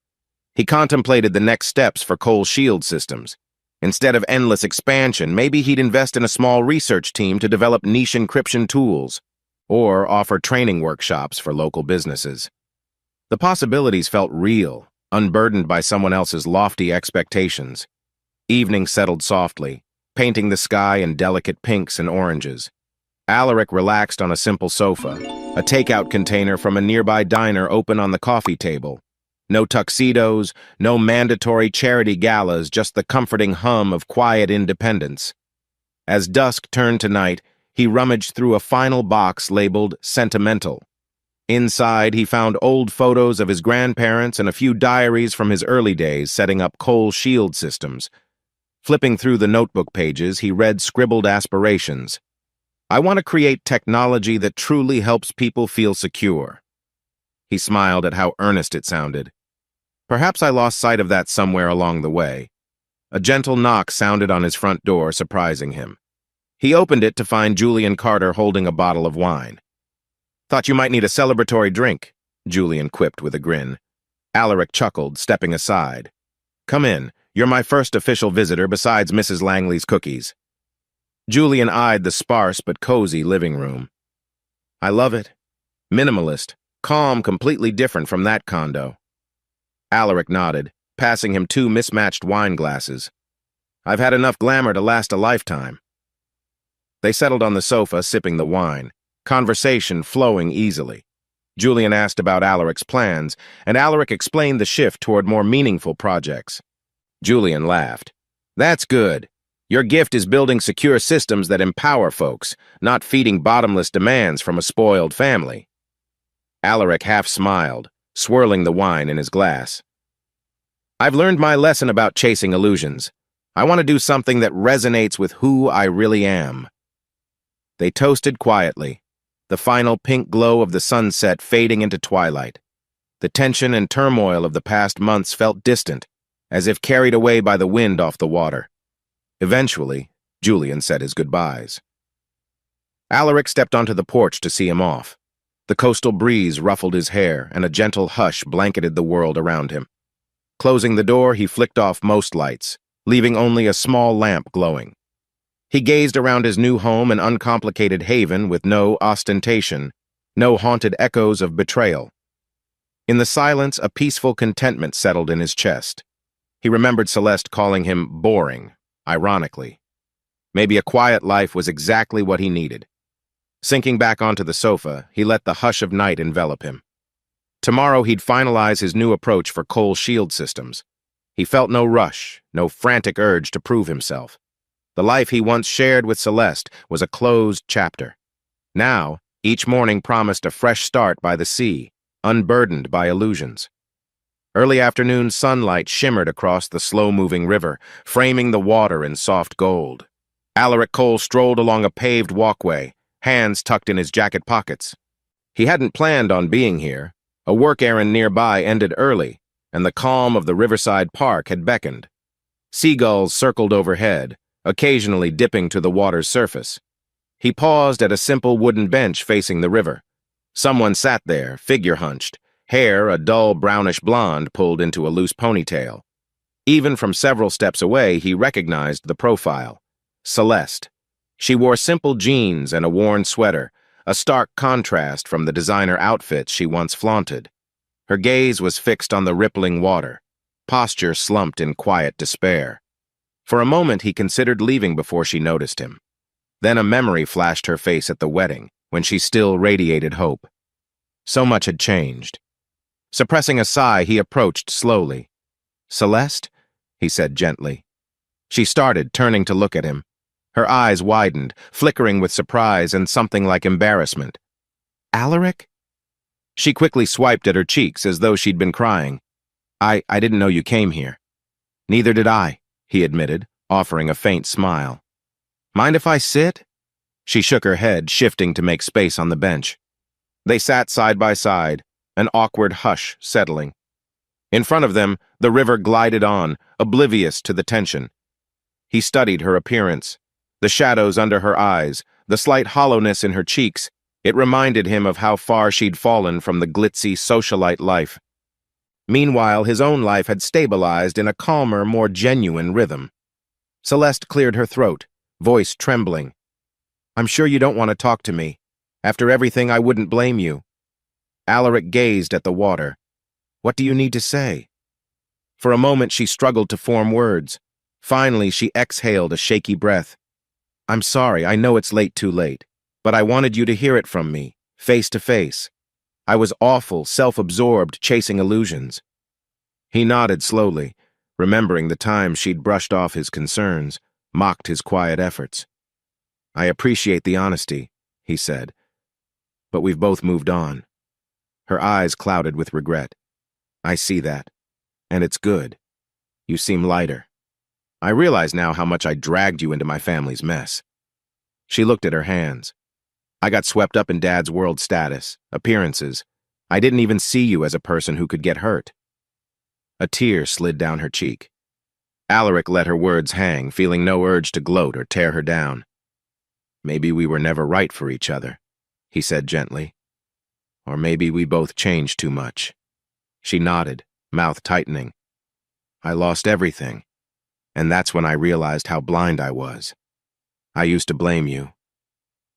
Speaker 2: He contemplated the next steps for Coal Shield Systems. Instead of endless expansion, maybe he'd invest in a small research team to develop niche encryption tools, or offer training workshops for local businesses. The possibilities felt real, unburdened by someone else's lofty expectations. Evening settled softly, painting the sky in delicate pinks and oranges. Alaric relaxed on a simple sofa, a takeout container from a nearby diner open on the coffee table. No tuxedos, no mandatory charity galas, just the comforting hum of quiet independence. As dusk turned to night, he rummaged through a final box labeled Sentimental. Inside, he found old photos of his grandparents and a few diaries from his early days setting up Coal Shield Systems. Flipping through the notebook pages, he read scribbled aspirations. "I want to create technology that truly helps people feel secure." He smiled at how earnest it sounded. Perhaps I lost sight of that somewhere along the way. A gentle knock sounded on his front door, surprising him. He opened it to find Julian Carter holding a bottle of wine. "Thought you might need a celebratory drink," Julian quipped with a grin. Alaric chuckled, stepping aside. "Come in. You're my first official visitor besides Mrs. Langley's cookies." Julian eyed the sparse but cozy living room. "I love it. Minimalist, calm, completely different from that condo." Alaric nodded, passing him 2 mismatched wine glasses. "I've had enough glamour to last a lifetime." They settled on the sofa, sipping the wine, conversation flowing easily. Julian asked about Alaric's plans, and Alaric explained the shift toward more meaningful projects. Julian laughed. That's good. Your gift is building secure systems that empower folks, not feeding bottomless demands from a spoiled family. Alaric half smiled, swirling the wine in his glass. I've learned my lesson about chasing illusions. I want to do something that resonates with who I really am. They toasted quietly, the final pink glow of the sunset fading into twilight. The tension and turmoil of the past months felt distant, as if carried away by the wind off the water. Eventually, Julian said his goodbyes. Alaric stepped onto the porch to see him off. The coastal breeze ruffled his hair, and a gentle hush blanketed the world around him. Closing the door, he flicked off most lights, leaving only a small lamp glowing. He gazed around his new home and uncomplicated haven with no ostentation, no haunted echoes of betrayal. In the silence, a peaceful contentment settled in his chest. He remembered Celeste calling him boring, ironically. Maybe a quiet life was exactly what he needed. Sinking back onto the sofa, he let the hush of night envelop him. Tomorrow he'd finalize his new approach for coal shield systems. He felt no rush, no frantic urge to prove himself. The life he once shared with Celeste was a closed chapter. Now, each morning promised a fresh start by the sea, unburdened by illusions. Early afternoon sunlight shimmered across the slow-moving river, framing the water in soft gold. Alaric Cole strolled along a paved walkway, hands tucked in his jacket pockets. He hadn't planned on being here. A work errand nearby ended early, and the calm of the riverside park had beckoned. Seagulls circled overhead, occasionally dipping to the water's surface. He paused at a simple wooden bench facing the river. Someone sat there, figure hunched, hair a dull brownish blonde pulled into a loose ponytail. Even from several steps away, he recognized the profile. Celeste. She wore simple jeans and a worn sweater, a stark contrast from the designer outfits she once flaunted. Her gaze was fixed on the rippling water, posture slumped in quiet despair. For a moment, he considered leaving before she noticed him. Then a memory flashed her face at the wedding, when she still radiated hope. So much had changed. Suppressing a sigh, he approached slowly. "Celeste?" he said gently. She started, turning to look at him. Her eyes widened, flickering with surprise and something like embarrassment. "Alaric?" She quickly swiped at her cheeks as though she'd been crying. I didn't know you came here." "Neither did I," he admitted, offering a faint smile. "Mind if I sit?" She shook her head, shifting to make space on the bench. They sat side by side, an awkward hush settling. In front of them, the river glided on, oblivious to the tension. He studied her appearance. The shadows under her eyes, the slight hollowness in her cheeks, it reminded him of how far she'd fallen from the glitzy socialite life. Meanwhile, his own life had stabilized in a calmer, more genuine rhythm. Celeste cleared her throat, voice trembling. "I'm sure you don't want to talk to me. After everything, I wouldn't blame you." Alaric gazed at the water. "What do you need to say?" For a moment, she struggled to form words. Finally, she exhaled a shaky breath. "I'm sorry, I know it's too late, but I wanted you to hear it from me, face to face. I was awful, self-absorbed, chasing illusions." He nodded slowly, remembering the times she'd brushed off his concerns, mocked his quiet efforts. "I appreciate the honesty," he said, "but we've both moved on." Her eyes clouded with regret. "I see that, and it's good. You seem lighter. I realize now how much I dragged you into my family's mess." She looked at her hands. "I got swept up in Dad's world status, appearances. I didn't even see you as a person who could get hurt." A tear slid down her cheek. Alaric let her words hang, feeling no urge to gloat or tear her down. "Maybe we were never right for each other," he said gently. "Or maybe we both changed too much." She nodded, mouth tightening. "I lost everything, and that's when I realized how blind I was. I used to blame you,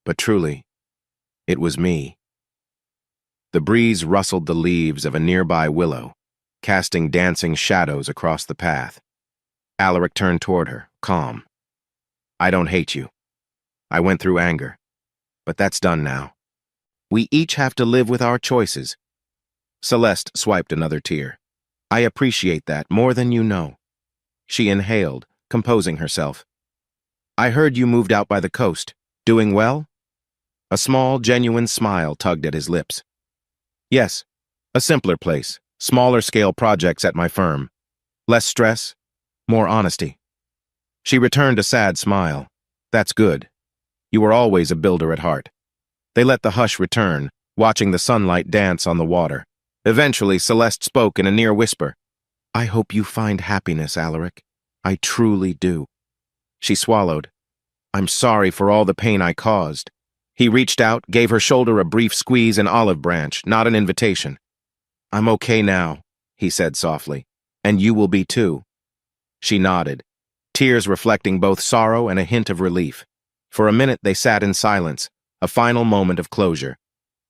Speaker 2: but truly, it was me." The breeze rustled the leaves of a nearby willow, casting dancing shadows across the path. Alaric turned toward her, calm. "I don't hate you. I went through anger. But that's done now. We each have to live with our choices. Celeste swiped another tear. I appreciate that more than you know. She inhaled, composing herself. I heard you moved out by the coast. Doing well? A small, genuine smile tugged at his lips. Yes, a simpler place, smaller-scale projects at my firm. Less stress, more honesty. She returned a sad smile. That's good. You were always a builder at heart. They let the hush return, watching the sunlight dance on the water. Eventually, Celeste spoke in a near whisper. I hope you find happiness, Alaric. I truly do. She swallowed. I'm sorry for all the pain I caused. He reached out, gave her shoulder a brief squeeze and olive branch, not an invitation. I'm okay now, he said softly. And you will be too. She nodded, tears reflecting both sorrow and a hint of relief. For a minute they sat in silence, a final moment of closure.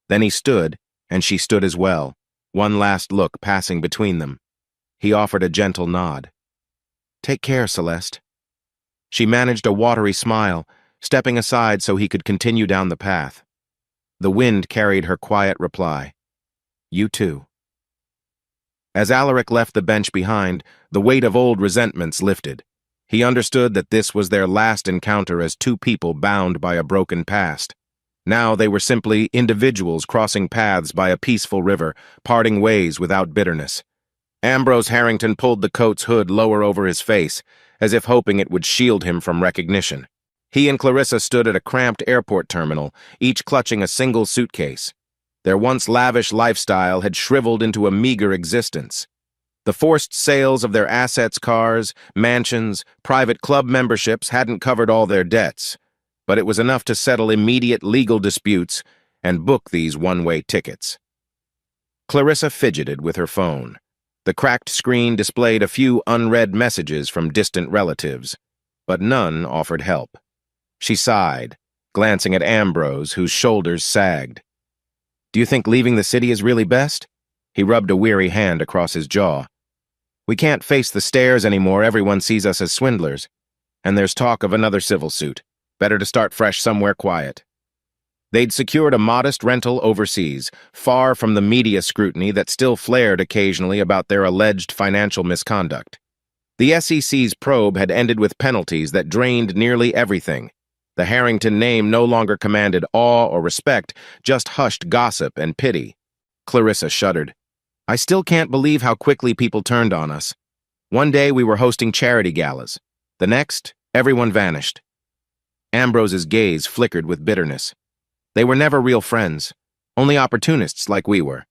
Speaker 2: Then he stood, and she stood as well, one last look passing between them. He offered a gentle nod. Take care, Celeste. She managed a watery smile, stepping aside so he could continue down the path. The wind carried her quiet reply. You too. As Alaric left the bench behind, the weight of old resentments lifted. He understood that this was their last encounter as two people bound by a broken past. Now they were simply individuals crossing paths by a peaceful river, parting ways without bitterness. Ambrose Harrington pulled the coat's hood lower over his face, as if hoping it would shield him from recognition. He and Clarissa stood at a cramped airport terminal, each clutching a single suitcase. Their once lavish lifestyle had shriveled into a meager existence. The forced sales of their assets, cars, mansions, private club memberships hadn't covered all their debts, but it was enough to settle immediate legal disputes and book these one-way tickets. Clarissa fidgeted with her phone. The cracked screen displayed a few unread messages from distant relatives, but none offered help. She sighed, glancing at Ambrose, whose shoulders sagged. Do you think leaving the city is really best? He rubbed a weary hand across his jaw. We can't face the stares anymore. Everyone sees us as swindlers. And there's talk of another civil suit. Better to start fresh somewhere quiet. They'd secured a modest rental overseas, far from the media scrutiny that still flared occasionally about their alleged financial misconduct. The SEC's probe had ended with penalties that drained nearly everything. The Harrington name no longer commanded awe or respect, just hushed gossip and pity. Clarissa shuddered. I still can't believe how quickly people turned on us. One day we were hosting charity galas. The next, everyone vanished. Ambrose's gaze flickered with bitterness. They were never real friends, only opportunists like we were.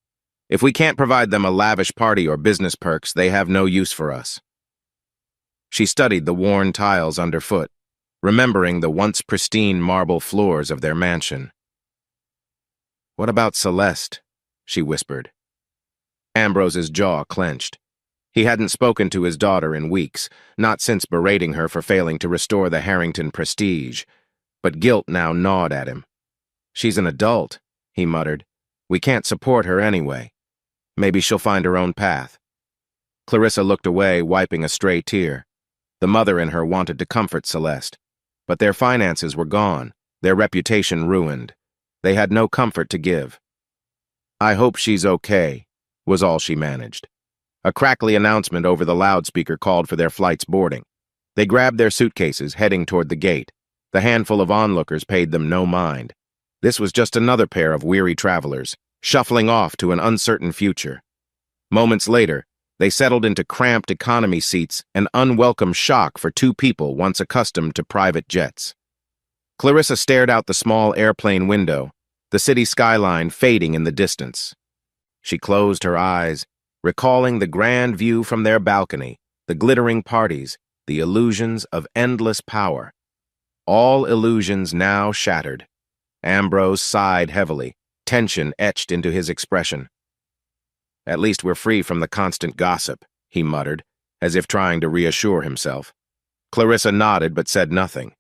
Speaker 2: If we can't provide them a lavish party or business perks, they have no use for us. She studied the worn tiles underfoot, remembering the once pristine marble floors of their mansion. What about Celeste? She whispered. Ambrose's jaw clenched. He hadn't spoken to his daughter in weeks, not since berating her for failing to restore the Harrington prestige, but guilt now gnawed at him. She's an adult, he muttered. We can't support her anyway. Maybe she'll find her own path. Clarissa looked away, wiping a stray tear. The mother in her wanted to comfort Celeste, but their finances were gone, their reputation ruined. They had no comfort to give. I hope she's okay, was all she managed. A crackly announcement over the loudspeaker called for their flight's boarding. They grabbed their suitcases, heading toward the gate. The handful of onlookers paid them no mind. This was just another pair of weary travelers, shuffling off to an uncertain future. Moments later, they settled into cramped economy seats, an unwelcome shock for two people once accustomed to private jets. Clarissa stared out the small airplane window, the city skyline fading in the distance. She closed her eyes, recalling the grand view from their balcony, the glittering parties, the illusions of endless power. All illusions now shattered. Ambrose sighed heavily, tension etched into his expression. At least we're free from the constant gossip, he muttered, as if trying to reassure himself. Clarissa nodded but said nothing.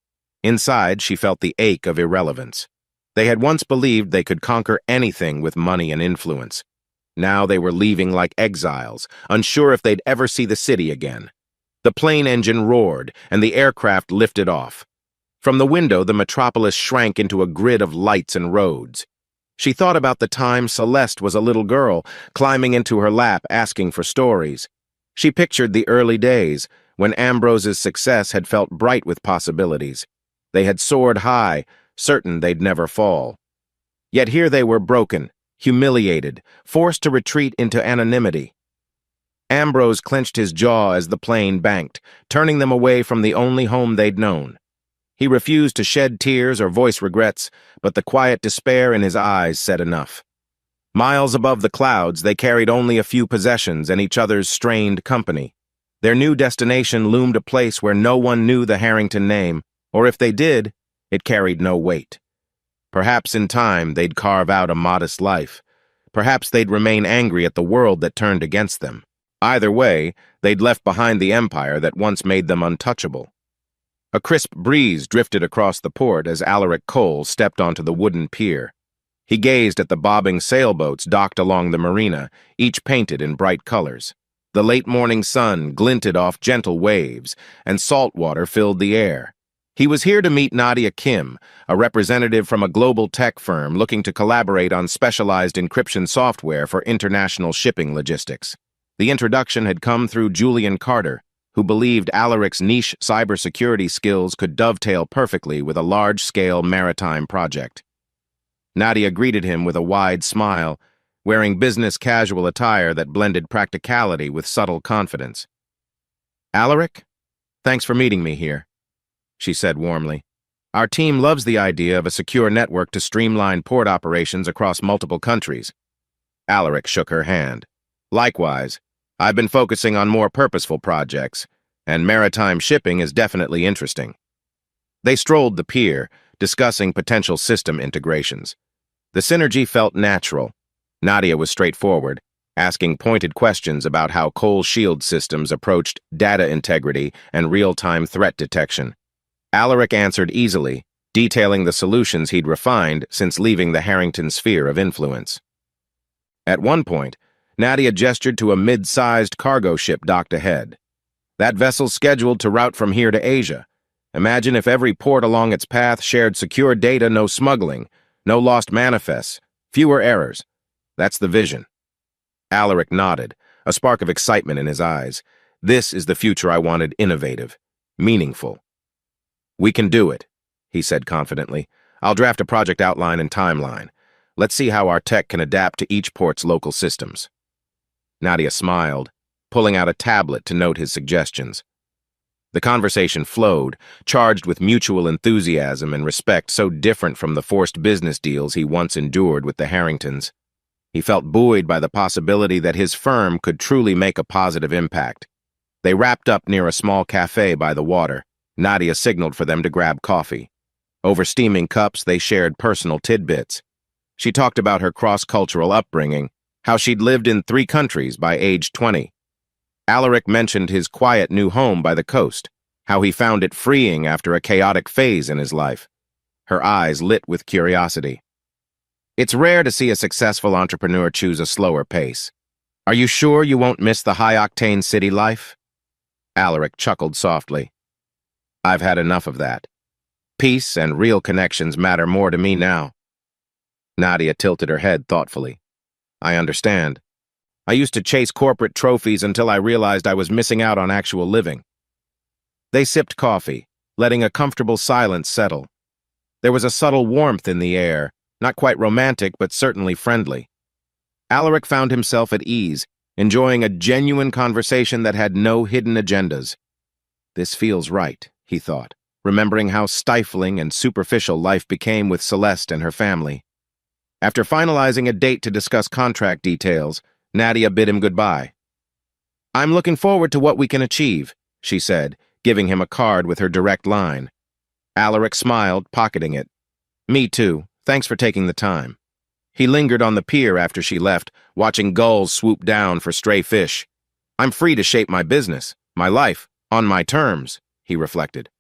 Speaker 2: Inside, she felt the ache of irrelevance. They had once believed they could conquer anything with money and influence. Now they were leaving like exiles, unsure if they'd ever see the city again. The plane engine roared, and the aircraft lifted off. From the window, the metropolis shrank into a grid of lights and roads. She thought about the time Celeste was a little girl, climbing into her lap asking for stories. She pictured the early days, when Ambrose's success had felt bright with possibilities. They had soared high, certain they'd never fall. Yet here they were broken, humiliated, forced to retreat into anonymity. Ambrose clenched his jaw as the plane banked, turning them away from the only home they'd known. He refused to shed tears or voice regrets, but the quiet despair in his eyes said enough. Miles above the clouds, they carried only a few possessions and each other's strained company. Their new destination loomed a place where no one knew the Harrington name, or if they did, it carried no weight. Perhaps in time they'd carve out a modest life. Perhaps they'd remain angry at the world that turned against them. Either way, they'd left behind the empire that once made them untouchable. A crisp breeze drifted across the port as Alaric Cole stepped onto the wooden pier. He gazed at the bobbing sailboats docked along the marina, each painted in bright colors. The late morning sun glinted off gentle waves, and salt water filled the air. He was here to meet Nadia Kim, a representative from a global tech firm looking to collaborate on specialized encryption software for international shipping logistics. The introduction had come through Julian Carter, who believed Alaric's niche cybersecurity skills could dovetail perfectly with a large-scale maritime project. Nadia greeted him with a wide smile, wearing business-casual attire that blended practicality with subtle confidence. "Alaric, thanks for meeting me here," she said warmly. "Our team loves the idea of a secure network to streamline port operations across multiple countries." Alaric shook her hand. "Likewise, I've been focusing on more purposeful projects, and maritime shipping is definitely interesting." They strolled the pier, discussing potential system integrations. The synergy felt natural. Nadia was straightforward, asking pointed questions about how Cole's shield systems approached data integrity and real-time threat detection. Alaric answered easily, detailing the solutions he'd refined since leaving the Harrington sphere of influence. At one point, Nadia gestured to a mid-sized cargo ship docked ahead. "That vessel's scheduled to route from here to Asia. Imagine if every port along its path shared secure data, no smuggling, no lost manifests, fewer errors. That's the vision." Alaric nodded, a spark of excitement in his eyes. "This is the future I wanted: innovative, meaningful." "We can do it," he said confidently. "I'll draft a project outline and timeline. Let's see how our tech can adapt to each port's local systems." Nadia smiled, pulling out a tablet to note his suggestions. The conversation flowed, charged with mutual enthusiasm and respect so different from the forced business deals he once endured with the Harringtons. He felt buoyed by the possibility that his firm could truly make a positive impact. They wrapped up near a small cafe by the water. Nadia signaled for them to grab coffee. Over steaming cups, they shared personal tidbits. She talked about her cross-cultural upbringing, how she'd lived in 3 countries by age 20. Alaric mentioned his quiet new home by the coast, how he found it freeing after a chaotic phase in his life. Her eyes lit with curiosity. "It's rare to see a successful entrepreneur choose a slower pace. Are you sure you won't miss the high-octane city life?" Alaric chuckled softly. "I've had enough of that. Peace and real connections matter more to me now." Nadia tilted her head thoughtfully. "I understand. I used to chase corporate trophies until I realized I was missing out on actual living." They sipped coffee, letting a comfortable silence settle. There was a subtle warmth in the air, not quite romantic but certainly friendly. Alaric found himself at ease, enjoying a genuine conversation that had no hidden agendas. "This feels right," he thought, remembering how stifling and superficial life became with Celeste and her family. After finalizing a date to discuss contract details, Nadia bid him goodbye. "I'm looking forward to what we can achieve," she said, giving him a card with her direct line. Alaric smiled, pocketing it. "Me too. Thanks for taking the time." He lingered on the pier after she left, watching gulls swoop down for stray fish. "I'm free to shape my business, my life, on my terms," he reflected.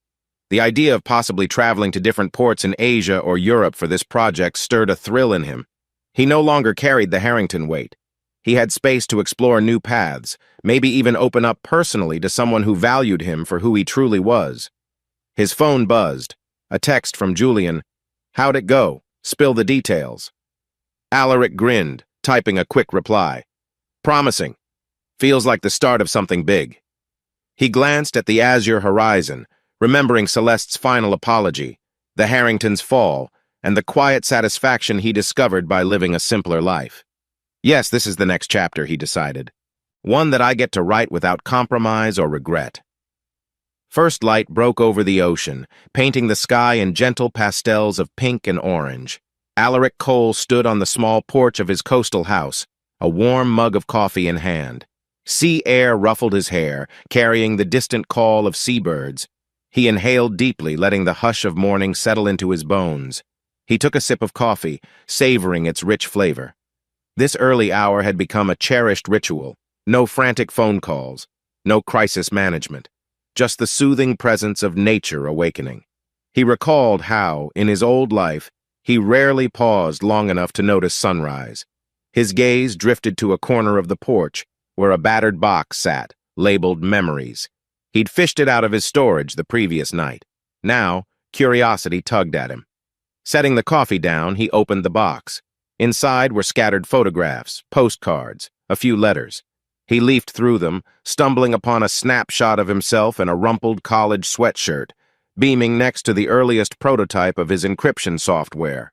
Speaker 2: The idea of possibly traveling to different ports in Asia or Europe for this project stirred a thrill in him. He no longer carried the Harrington weight. He had space to explore new paths, maybe even open up personally to someone who valued him for who he truly was. His phone buzzed, A text from Julian. "How'd it go? Spill the details." Alaric grinned, typing a quick reply. "Promising. Feels like the start of something big." He glanced at the azure horizon, remembering Celeste's final apology, the Harringtons' fall, and the quiet satisfaction he discovered by living a simpler life. Yes, this is the next chapter, he decided. One that I get to write without compromise or regret. First light broke over the ocean, painting the sky in gentle pastels of pink and orange. Alaric Cole stood on the small porch of his coastal house, a warm mug of coffee in hand. Sea air ruffled his hair, carrying the distant call of seabirds. He inhaled deeply, letting the hush of morning settle into his bones. He took a sip of coffee, savoring its rich flavor. This early hour had become a cherished ritual. No frantic phone calls, no crisis management, just the soothing presence of nature awakening. He recalled how, in his old life, he rarely paused long enough to notice sunrise. His gaze drifted to a corner of the porch, where a battered box sat, labeled Memories. He'd fished it out of his storage the previous night. Now, curiosity tugged at him. Setting the coffee down, he opened the box. Inside were scattered photographs, postcards, a few letters. He leafed through them, stumbling upon a snapshot of himself in a rumpled college sweatshirt, beaming next to the earliest prototype of his encryption software.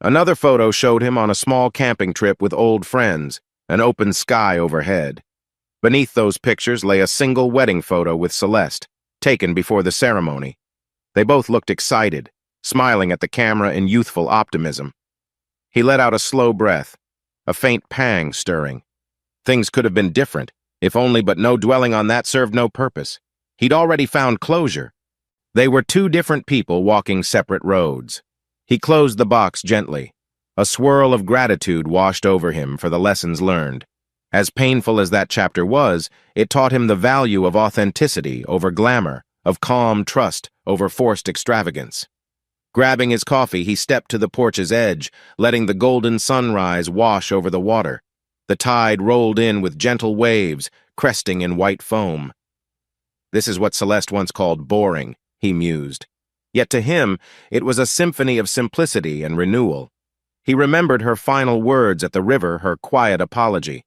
Speaker 2: Another photo showed him on a small camping trip with old friends, an open sky overhead. Beneath those pictures lay a single wedding photo with Celeste, taken before the ceremony. They both looked excited, smiling at the camera in youthful optimism. He let out a slow breath, a faint pang stirring. Things could have been different, if only, but no dwelling on that served no purpose. He'd already found closure. They were two different people walking separate roads. He closed the box gently. A swirl of gratitude washed over him for the lessons learned. As painful as that chapter was, it taught him the value of authenticity over glamour, of calm trust over forced extravagance. Grabbing his coffee, he stepped to the porch's edge, letting the golden sunrise wash over the water. The tide rolled in with gentle waves, cresting in white foam. This is what Celeste once called boring, he mused. Yet to him, it was a symphony of simplicity and renewal. He remembered her final words at the river, her quiet apology.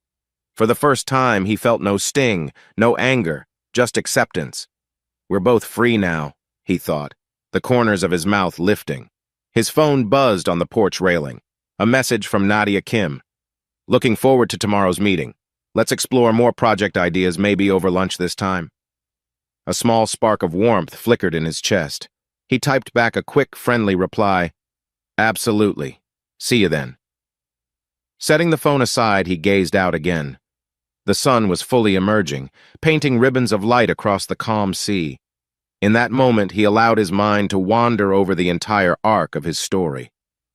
Speaker 2: For the first time, he felt no sting, no anger, just acceptance. We're both free now, he thought, the corners of his mouth lifting. His phone buzzed on the porch railing. A message from Nadia Kim. "Looking forward to tomorrow's meeting. Let's explore more project ideas, maybe over lunch this time." A small spark of warmth flickered in his chest. He typed back a quick, friendly reply. "Absolutely. See you then." Setting the phone aside, he gazed out again. The sun was fully emerging, painting ribbons of light across the calm sea. In that moment, he allowed his mind to wander over the entire arc of his story.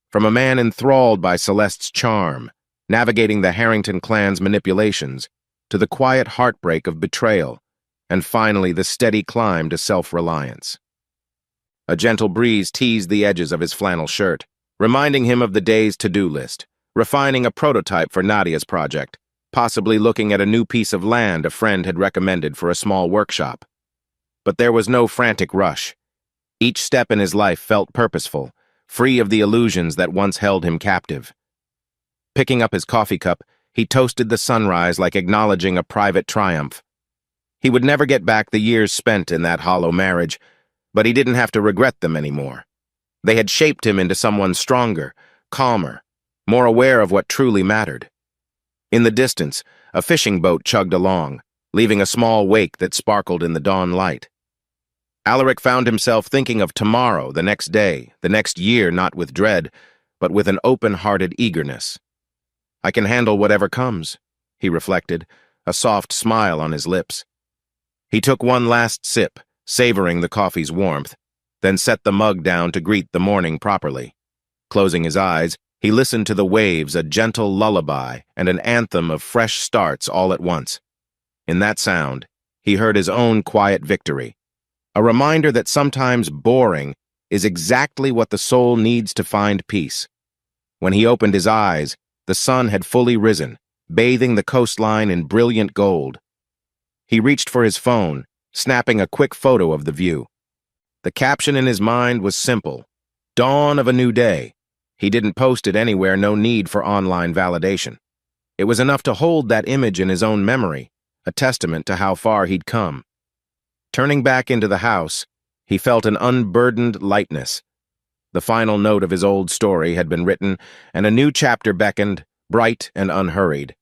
Speaker 2: From a man enthralled by Celeste's charm, navigating the Harrington clan's manipulations, to the quiet heartbreak of betrayal, and finally the steady climb to self-reliance. A gentle breeze teased the edges of his flannel shirt, reminding him of the day's to-do list, refining a prototype for Nadia's project, possibly looking at a new piece of land a friend had recommended for a small workshop. But there was no frantic rush. Each step in his life felt purposeful, free of the illusions that once held him captive. Picking up his coffee cup, he toasted the sunrise like acknowledging a private triumph. He would never get back the years spent in that hollow marriage, but he didn't have to regret them anymore. They had shaped him into someone stronger, calmer, more aware of what truly mattered. In the distance, a fishing boat chugged along, leaving a small wake that sparkled in the dawn light. Alaric found himself thinking of tomorrow, the next day, the next year, not with dread, but with an open-hearted eagerness. "I can handle whatever comes," he reflected, a soft smile on his lips. He took one last sip, savoring the coffee's warmth, then set the mug down to greet the morning properly. Closing his eyes, he listened to the waves, a gentle lullaby and an anthem of fresh starts all at once. In that sound, he heard his own quiet victory, a reminder that sometimes boring is exactly what the soul needs to find peace. When he opened his eyes, the sun had fully risen, bathing the coastline in brilliant gold. He reached for his phone, snapping a quick photo of the view. The caption in his mind was simple: Dawn of a New Day. He didn't post it anywhere, no need for online validation. It was enough to hold that image in his own memory, a testament to how far he'd come. Turning back into the house, he felt an unburdened lightness. The final note of his old story had been written, and a new chapter beckoned, bright and unhurried.